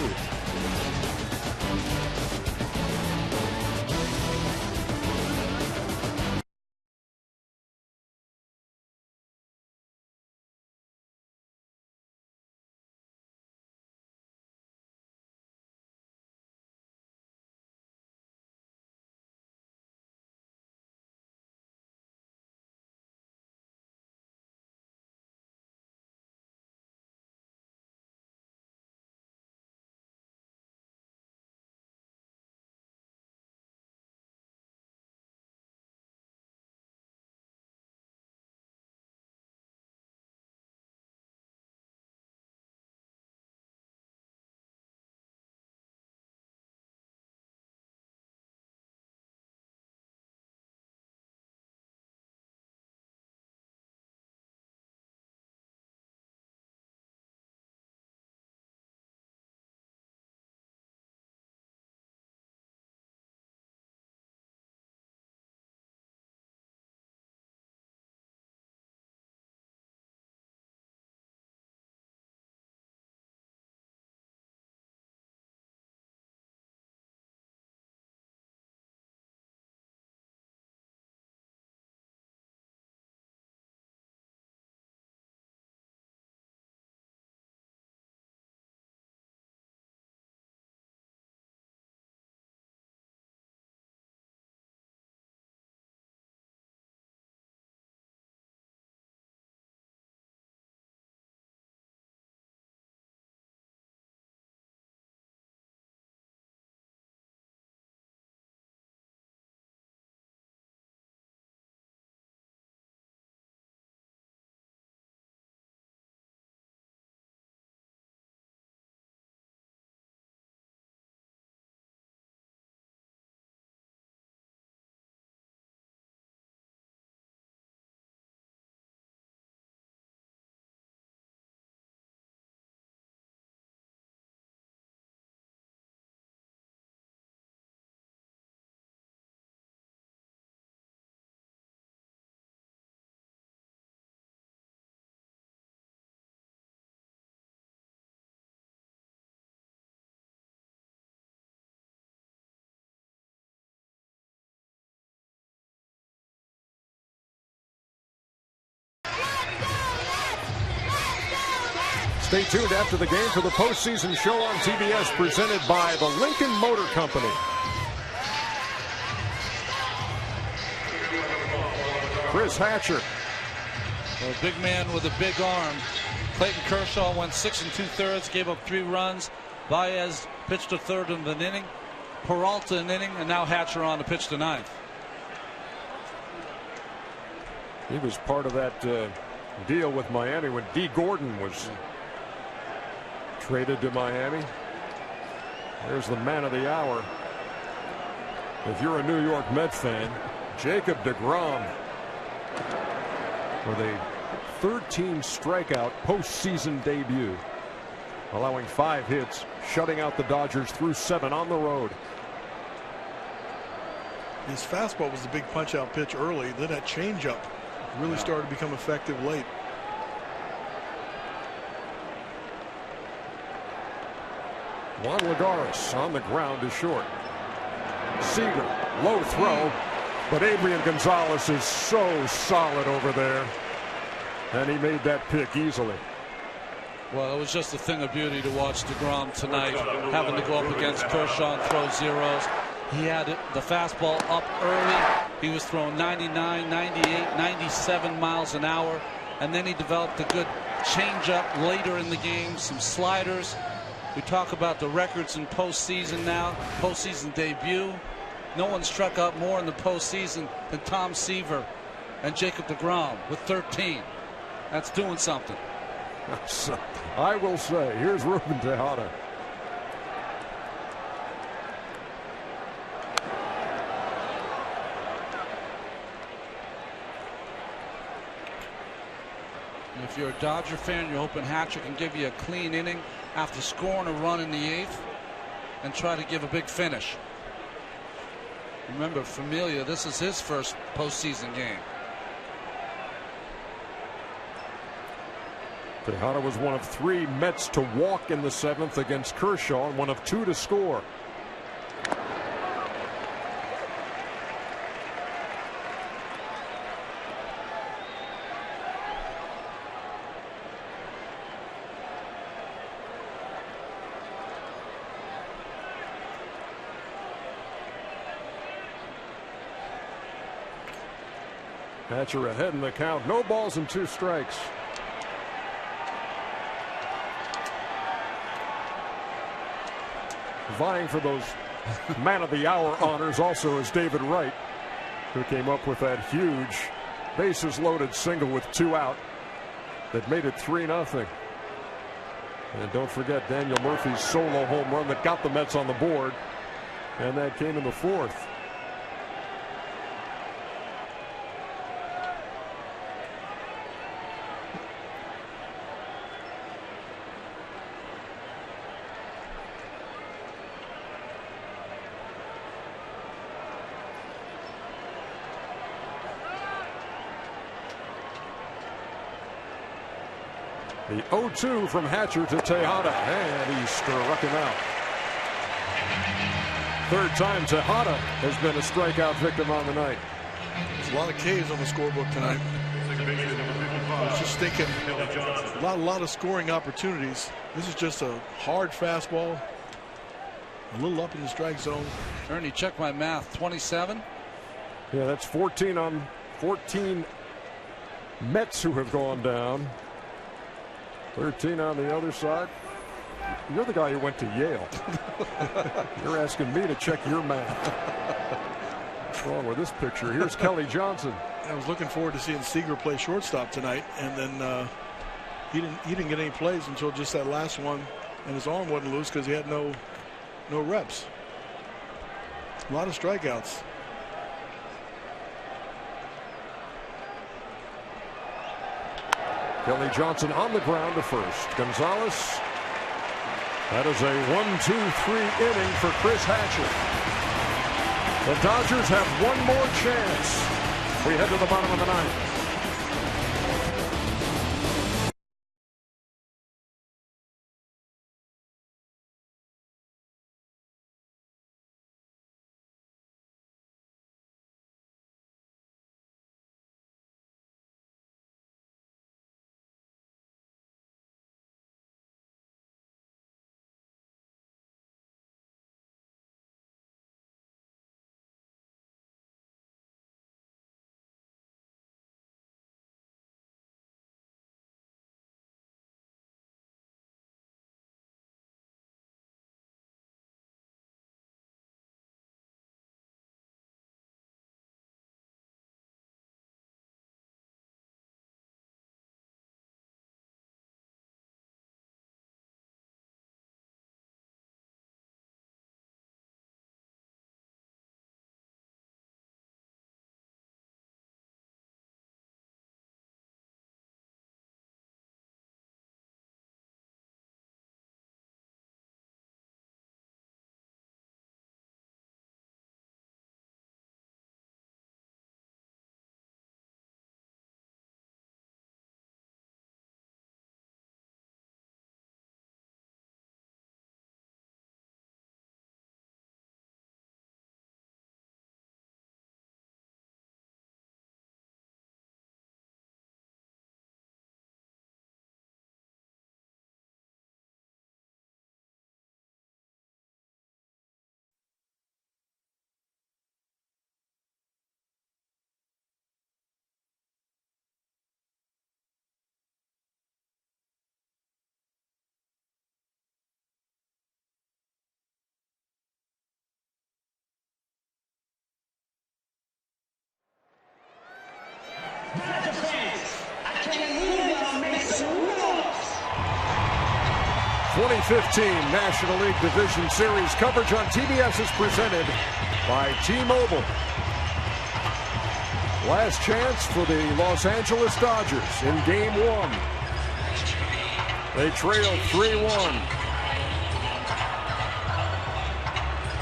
Stay tuned after the game for the postseason show on TBS presented by the Lincoln Motor Company. Chris Hatcher. A big man with a big arm. Clayton Kershaw went 6 2/3, gave up 3 runs. Baez pitched a third of an inning. Peralta an inning, and now Hatcher on to pitch the 9th. He was part of that deal with Miami when D. Gordon was traded to Miami. There's the man of the hour. If you're a New York Mets fan, Jacob deGrom with a 13 strikeout postseason debut, allowing 5 hits, shutting out the Dodgers through 7 on the road. His fastball was the big punch-out pitch early. Then that changeup really started to become effective late. Juan Lagares on the ground is short. Seager, low throw, but Adrian Gonzalez is so solid over there, and he made that pick easily. Well, it was just a thing of beauty to watch deGrom tonight, having to go up against Kershaw and throw zeros. He had the fastball up early. He was throwing 99, 98, 97 miles an hour, and then he developed a good changeup later in the game, some sliders. We talk about the records in postseason now, postseason debut. No one struck out more in the postseason than Tom Seaver and Jacob deGrom with 13. That's doing something. I will say, here's Ruben Tejada. And if you're a Dodger fan, you're hoping Hatcher can give you a clean inning after scoring a run in the 8th and try to give a big finish. Remember, Familia, this is his first postseason game. Tejada was one of 3 Mets to walk in the 7th against Kershaw and one of 2 to score. Hatcher ahead in the count. No balls and 2 strikes. Vying for those man of the hour honors also is David Wright, who came up with that huge bases loaded single with 2 out that made it 3-0. And don't forget Daniel Murphy's solo home run that got the Mets on the board, and that came in the 4th. The 0-2 from Hatcher to Tejada, and he struck him out. 3rd time Tejada has been a strikeout victim on the night. There's a lot of Ks on the scorebook tonight. I was just thinking, a lot of scoring opportunities. This is just a hard fastball, a little up in the strike zone. Ernie, check my math. 27. Yeah, that's 14 on 14 Mets who have gone down. 13 on the other side. You're the guy who went to Yale. You're asking me to check your math. What's wrong with this picture? Here's Kelly Johnson. I was looking forward to seeing Seager play shortstop tonight, and then he didn't get any plays until just that last one, and his arm wasn't loose because he had no reps. A lot of strikeouts. Kelly Johnson on the ground to first. Gonzalez. That is a 1-2-3 inning for Chris Hatcher. The Dodgers have one more chance. We head to the bottom of the 9th. 2015 National League Division Series coverage on TBS is presented by T-Mobile. Last chance for the Los Angeles Dodgers in Game 1. They trailed 3-1.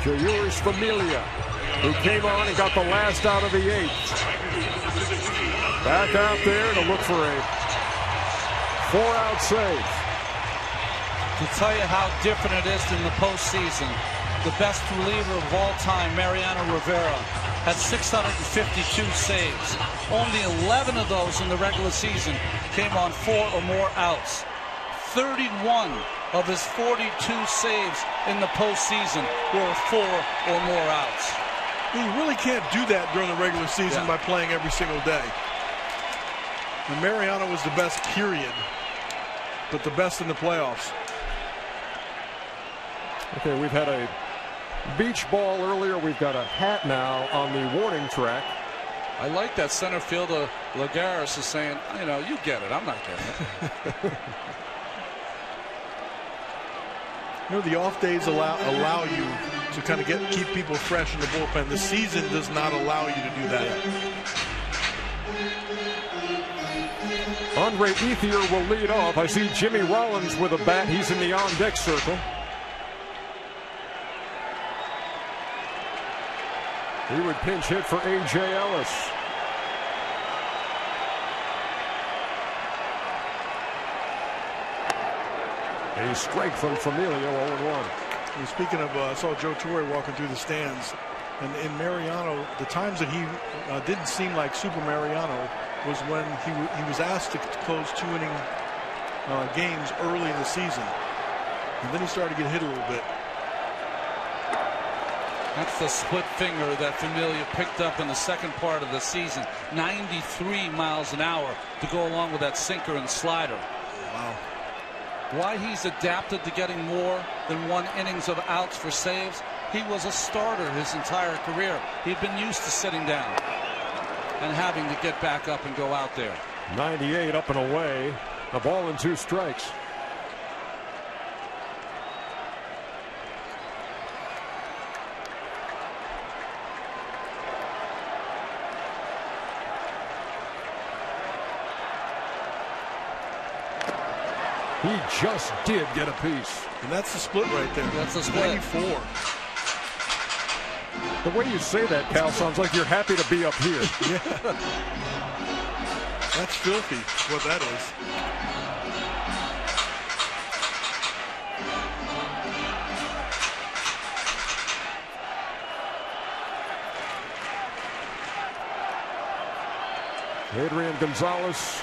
Jayuris Familia, who came on and got the last out of the 8th. Back out there to look for a 4-out save. To tell you how different it is in the postseason, the best reliever of all time, Mariano Rivera, had 652 saves. Only 11 of those in the regular season came on 4 or more outs. 31 of his 42 saves in the postseason were 4 or more outs. You really can't do that during the regular season by playing every single day. And Mariano was the best, period, but the best in the playoffs. Okay, we've had a beach ball earlier. We've got a hat now on the warning track. I like that center fielder Lagares is saying, you know, you get it. I'm not getting it. You know, the off days allow you to kind of keep people fresh in the bullpen. The season does not allow you to do that. Andre Ethier will lead off. I see Jimmy Rollins with a bat. He's in the on-deck circle. He would pinch hit for A.J. Ellis. A strike from Familia, 0-1. Speaking of, I saw Joe Torre walking through the stands, and in Mariano, the times that he didn't seem like Super Mariano was when he was asked to close 2-inning games early in the season, and then he started to get hit a little bit. That's the split finger that Familia picked up in the second part of the season. 93 miles an hour to go along with that sinker and slider. Wow. Why he's adapted to getting more than 1 innings of outs for saves? He was a starter his entire career. He'd been used to sitting down and having to get back up and go out there. 98 up and away. A ball and 2 strikes. He just did get a piece. And that's the split right there. That's the split. 94. The way you say that, Cal, sounds like you're happy to be up here. Yeah. That's filthy, what that is. Adrian Gonzalez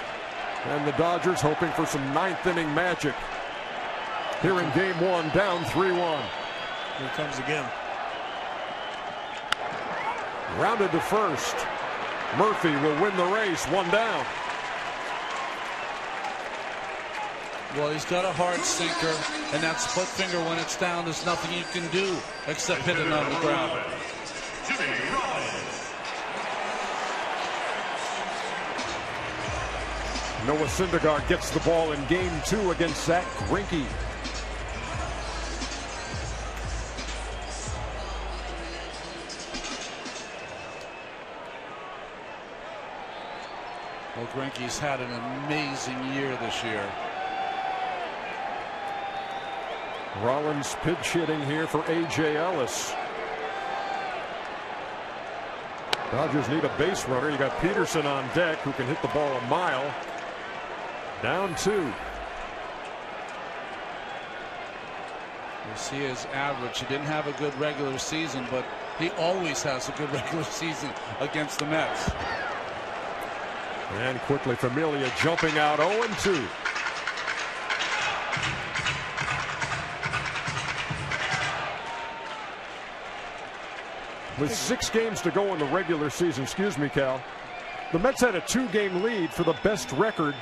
and the Dodgers hoping for some 9th-inning magic. Here in Game 1, down 3-1. Here it comes again. Rounded to first. Murphy will win the race, 1 down. Well, he's got a hard sinker, and that split finger, when it's down, there's nothing you can do except hit it on the ground. Noah Syndergaard gets the ball in Game 2 against Zach Greinke. Well, Greinke's had an amazing year this year. Rollins pitch hitting here for A.J. Ellis. Dodgers need a base runner. You got Peterson on deck who can hit the ball a mile. Down 2. You see his average. He didn't have a good regular season, but he always has a good regular season against the Mets. And quickly Familia jumping out 0-2. With 6 games to go in the regular season, excuse me, Cal, the Mets had a 2-game lead for the best record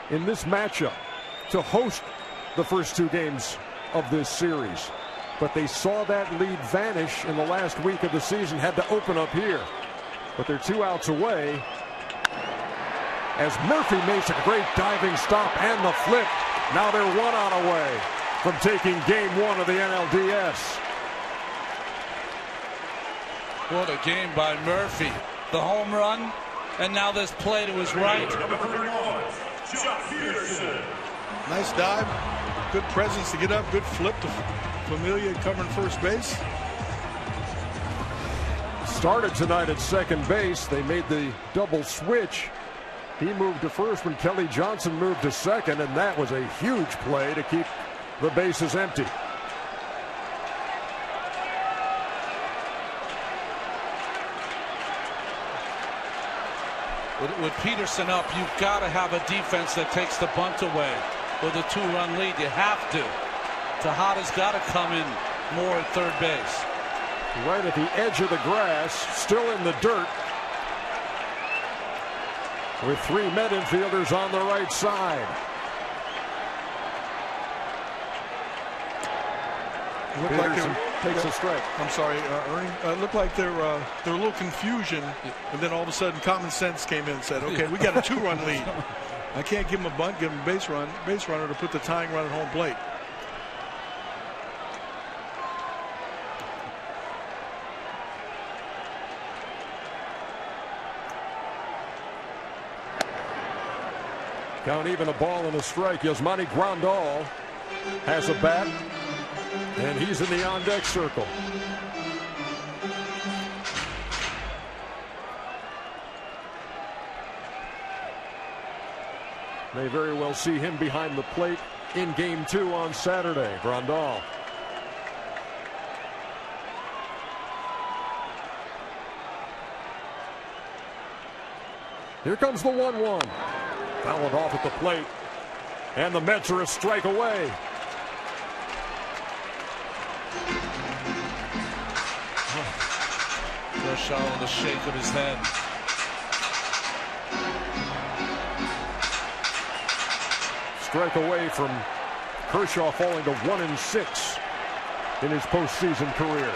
in this matchup to host the first 2 games of this series. But they saw that lead vanish in the last week of the season, had to open up here. But they're 2 outs away as Murphy makes a great diving stop and the flip Now they're 1 out away from taking game 1 of the NLDS. What a game by Murphy. The home run, and now this play to his right. Nice dive, good presence to get up, good flip to Familia covering first base. Started tonight at second base. They made the double switch. He moved to first when Kelly Johnson moved to second, and that was a huge play to keep the bases empty. With Peterson up, you've got to have a defense that takes the bunt away. With a 2-run lead, you have to. Tejada's got to come in more at third base. Right at the edge of the grass, still in the dirt, with 3 Met infielders on the right side. Peterson takes a strike. I'm sorry, Ernie. It looked like there a little confusion, and then all of a sudden common sense came in and said, okay, we got a 2-run lead. I can't give him a bunt, give him a base runner to put the tying run at home plate. Count even, a ball and a strike. Yasmani Grandal has a bat, and he's in the on-deck circle. May very well see him behind the plate in game 2 on Saturday. Grandal. Here comes the 1-1. Fouled off at the plate, and the Mets are a strike away. Kershaw with a shake of his head. Strike away from Kershaw, falling to 1-6 in his postseason career.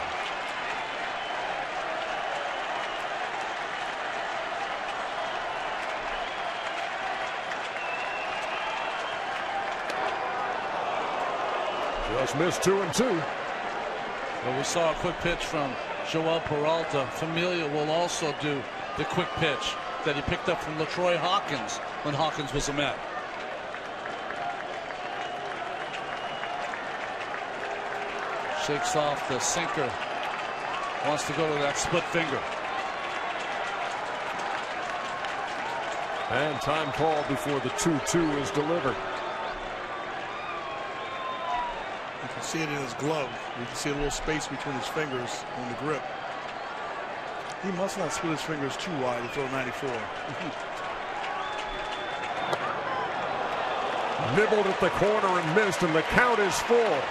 Just missed 2-2. Well, we saw a quick pitch from Joel Peralta. Familia will also do the quick pitch that he picked up from LaTroy Hawkins when Hawkins was a Met. Shakes off the sinker. Wants to go to that split finger. And time called before the 2-2 is delivered. You can see it in his glove. You can see a little space between his fingers on the grip. He must not split his fingers too wide to throw 94. Nibbled at the corner and missed, and the count is full.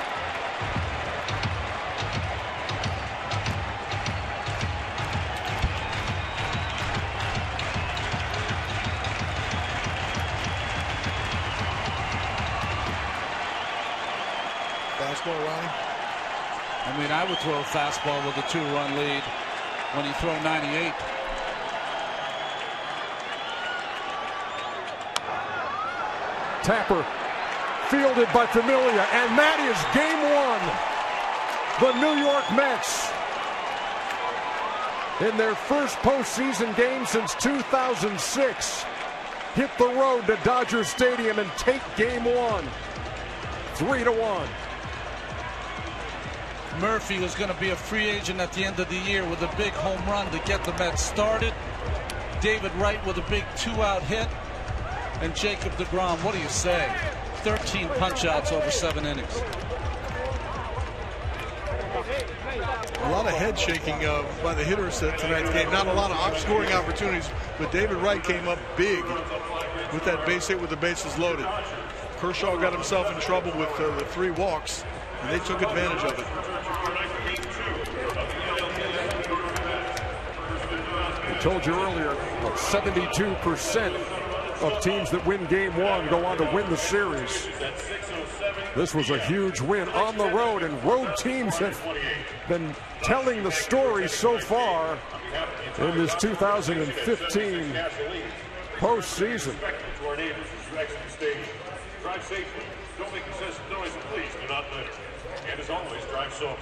Ronnie? I mean, I would throw a fastball with a 2-run lead when you throw 98. Tapper fielded by Familia, and that is game 1. The New York Mets, in their first postseason game since 2006, hit the road to Dodger Stadium and take game 1, 3-1. Murphy was going to be a free agent at the end of the year with a big home run to get the Mets started. David Wright with a big 2-out hit. And Jacob deGrom, what do you say? 13 punch-outs over 7 innings. A lot of head shaking by the hitters tonight's game. Not a lot of scoring opportunities, but David Wright came up big with that base hit with the bases loaded. Kershaw got himself in trouble with the 3 walks, and they took advantage of it. I told you earlier, 72% of teams that win game 1 go on to win the series. This was a huge win on the road, and road teams have been telling the story so far in this 2015 postseason. Don't make excessive noise, and please do not litter. And as always, drive sober.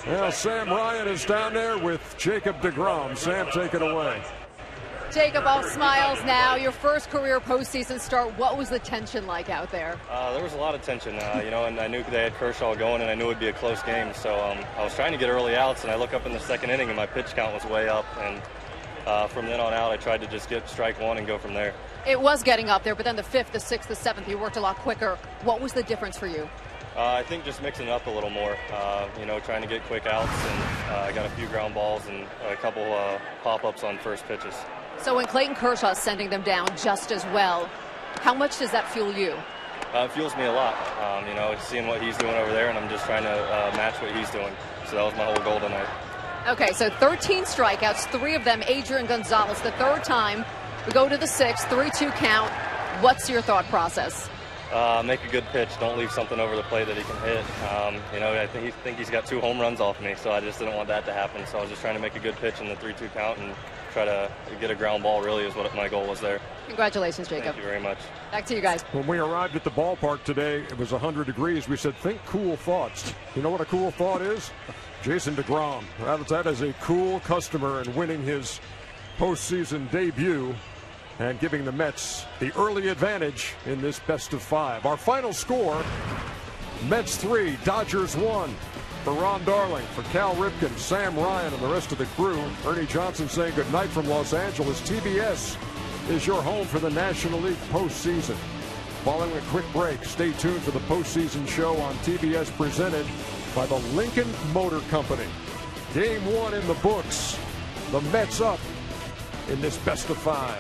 Well, Sam Ryan is down there with Jacob deGrom. Sam, take it away. Jacob, all smiles now. Your first career postseason start. What was the tension like out there? There was a lot of tension, you know, and I knew they had Kershaw going, and I knew it would be a close game. So I was trying to get early outs, and I look up in the second inning, and my pitch count was way up. And from then on out, I tried to just get strike one and go from there. It was getting up there, but then the 5th, the 6th, the 7th, you worked a lot quicker. What was the difference for you? I think just mixing it up a little more, you know, trying to get quick outs, and I got a few ground balls and a couple pop-ups on first pitches. So when Clayton Kershaw is sending them down just as well, how much does that fuel you? It fuels me a lot, you know, seeing what he's doing over there, and I'm just trying to match what he's doing. So that was my whole goal tonight. Okay, so 13 strikeouts, 3 of them Adrian Gonzalez. The third time, we go to the 6th, 3-2 count. What's your thought process? Make a good pitch. Don't leave something over the plate that he can hit. You know, I think he's got 2 home runs off me, so I just didn't want that to happen. So I was just trying to make a good pitch in the 3-2 count and try to get a ground ball, really, is what my goal was there. Congratulations, Jacob. Thank you very much. Back to you guys. When we arrived at the ballpark today, it was 100 degrees. We said, think cool thoughts. You know what a cool thought is? Jason deGrom. That is a cool customer and winning his postseason debut and giving the Mets the early advantage in this best-of-5. Our final score, Mets 3, Dodgers 1. For Ron Darling, for Cal Ripken, Sam Ryan, and the rest of the crew, Ernie Johnson saying good night from Los Angeles. TBS is your home for the National League postseason. Following a quick break, stay tuned for the postseason show on TBS presented by the Lincoln Motor Company. Game 1 in the books. The Mets up in this best-of-5.